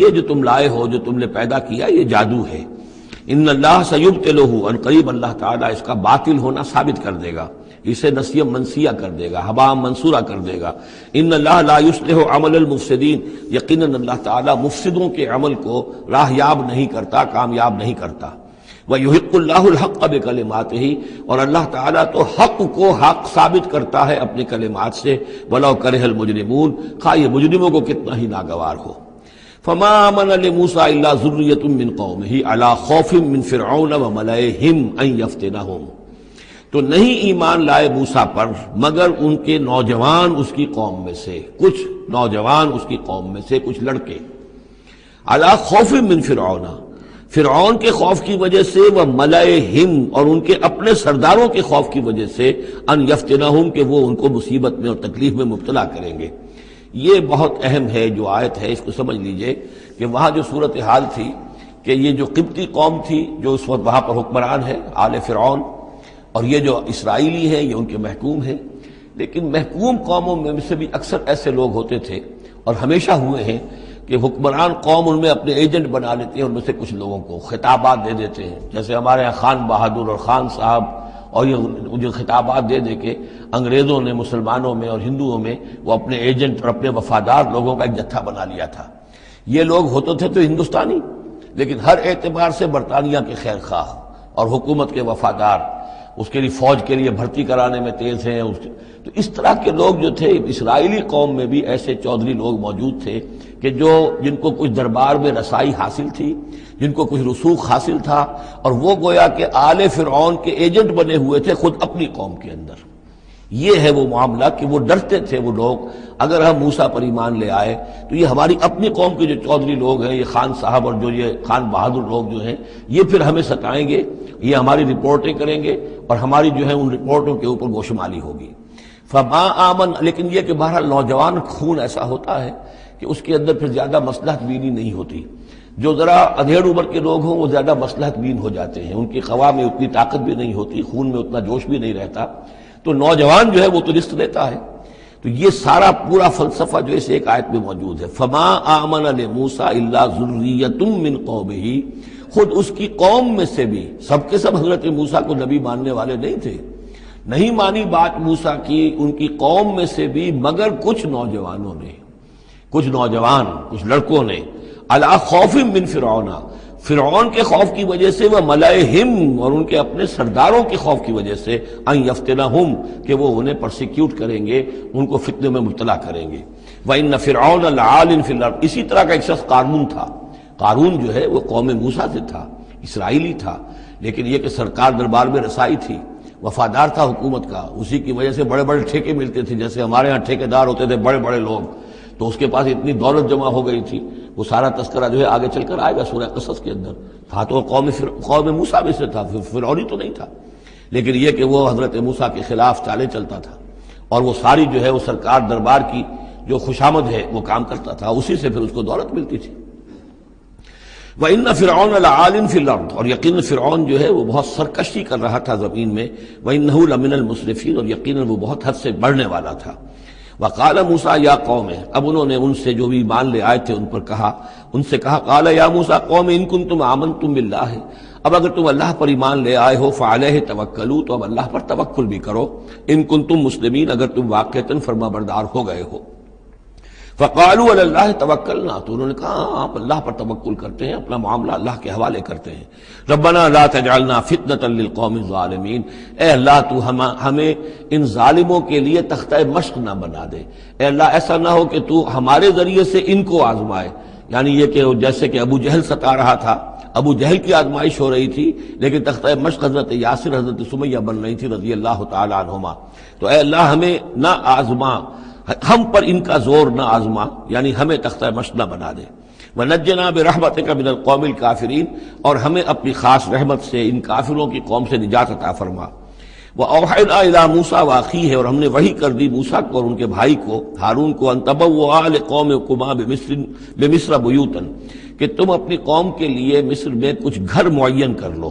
یہ جو تم لائے ہو، جو تم نے پیدا کیا، یہ جادو ہے۔ ان اللہ سیبطلہ، ان قریب اللہ تعالیٰ اس کا باطل ہونا ثابت کر دے گا، اسے نسیہ منسیہ کر دے گا، ہباء منصورہ کر دے گا۔ ان اللہ لا یصلح عمل المفسدین، یقیناً اللہ تعالیٰ مفسدوں کے عمل کو راہیاب نہیں کرتا، کامیاب نہیں کرتا۔ وَيُحِقُّ اللَّهُ الْحَقَّ بِكَلِمَاتِهِ، اور اللہ تعالیٰ تو حق کو حق ثابت کرتا ہے اپنی کلمات سے۔ وَلَوْ كَرِهَ الْمُجْرِمُونَ، خواہ یہ مجرموں کو کتنا ہی ناگوار ہو۔ فَمَا آمَنَ لِمُوسَىٰ إِلَّا ذُرِّيَّةٌ مِّن قَوْمِهِ عَلَىٰ خَوْفٍ مِّن فِرْعَوْنَ وَمَلَئِهِمْ أَن يَفْتِنَهُمْ، تو نہیں ایمان لائے موسیٰ پر مگر ان کے نوجوان اس کی قوم میں سے، کچھ نوجوان اس کی قوم میں سے، کچھ لڑکے۔ عَلَىٰ خَوْفٍ مِّن فِرْعَوْنَ، فرعون کے خوف کی وجہ سے، وہ ملئہم، اور ان کے اپنے سرداروں کے خوف کی وجہ سے، ان یفتنہم، کہ وہ ان کو مصیبت میں اور تکلیف میں مبتلا کریں گے۔ یہ بہت اہم ہے جو آیت ہے، اس کو سمجھ لیجئے کہ وہاں جو صورتحال تھی کہ یہ جو قبطی قوم تھی جو اس وقت وہاں پر حکمران ہے آل فرعون، اور یہ جو اسرائیلی ہیں یہ ان کے محکوم ہیں، لیکن محکوم قوموں میں سے بھی اکثر ایسے لوگ ہوتے تھے اور ہمیشہ ہوئے ہیں کہ حکمران قوم ان میں اپنے ایجنٹ بنا لیتے ہیں، ان میں سے کچھ لوگوں کو خطابات دے دیتے ہیں، جیسے ہمارے یہاں خان بہادر اور خان صاحب، اور یہ جو خطابات دے دے کے انگریزوں نے مسلمانوں میں اور ہندوؤں میں وہ اپنے ایجنٹ اور اپنے وفادار لوگوں کا ایک جتھا بنا لیا تھا۔ یہ لوگ ہوتے تھے تو ہندوستانی، لیکن ہر اعتبار سے برطانیہ کے خیر خواہ اور حکومت کے وفادار، اس کے لیے فوج کے لیے بھرتی کرانے میں تیز ہیں۔ تو اس طرح کے لوگ جو تھے، اسرائیلی قوم میں بھی ایسے چودھری لوگ موجود تھے کہ جن کو کچھ دربار میں رسائی حاصل تھی، جن کو کچھ رسوخ حاصل تھا، اور وہ گویا کہ آل فرعون کے ایجنٹ بنے ہوئے تھے خود اپنی قوم کے اندر۔ یہ ہے وہ معاملہ کہ وہ ڈرتے تھے وہ لوگ، اگر ہم موسیٰ پر ایمان لے آئے تو یہ ہماری اپنی قوم کے جو چودھری لوگ ہیں، یہ خان صاحب اور جو یہ خان بہادر لوگ جو ہیں، یہ پھر ہمیں ستائیں گے، یہ ہماری رپورٹیں کریں گے اور ہماری جو ہے ان رپورٹوں کے اوپر گوشمالی ہوگی۔ فما آمن، لیکن یہ کہ بہرحال نوجوان خون ایسا ہوتا ہے کہ اس کے اندر پھر زیادہ مصلحت بینی نہیں ہوتی۔ جو ذرا ادھیڑ عمر کے لوگ ہوں وہ زیادہ مصلحت بین ہو جاتے ہیں، ان کی خوا میں اتنی طاقت بھی نہیں ہوتی، خون میں اتنا جوش بھی نہیں رہتا، تو نوجوان جو ہے وہ تو رسک لیتا ہے۔ تو یہ سارا پورا فلسفہ جو اس ایک آیت میں موجود ہے۔ فما آمن لموسیٰ الا ذریۃ من قومہ، خود اس کی قوم میں سے بھی، سب کے سب حضرت موسیٰ کو نبی ماننے والے نہیں تھے، نہیں مانی بات موسیٰ کی ان کی قوم میں سے بھی، مگر کچھ نوجوانوں نے، کچھ نوجوان، کچھ لڑکوں نے، علی خوف من فرعون، فرعون کے خوف کی وجہ سے، وہ ملئہم، اور ان کے اپنے سرداروں کے خوف کی وجہ سے، ان یفتنہم، کہ وہ انہیں پرسیکیوٹ کریں گے، ان کو فتنے میں مبتلا کریں گے۔ وَإِنَّ فِرْعَوْنَ لَعَالٍ فِي الْأَرْضِ، اسی طرح کا ایک شخص قارون تھا۔ قارون جو ہے وہ قوم موسیٰ سے تھا، اسرائیلی تھا، لیکن یہ کہ سرکار دربار میں رسائی تھی، وفادار تھا حکومت کا، اسی کی وجہ سے بڑے بڑے ٹھیکے ملتے تھے، جیسے ہمارے ہاں ٹھیکیدار ہوتے تھے بڑے بڑے لوگ، تو اس کے پاس اتنی دولت جمع ہو گئی تھی۔ وہ سارا تذکرہ جو ہے آگے چل کر آئے گا سورہ قصص کے اندر۔ تھا تو قوم موسیٰ میں سے تھا، فرعونی تو نہیں تھا، لیکن یہ کہ وہ حضرت موسیٰ کے خلاف چالیں چلتا تھا، اور وہ ساری جو ہے وہ سرکار دربار کی جو خوشامد ہے وہ کام کرتا تھا، اسی سے پھر اس کو دولت ملتی تھی۔ وَإِنَّ فِرْعَوْنَ لَعَالٍ فِي الْأَرْضِ، اور یقیناً فرعون جو ہے وہ بہت سرکشی کر رہا تھا زمین میں، وَإِنَّهُ لَمِنَ الْمُسْرِفِينَ، اور یقیناً وہ بہت حد سے بڑھنے والا تھا۔ وَقَالَ مُوسَىٰ يَا قَوْمِ، اب انہوں نے ان سے جو بھی ایمان لے آئے تھے ان سے کہا قَالَ يَا مُوسَىٰ قَوْمِ إِن كُنتُمْ آمَنتُم بِاللَّهِ، اب اگر تم اللہ پر ایمان لے آئے ہو، فَعَلَيْهِ تَوَكَّلُوا، تو اب اللہ پر توکل بھی کرو، إِن كُنتُم مُسْلِمِينَ، اگر تم واقعتاً فرما بردار ہو گئے ہو۔ فَقَالُوا عَلَى اللَّهِ تَوَكَّلْنَا، تو انہوں نے کہا ہاں آپ اللہ پر توکل کرتے ہیں، اپنا معاملہ اللہ کے حوالے کرتے ہیں۔ رَبَّنَا لَا تَجْعَلْنَا فِتْنَةً لِلْقَوْمِ الظَّالِمِينَ، اے اللہ تو ہمیں ان ظالموں کے لیے تختہ مشق نہ بنا دے، اے اللہ ایسا نہ ہو کہ تو ہمارے ذریعے سے ان کو آزمائے، یعنی یہ کہ جیسے کہ ابو جہل ستا رہا تھا، ابو جہل کی آزمائش ہو رہی تھی، لیکن تختہ مشق حضرت یاسر، حضرت سمیہ بن رہی تھی رضی اللہ تعالی عنہما، تو اے اللہ ہمیں نہ آزما، ہم پر ان کا زور نہ آزما، یعنی ہمیں تختہ مشق نہ بنا دے۔ وَنَجِّنَا بِرَحْمَتِكَ مِنَ الْقَوْمِ الْكَافِرِينَ، اور ہمیں اپنی خاص رحمت سے ان کافروں کی قوم سے نجات عطا فرما۔ وَأَوْحَيْنَا إِلَىٰ مُوسَىٰ وَأَخِيهِ، اور ہم نے وحی کر دی موسیٰ کو اور ان کے بھائی کو ہارون کو، أَن تَبَوَّآ لِقَوْمِكُمَا بِمِصْرَ بُيُوتًا، کہ تم اپنی قوم کے لیے مصر میں کچھ گھر معین کر لو،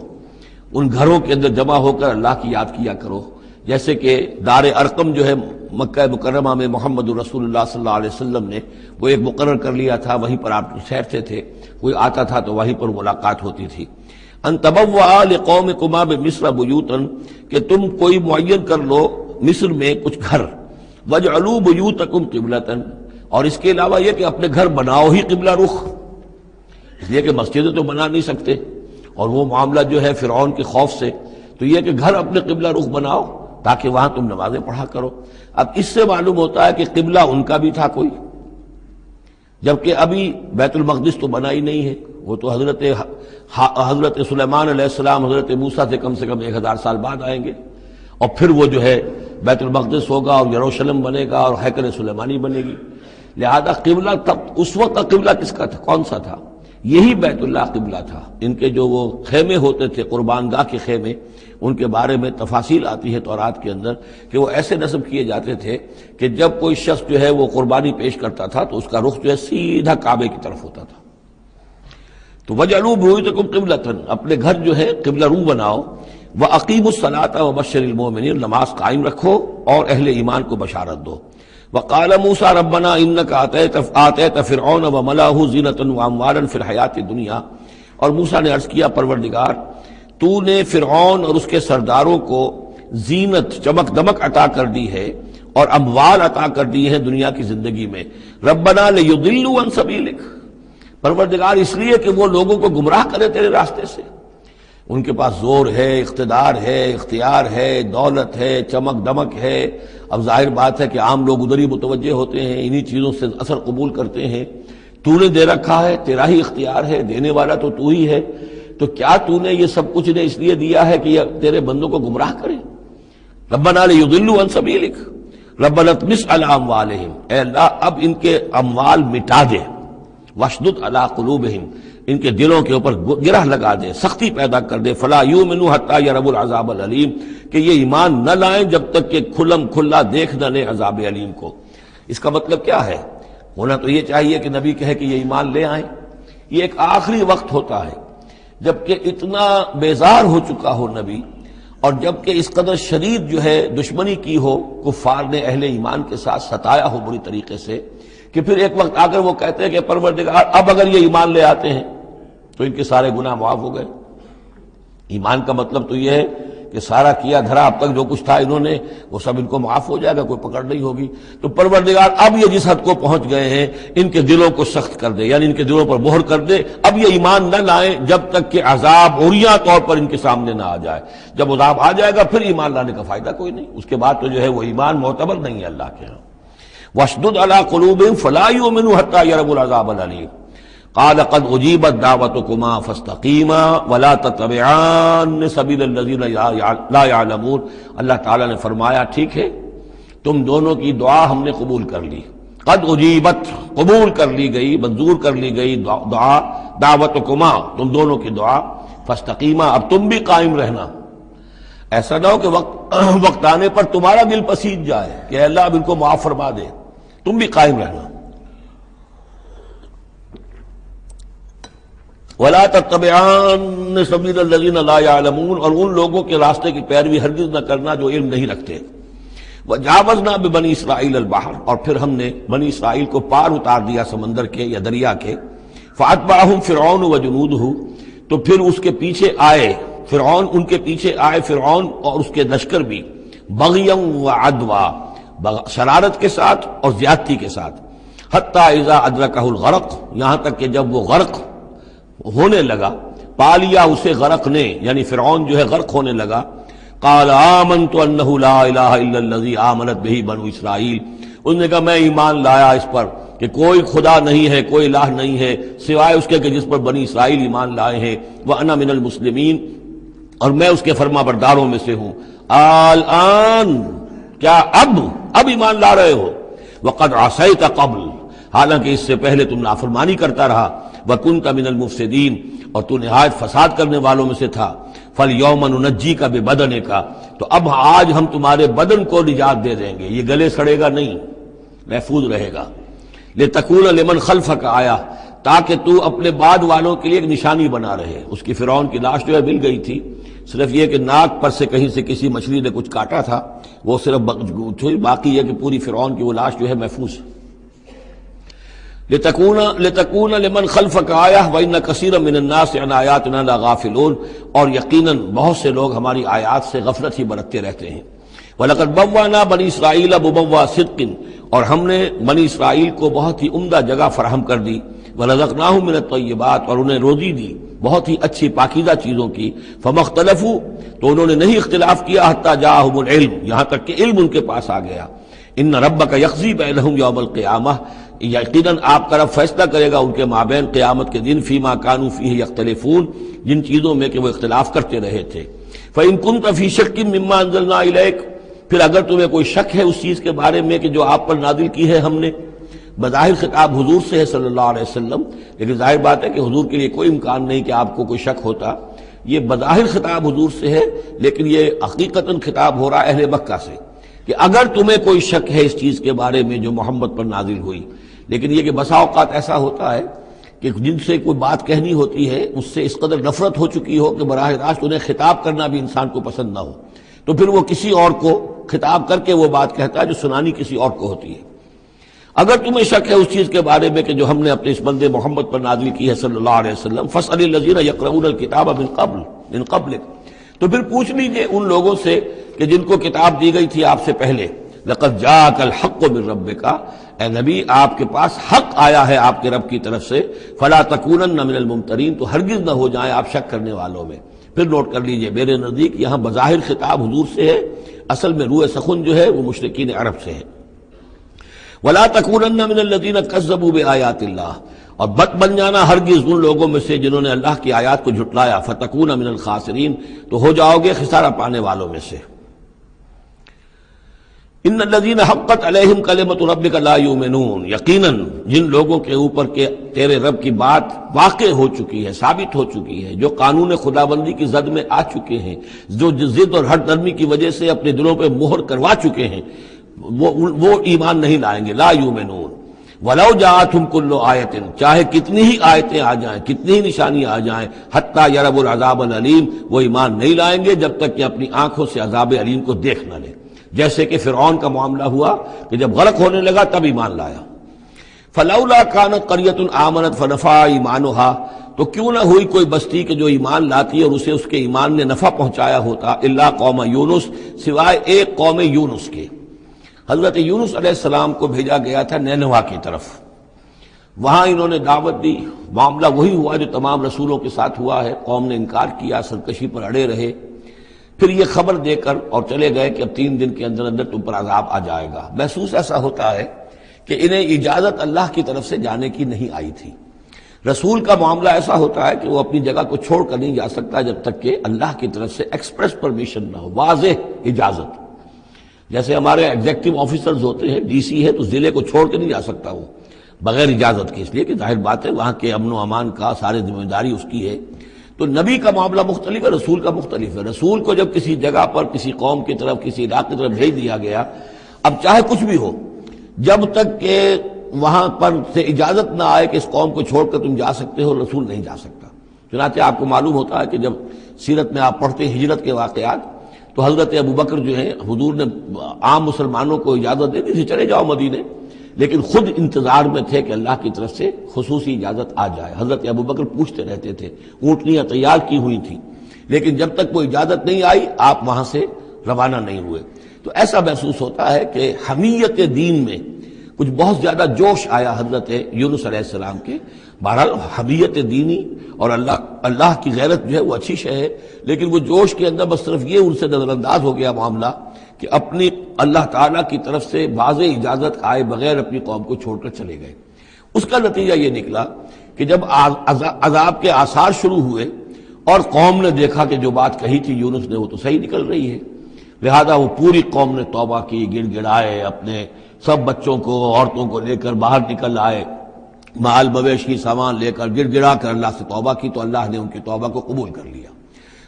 ان گھروں کے اندر جمع ہو کر اللہ کی یاد کیا کرو، جیسے کہ دار ارقم جو ہے مکہ مکرمہ میں محمد رسول اللہ صلی اللہ علیہ وسلم نے وہ ایک مقرر کر لیا تھا، وہیں پر آپ ٹھہرتے تھے، کوئی آتا تھا تو وہیں پر ملاقات ہوتی تھی۔ ان تبوأ لقومکما بمصر بیوتا، کہ تم کوئی معین کر لو مصر میں کچھ گھر، واجعلوا بیوتکم قبلۃ، اور اس کے علاوہ یہ کہ اپنے گھر بناؤ ہی قبلہ رخ، اس لیے کہ مسجدیں تو بنا نہیں سکتے، اور وہ معاملہ جو ہے فرعون کے خوف سے، تو یہ کہ گھر اپنے قبلہ رخ بناؤ تاکہ وہاں تم نمازیں پڑھا کرو۔ اب اس سے معلوم ہوتا ہے کہ قبلہ ان کا بھی تھا کوئی، جبکہ ابھی بیت المقدس تو بنا ہی نہیں ہے، وہ تو حضرت سلیمان علیہ السلام حضرت موسیٰ سے کم 1000 سال بعد آئیں گے، اور پھر وہ جو ہے بیت المقدس ہوگا اور یروشلم بنے گا اور ہیکل سلیمانی بنے گی، لہذا قبلہ تب اس وقت کا قبلہ کس کا تھا، کون سا تھا؟ یہی بیت اللہ قبلہ تھا۔ ان کے جو وہ خیمے ہوتے تھے قربان گاہ کے خیمے، ان کے بارے میں تفاصیل آتی ہے تورات کے اندر کہ وہ ایسے نصب کیے جاتے تھے کہ جب کوئی شخص جو ہے وہ قربانی پیش کرتا تھا تو اس کا رخ جو ہے سیدھا کعبے کی طرف ہوتا تھا۔ تو وَجْعَلُوا بُيُوتَكُمْ قِبْلَةً، اپنے گھر جو ہے قبلہ رو بناؤ، وَأَقِيمُوا الصَّلَاةَ وَبَشِّرِ الْمُؤْمِنِينَ، نماز قائم رکھو اور اہل ایمان کو بشارت دو۔ وقال موسیٰ ربنا انک آتیت فرعون وملأہ زینۃ واموالا فی الحیاۃ الدنیا، اور موسیٰ نے عرض کیا پروردگار تو نے فرعون اور اس کے سرداروں کو زینت چمک دمک عطا کر دی ہے اور اموال عطا کر دی ہے دنیا کی زندگی میں، ربنا لیضلوا عن سبیلک، پروردگار اس لیے کہ وہ لوگوں کو گمراہ کرے تیرے راستے سے، ان کے پاس زور ہے، اقتدار ہے، اختیار ہے، دولت ہے، چمک دمک ہے، اب ظاہر بات ہے کہ عام لوگ ادھر ہی متوجہ ہوتے ہیں، انہی چیزوں سے اثر قبول کرتے ہیں، تو نے دے رکھا ہے، تیرا ہی اختیار ہے، دینے والا تو ہی ہے، تو کیا تو نے یہ سب کچھ نے اس لیے دیا ہے کہ یہ تیرے بندوں کو گمراہ کرے؟ ربنا لیضلوا عن سبیلک ربنا اطمس علی اموالہم، اے اللہ اب ان کے اموال مٹا دے، واشدد علی قلوبہم، ان کے دلوں کے اوپر گرہ لگا دے، سختی پیدا کر دے، فلا یؤمنوا حتی یروا العذاب العلیم، کہ یہ ایمان نہ لائیں جب تک کہ کھلم کھلا دیکھ نہ لیں عذاب علیم کو۔ اس کا مطلب کیا ہے؟ ہونا تو یہ چاہیے کہ نبی کہے کہ یہ ایمان لے آئیں، یہ ایک آخری وقت ہوتا ہے جبکہ اتنا بیزار ہو چکا ہو نبی، اور جبکہ اس قدر شدید جو ہے دشمنی کی ہو کفار نے اہل ایمان کے ساتھ، ستایا ہو بری طریقے سے، کہ پھر ایک وقت آ کر وہ کہتے ہیں کہ پروردگار اب اگر یہ ایمان لے آتے ہیں تو ان کے سارے گناہ معاف ہو گئے۔ ایمان کا مطلب تو یہ ہے کہ سارا کیا دھرا اب تک جو کچھ تھا انہوں نے وہ سب ان کو معاف ہو جائے گا، کوئی پکڑ نہیں ہوگی۔ تو پروردگار اب یہ جس حد کو پہنچ گئے ہیں ان کے دلوں کو سخت کر دے، یعنی ان کے دلوں پر مہر کر دے، اب یہ ایمان نہ لائیں جب تک کہ عذاب عریاں طور پر ان کے سامنے نہ آ جائے۔ جب عذاب آ جائے گا پھر ایمان لانے کا فائدہ کوئی نہیں، اس کے بعد تو جو ہے وہ ایمان معتبر نہیں ہے اللہ کے ہاں۔ واشدد علی قلوبہم فلا یؤمنوا حتی یروا العذاب العلیم، قال قد اجیبت دعوتکما فاستقیما ولا تتبعان سبیل الذین لا یعلمون، اللہ تعالیٰ نے فرمایا ٹھیک ہے تم دونوں کی دعا ہم نے قبول کر لی، قد اجیبت قبول کر لی گئی، منظور کر لی گئی دعا، دعوتکما تم دونوں کی دعا، فاستقیما اب تم بھی قائم رہنا، ایسا نہ ہو کہ وقت آنے پر تمہارا دل پسیج جائے کہ اللہ اب ان کو معاف فرما دے، تم بھی قائم رہنا۔ وَلَا تَتَّبِعَانَّ سَبِيلَ الَّذِينَ لَا يَعْلَمُونَ، اور ان لوگوں کے راستے کی پیروی ہرگز نہ کرنا جو علم نہیں رکھتے۔ وَجَاوَزْنَا بِبَنِي إِسْرَائِيلَ الْبَحْرَ، اور پھر ہم نے بنی اسرائیل کو پار اتار دیا سمندر کے یا دریا کے، فَأَتْبَعَهُمْ فِرْعَوْنُ وَجُنُودُهُ، تو پھر اس کے پیچھے آئے فرعون، ان کے پیچھے آئے فرعون اور اس کے لشکر بھی، بغیًا وعدوا، شرارت کے ساتھ اور زیادتی کے ساتھ، حتی اذا ادرکہ الغرق، یہاں تک کہ جب وہ غرق ہونے لگا، پا لیا اسے غرق نے، یعنی فرعون جو ہے غرق ہونے لگا، قال آمنت انہ لا الہ الا الذی آمنت بہ بنو اسرائیل، اس نے کہا میں ایمان لایا اس پر کہ کوئی خدا نہیں ہے، کوئی الہ نہیں ہے سوائے اس کے کہ جس پر بنی اسرائیل ایمان لائے ہیں، وانا من المسلمین، اور میں اس کے فرما برداروں میں سے ہوں۔ الآن، کیا اب ایمان لا رہے ہو؟ وقد عصیت قبل، حالانکہ اس سے پہلے تم نافرمانی کرتا رہا، وکنت من المفسدین، اور تو نہایت فساد کرنے والوں میں سے تھا، فالیوم ننجیک ببدنک، تو اب آج ہم تمہارے بدن کو نجات دے دیں گے، یہ گلے سڑے گا نہیں، محفوظ رہے گا، لتکون لمن خلفک آیا، تاکہ تو اپنے بعد والوں کے لیے ایک نشانی بنا رہے۔ اس کی فرعون کی لاش جو ہے مل گئی تھی، صرف یہ کہ ناک پر سے کہیں سے کسی مچھلی نے کچھ کاٹا تھا، وہ صرف باقی ہے کہ پوری فرعون کی وہ لاش جو ہے محفوظ۔ لتکون لمن خلفک آیہ وان کثیرا من الناس عن آیاتنا لغافلون، اور یقیناً بہت سے لوگ ہماری آیات سے غفلت ہی برتتے رہتے ہیں۔ وَلَقَدْ بَوَّأْنَا بَنِي إِسْرَائِيلَ مُبَوَّأَ صِدْقٍ، اور ہم نے بنی اسرائیل کو بہت ہی عمدہ جگہ فراہم کر دی، وَرَزَقْنَاهُم مِّنَ الطَّيِّبَاتِ، اور انہیں روزی دی بہت ہی اچھی پاکیزہ چیزوں کی، فَمَا اخْتَلَفُوا، تو انہوں نے نہیں اختلاف کیا، حتیٰ جاءہم العلم، یہاں تک کہ علم ان کے پاس آ گیا۔ ان ربک یقضی بینہم یوم القیامہ، یقیناً آپ کا رب فیصلہ کرے گا ان کے مابین قیامت کے دن، فیما کانوا فیہ یختلفون، جن چیزوں میں کہ وہ اختلاف کرتے رہے تھے۔ فإن كنت فی شک مما انزلنا الیک، پھر اگر تمہیں کوئی شک ہے اس چیز کے بارے میں کہ جو آپ پر نازل کی ہے ہم نے، بظاہر خطاب حضور سے ہے صلی اللہ علیہ وسلم، لیکن ظاہر بات ہے کہ حضور کے لیے کوئی امکان نہیں کہ آپ کو کوئی شک ہوتا، یہ بظاہر خطاب حضور سے ہے، لیکن یہ حقیقتاً خطاب ہو رہا ہے اہل مکہ سے، کہ اگر تمہیں کوئی شک ہے اس چیز کے بارے میں جو محمد پر نازل ہوئی، لیکن یہ کہ بسا اوقات ایسا ہوتا ہے کہ جن سے کوئی بات کہنی ہوتی ہے اس سے اس قدر نفرت ہو چکی ہو کہ براہ راست انہیں خطاب کرنا بھی انسان کو پسند نہ ہو، تو پھر وہ کسی اور کو خطاب کر کے وہ بات کہتا ہے جو سنانی کسی اور کو ہوتی ہے۔ اگر تمہیں شک ہے اس چیز کے بارے میں کہ جو ہم نے اپنے اس بندے محمد پر نازل کی ہے صلی اللہ علیہ وسلم، فاسأل الذین یقرؤون الکتاب من قبلک، تو پھر پوچھ لیجئے ان لوگوں سے کہ جن کو کتاب دی گئی تھی آپ سے پہلے، لقد جاءک الحق من ربک، اے نبی آپ کے پاس حق آیا ہے آپ کے رب کی طرف سے، فلا تکونن من الممترین، تو ہرگز نہ ہو جائیں آپ شک کرنے والوں میں۔ پھر نوٹ کر لیجئے میرے نزدیک یہاں بظاہر خطاب حضور سے ہے، اصل میں روح سخن جو ہے وہ مشرکین عرب سے ہے۔ ولا تکونن من الذین کذبوا بآیات اللہ، اور بد بن جانا ہرگز ان لوگوں میں سے جنہوں نے اللہ کی آیات کو جھٹلایا، فتکون من الخاسرین، تو ہو جاؤ گے خسارہ پانے والوں میں سے۔ ان الذین حقت علیہم کلمۃ ربک لا یؤمنون، یقیناً جن لوگوں کے اوپر کہ تیرے رب کی بات واقع ہو چکی ہے، ثابت ہو چکی ہے، جو قانون خدابندی کی زد میں آ چکے ہیں، جو ضد اور ہٹ درمی کی وجہ سے اپنے دلوں پہ مہر کروا چکے ہیں، وہ ایمان نہیں لائیں گے۔ لا یؤمنون ولو جاءتہم کل آیۃ، چاہے کتنی ہی آیتیں آ جائیں، کتنی ہی نشانیاں آ جائیں، حتی یروا العذاب العلیم، وہ ایمان نہیں لائیں گے جب تک کہ اپنی آنکھوں سے عذاب علیم کو دیکھ نہ لیں۔ جیسے کہ فرعون کا معاملہ ہوا کہ جب غرق ہونے لگا تب ایمان لایا۔ فلولا کانت قریۃ آمنت فنفعها ایمانها، تو کیوں نہ ہوئی کوئی بستی کہ جو ایمان لاتی اور اسے اس کے ایمان نے نفع پہنچایا ہوتا، الا قوم یونس، سوائے ایک قوم یونس کے۔ حضرت یونس علیہ السلام کو بھیجا گیا تھا نینوا کی طرف، وہاں انہوں نے دعوت دی، معاملہ وہی ہوا جو تمام رسولوں کے ساتھ ہوا ہے، قوم نے انکار کیا، سرکشی پر اڑے رہے، پھر یہ خبر دے کر اور چلے گئے کہ اب 3 دن کے اندر اندر تم پر عذاب آ جائے گا۔ محسوس ایسا ہوتا ہے کہ انہیں اجازت اللہ کی طرف سے جانے کی نہیں آئی تھی۔ رسول کا معاملہ ایسا ہوتا ہے کہ وہ اپنی جگہ کو چھوڑ کر نہیں جا سکتا جب تک کہ اللہ کی طرف سے ایکسپریس پرمیشن نہ ہو، واضح اجازت۔ جیسے ہمارے ایگزیکٹو آفیسرز ہوتے ہیں، ڈی سی ہے تو ضلع کو چھوڑ کے نہیں جا سکتا وہ بغیر اجازت کے، اس لیے کہ ظاہر بات ہے وہاں کے امن و امان کا سارے ذمہ داری اس کی ہے۔ تو نبی کا معاملہ مختلف ہے، رسول کا مختلف ہے۔ رسول کو جب کسی جگہ پر کسی قوم کی طرف کسی علاقے کی طرف بھیج دیا گیا، اب چاہے کچھ بھی ہو، جب تک کہ وہاں پر سے اجازت نہ آئے کہ اس قوم کو چھوڑ کر تم جا سکتے ہو، رسول نہیں جا سکتا۔ چنانچہ آپ کو معلوم ہوتا ہے کہ جب سیرت میں آپ پڑھتے ہیں ہجرت کے واقعات، تو حضرت ابوبکر جو ہیں، حضور نے عام مسلمانوں کو اجازت دے دی تھی چلے جاؤ مدینے، لیکن خود انتظار میں تھے کہ اللہ کی طرف سے خصوصی اجازت آ جائے۔ حضرت ابوبکر پوچھتے رہتے تھے، اونٹنیاں تیار کی ہوئی تھیں، لیکن جب تک وہ اجازت نہیں آئی آپ وہاں سے روانہ نہیں ہوئے۔ تو ایسا محسوس ہوتا ہے کہ حمیت دین میں کچھ بہت زیادہ جوش آیا حضرت یونس علیہ السلام کے۔ بہرحال حمیت دینی اور اللہ کی غیرت جو ہے وہ اچھی شے ہے، لیکن وہ جوش کے اندر بس صرف یہ ان سے نظر انداز ہو گیا معاملہ کہ اپنی اللہ تعالیٰ کی طرف سے واضح اجازت آئے بغیر اپنی قوم کو چھوڑ کر چلے گئے۔ اس کا نتیجہ یہ نکلا کہ جب عذاب کے آثار شروع ہوئے اور قوم نے دیکھا کہ جو بات کہی تھی یونس نے وہ تو صحیح نکل رہی ہے، لہذا وہ پوری قوم نے توبہ کی، گڑ گڑائے، اپنے سب بچوں کو عورتوں کو لے کر باہر نکل آئے، مال مویشی سامان لے کر گڑ گڑا کر اللہ سے توبہ کی، تو اللہ نے ان کی توبہ کو قبول کر لیا۔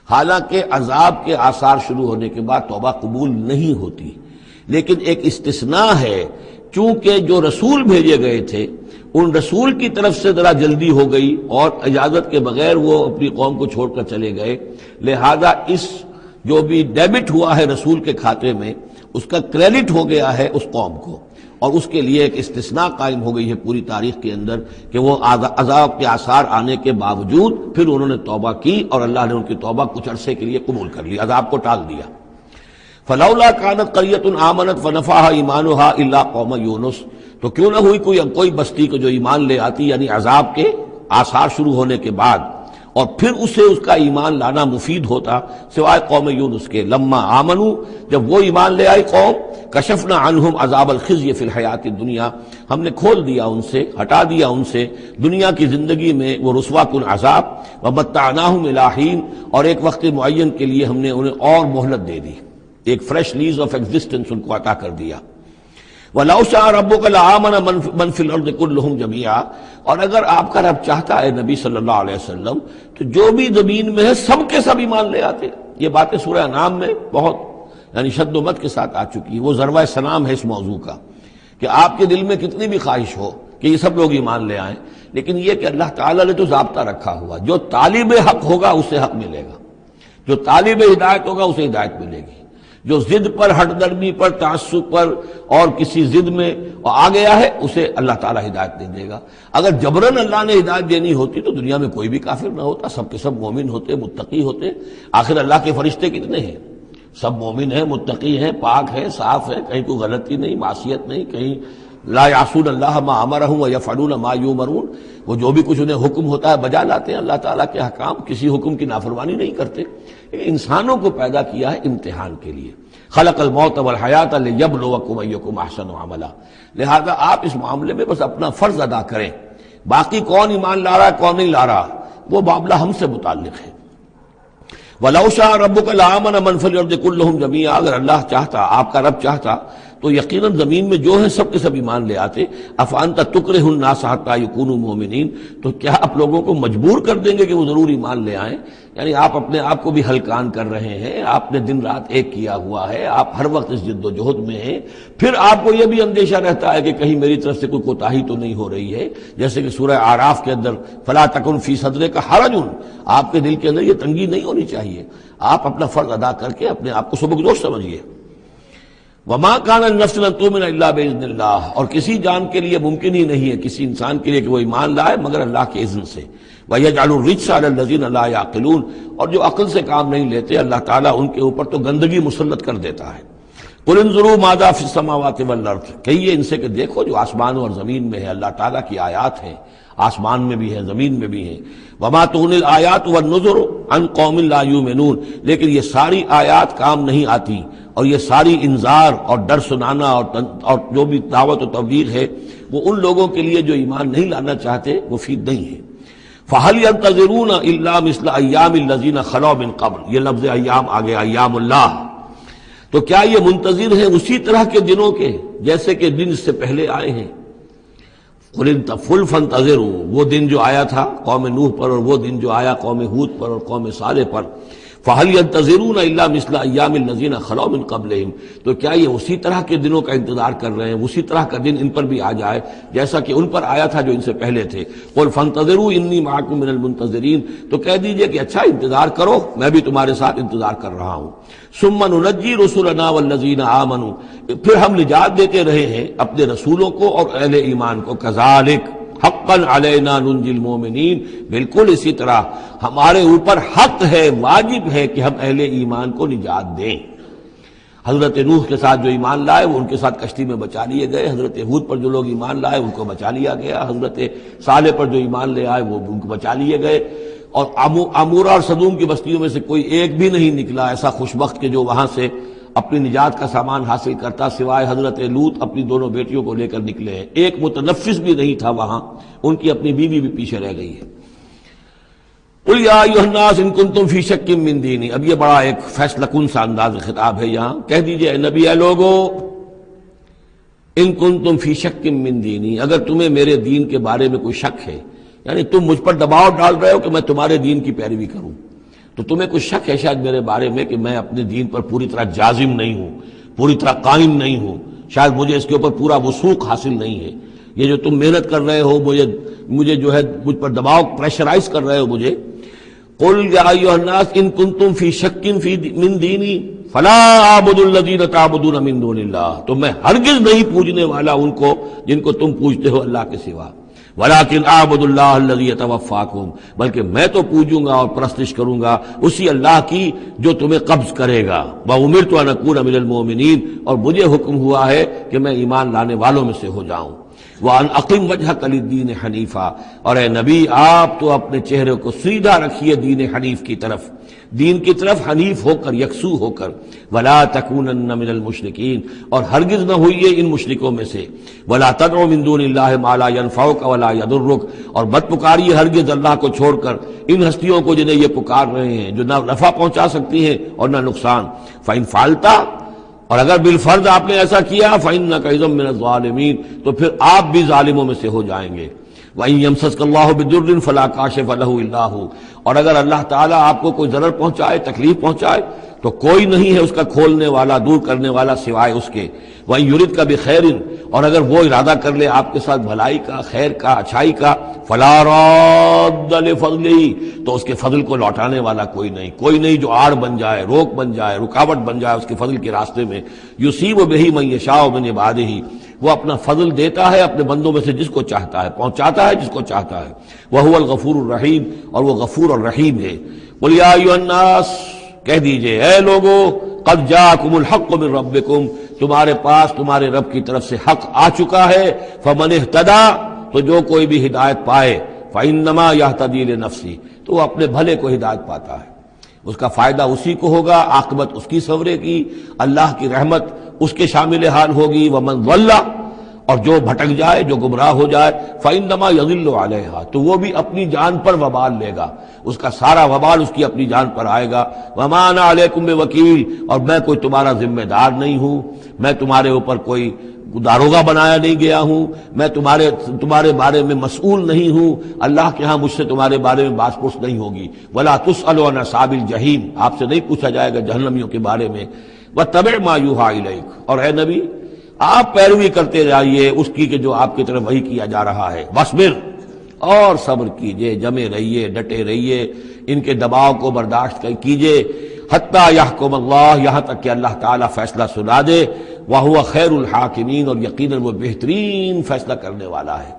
حالانکہ عذاب کے آثار شروع ہونے کے بعد توبہ قبول نہیں ہوتی، لیکن ایک استثناء ہے، چونکہ جو رسول بھیجے گئے تھے ان رسول کی طرف سے ذرا جلدی ہو گئی اور اجازت کے بغیر وہ اپنی قوم کو چھوڑ کر چلے گئے، لہذا اس جو بھی ڈیبٹ ہوا ہے رسول کے کھاتے میں اس کا کریڈٹ ہو گیا ہے اس قوم کو، اور اس کے لیے ایک استثناء قائم ہو گئی ہے پوری تاریخ کے اندر کہ وہ عذاب کے آثار آنے کے باوجود پھر انہوں نے توبہ کی اور اللہ نے ان کی توبہ کچھ عرصے کے لیے قبول کر لی، عذاب کو ٹال دیا۔ فلولا کانت قریۃ آمنت فنفعها ایمانها الا قوم یونس، تو کیوں نہ ہوئی کوئی بستی کو جو ایمان لے آتی، یعنی عذاب کے آثار شروع ہونے کے بعد، اور پھر اسے اس کا ایمان لانا مفید ہوتا، سوائے قوم یونس کے۔ لما آمنو، جب وہ ایمان لے آئی قوم، کشفنا عنہم عذاب الخزي فی الحیات الدنیا، ہم نے کھول دیا ان سے، ہٹا دیا ان سے دنیا کی زندگی میں وہ رسوا کن عذاب، ومتعناہم الی حین، اور ایک وقت معین کے لیے ہم نے انہیں اور مہلت دے دی، ایک فریش لیز آف ایگزسٹنس ان کو عطا کر دیا۔ وَلَوْ شَاءَ رَبُّكَ لَآمَنَ مَنْ فِي الْأَرْضِ كُلُّهُمْ جَمِيعًا، اور اگر آپ کا رب چاہتا ہے نبی صلی اللہ علیہ وسلم تو جو بھی زمین میں ہے سب کے سب ایمان لے آتے۔ یہ باتیں سورہ انعام میں بہت یعنی شد و مت کے ساتھ آ چکی ہے، وہ ذروہ سنام ہے اس موضوع کا کہ آپ کے دل میں کتنی بھی خواہش ہو کہ یہ سب لوگ ایمان لے آئیں، لیکن یہ کہ اللہ تعالیٰ نے تو ضابطہ رکھا ہوا، جو طالب حق ہوگا اسے حق ملے گا، جو طالب ہدایت ہوگا اسے ہدایت ملے گی۔ جو ضد پر، ہٹ درمی پر، تعصب پر اور کسی ضد میں آ گیا ہے اسے اللہ تعالیٰ ہدایت نہیں دے گا۔ اگر جبراً اللہ نے ہدایت دینی ہوتی تو دنیا میں کوئی بھی کافر نہ ہوتا، سب کے سب مومن ہوتے، متقی ہوتے۔ آخر اللہ کے فرشتے کتنے ہیں؟ سب مومن ہیں، متقی ہیں، پاک ہیں، صاف ہیں، کہیں کوئی غلطی نہیں، معصیت نہیں، کہیں لا یعصون اللہ ما امرہم ویفعلون ما یؤمرون، وہ جو بھی کچھ انہیں حکم ہوتا ہے بجا لاتے ہیں اللہ تعالیٰ کے احکام، کسی حکم کی نافرمانی نہیں کرتے۔ انسانوں کو پیدا کیا ہے امتحان کے لیے، خلق الموت والحیات لیبلوکم ایکم احسن عملا، لہذا آپ اس معاملے میں بس اپنا فرض ادا کریں، باقی کون ایمان لا رہا ہے کون نہیں لا رہا وہ معاملہ ہم سے متعلق ہے۔ وَلَوْ شَاءَ رَبُّكَ لَآمَنَ مَنْ فِي الْأَرْضِ كُلُّهُمْ جَمِيعًا، اگر اللہ چاہتا، آپ کا رب چاہتا تو یقیناً زمین میں جو ہیں سب کے سب ایمان لے آتے۔ أَفَأَنْتَ تُكْرِهُ النَّاسَ حَتَّى يَكُونُوا مُؤْمِنِينَ، تو کیا آپ لوگوں کو مجبور کر دیں گے کہ وہ ضرور ایمان لے آئیں؟ یعنی آپ اپنے آپ کو بھی ہلکان کر رہے ہیں، آپ نے دن رات ایک کیا ہوا ہے، آپ ہر وقت اس جد و جہد میں ہیں، پھر آپ کو یہ بھی اندیشہ رہتا ہے کہ کہیں میری طرف سے کوئی کوتاہی تو نہیں ہو رہی ہے، جیسے کہ سورہ اعراف کے اندر فَلَا تَكُنْ فِي صَدْرِكَ حَرَجٌ، آپ کے دل کے اندر یہ تنگی نہیں ہونی چاہیے، آپ اپنا فرض ادا کر کے اپنے آپ کو سبکدوش سمجھیے۔ وَمَا كَانَ لِنَفْسٍ أَن تُؤْمِنَ إِلَّا بِإِذْنِ اللَّهِ، اور کسی جان کے لیے ممکن ہی نہیں ہے، کسی انسان کے لیے کہ وہ ایمان لائے مگر اللہ کے اذن سے۔ وَيَجْعَلُ الرِّجْسَ عَلَى الَّذِينَ لَا يَعْقِلُونَ، اور جو عقل سے کام نہیں لیتے اللہ تعالیٰ ان کے اوپر تو گندگی مسلط کر دیتا ہے۔ قُلِ انظُرُوا مَاذَا فِي السَّمَاوَاتِ وَالْأَرْضِ، کہیے ان سے کہ دیکھو جو آسمانوں اور زمین میں ہے اللہ تعالیٰ کی آیات ہیں، آسمان میں بھی ہیں زمین میں بھی ہیں۔ وَمَا تُغْنِي الْآيَاتُ وَالنُّذُرُ عَنْ قَوْمٍ لَا يُؤْمِنُونَ، لیکن یہ ساری آیات کام نہیں آتی، اور یہ ساری انذار اور ڈر سنانا اور جو بھی دعوت و تبلیغ ہے وہ ان لوگوں کے لیے جو ایمان نہیں لانا چاہتے مفید نہیں ہے۔ فَهَلْ يَنْتَظِرُونَ إِلَّا مِثْلَ أَيَّامِ الَّذِينَ خَلَوْا مِن قَبْلُ، یہ لفظ ایام آگے ایام اللہ، تو کیا یہ منتظر ہیں اسی طرح کے دنوں کے جیسے کہ دن اس سے پہلے آئے ہیں؟ فَانْتَظِرُوا، وہ دن جو آیا تھا قوم نوح پر، اور وہ دن جو آیا قوم ہود پر اور قوم صالح پر۔ فَهَلْ يَنْتَظِرُونَ إِلَّا مِثْلَ أَيَّامِ الَّذِينَ خَلَوْا مِن قَبْلِهِمْ، تو کیا یہ اسی طرح کے دنوں کا انتظار کر رہے ہیں، اسی طرح کا دن ان پر بھی آ جائے جیسا کہ ان پر آیا تھا جو ان سے پہلے تھے۔ قُلْ فَانْتَظِرُوا إِنِّي مَعَكُم مِّنَ الْمُنتَظِرِينَ، تو کہہ دیجئے کہ اچھا انتظار کرو، میں بھی تمہارے ساتھ انتظار کر رہا ہوں۔ ثُمَّ نُنَجِّي رُسُلَنَا وَالَّذِينَ آمَنُوا، پھر ہم نجات دیتے رہے ہیں اپنے رسولوں کو اور اہل ایمان کو۔ كَذَلِكَ حقاً علینا ننجی المومنین، بالکل اسی طرح ہمارے اوپر حق ہے، واجب ہے کہ ہم اہل ایمان کو نجات دیں۔ حضرت نوح کے ساتھ جو ایمان لائے وہ ان کے ساتھ کشتی میں بچا لیے گئے، حضرت ہود پر جو لوگ ایمان لائے ان کو بچا لیا گیا، حضرت صالح پر جو ایمان لے آئے وہ ان کو بچا لیے گئے، اور عمورہ اور صدوم کی بستیوں میں سے کوئی ایک بھی نہیں نکلا ایسا خوشبخت کہ جو وہاں سے اپنی نجات کا سامان حاصل کرتا، سوائے حضرت لوط اپنی دونوں بیٹیوں کو لے کر نکلے ہیں، ایک متنفس بھی نہیں تھا وہاں، ان کی اپنی بیوی بھی پیچھے رہ گئی ہے۔ قُلْ يَا أَيُّهَا النَّاسُ إِن كُنتُمْ فِي شَكٍّ مِّن دِينِي، اب یہ بڑا ایک فیصلہ کن سا انداز خطاب ہے یہاں، کہہ دیجئے اے نبی، اے لوگو، إِن كُنتُمْ فِي شَكٍّ مِّن دِينِي، اگر تمہیں میرے دین کے بارے میں کوئی شک ہے، یعنی تم مجھ پر دباؤ ڈال رہے ہو کہ میں تمہارے دین کی پیروی کروں، تو تمہیں کچھ شک ہے شاید میرے بارے میں کہ میں اپنے دین پر پوری طرح جازم نہیں ہوں، پوری طرح قائم نہیں ہوں، شاید مجھے اس کے اوپر پورا وثوق حاصل نہیں ہے، یہ جو تم محنت کر رہے ہو، مجھے جو ہے مجھ پر دباؤ پریشرائز کر رہے ہو مجھے۔ قُلْ يَا أَيُّهَا النَّاسُ إِن كُنتُمْ فِي شَكٍّ مِّن دِينِي فَلَا أَعْبُدُ الَّذِينَ تَعْبُدُونَ مِن دُونِ اللَّهِ، تو میں ہرگز نہیں پوجنے والا ان کو جن کو تم پوجتے ہو اللہ کے سوا۔ وَلَٰكِنْ أَعْبُدُ اللَّهَ الَّذِي يَتَوَفَّاكُمْ، بلکہ میں تو پوجوں گا اور پرستش کروں گا اسی اللہ کی جو تمہیں قبض کرے گا۔ وَأُمِرْتُ أَنْ أَكُونَ مِنَ الْمُؤْمِنِينَ، اور مجھے حکم ہوا ہے کہ میں ایمان لانے والوں میں سے ہو جاؤں۔ وَأَنْ أَقِمْ وَجْهَكَ لِلدِّينِ حَنِيفًا، اور اے نبی آپ تو اپنے چہرے کو سیدھا رکھیے دین حنیف کی طرف، دین کی طرف حنیف ہو کر، یکسو ہو کر۔ وَلَا تَكُونَنَّ مِنَ الْمُشْرِكِينَ، اور ہرگز نہ ہوئیے ان مشرکوں میں سے۔ وَلَا تَدْعُ مِن دُونِ اللَّهِ مَا لَا يَنفَعُكَ وَلَا يَضُرُّكَ، اور مت پکاریے ہرگز اللہ کو چھوڑ کر ان ہستیوں کو جنہیں یہ پکار رہے ہیں جو نہ نفع پہنچا سکتی ہیں اور نہ نقصان۔ فَإِن فَعَلْتَ، اور اگر بالفرض آپ نے ایسا کیا، فَإِنَّكَ إِذًا مِّنَ الظَّالِمِينَ، تو پھر آپ بھی ظالموں میں سے ہو جائیں گے۔ وَإِن يَمْسَسْكَ اللَّهُ بِضُرٍّ فَلَا كَاشِفَ لَهُ إِلَّا هُوَ، اور اگر اللہ تعالیٰ آپ کو کوئی ضرر پہنچائے، تکلیف پہنچائے، تو کوئی نہیں ہے اس کا کھولنے والا، دور کرنے والا سوائے اس کے۔ وَإِن يُرِدْكَ بِخَيْرٍ، اور اگر وہ ارادہ کر لے آپ کے ساتھ بھلائی کا، خیر کا، اچھائی کا، فَلَا رَادَّ لِفَضْلِهِ، تو اس کے فضل کو لوٹانے والا کوئی نہیں جو آڑ بن جائے، روک بن جائے، رکاوٹ بن جائے اس کے فضل کے راستے میں۔ يُصِيبُ بِهِ مَن يَشَاءُ مِنْ عِبَادِهِ، وہ اپنا فضل دیتا ہے اپنے بندوں میں سے جس کو چاہتا ہے، پہنچاتا ہے جس کو چاہتا ہے۔ وَهُوَ الْغَفُورُ الرَّحِيمُ، اور وہ غفور اور رحیم ہے۔ قُلْ يَا أَيُّهَا النَّاسُ، کہہ دیجئے اے لوگو، قَدْ جَاءَكُمُ الْحَقُّ مِنْ رَبِّكُمْ، تمہارے پاس تمہارے رب کی طرف سے حق آ چکا ہے۔ فَمَنِ اهْتَدَىٰ، تو جو کوئی بھی ہدایت پائے، فَإِنَّمَا يَهْتَدِي لِنَفْسِهِ، تو وہ اپنے بھلے کو ہدایت پاتا ہے، اس کا فائدہ اسی کو ہوگا، عاقبت اس کی سورے کی، اللہ کی رحمت اس کے شامل حال ہوگی۔ وَمَنْ ضَلَّ، اور جو بھٹک جائے، جو گمراہ ہو جائے، فَإِنَّمَا يَضِلُّ عَلَيْهَا، تو وہ بھی اپنی جان پر وبال لے گا، اس کا سارا وبال اس کی اپنی جان پر آئے گا۔ وَمَا أَنَا عَلَيْكُمْ بِوَكِيلٍ، اور میں کوئی تمہارا ذمہ دار نہیں ہوں، میں تمہارے اوپر کوئی داروغہ بنایا نہیں گیا ہوں، میں تمہارے بارے میں مسئول نہیں ہوں، اللہ کے ہاں مجھ سے تمہارے بارے میں باس پرس نہیں ہوگی۔ وَلَا تُسْأَلُ عَنْ أَصْحَابِ الْجَحِيمِ، آپ سے نہیں پوچھا جائے گا جہنمیوں کے بارے میں۔ وَاتَّبِعْ مَا يُوحَىٰ إِلَيْكَ، اور اے نبی آپ پیروی کرتے جائیے اس کی کہ جو آپ کی طرف وحی کیا جا رہا ہے۔ وَاصْبِرْ، اور صبر کیجئے، جمے رہیے، ڈٹے رہیے، ان کے دباؤ کو برداشت کیجئے، حتیٰ یحکم اللہ، یہاں تک کہ اللہ تعالیٰ فیصلہ سنا دے۔ وَهُوَ خَيْرُ الْحَاكِمِينَ، اور یقیناً وہ بہترین فیصلہ کرنے والا ہے۔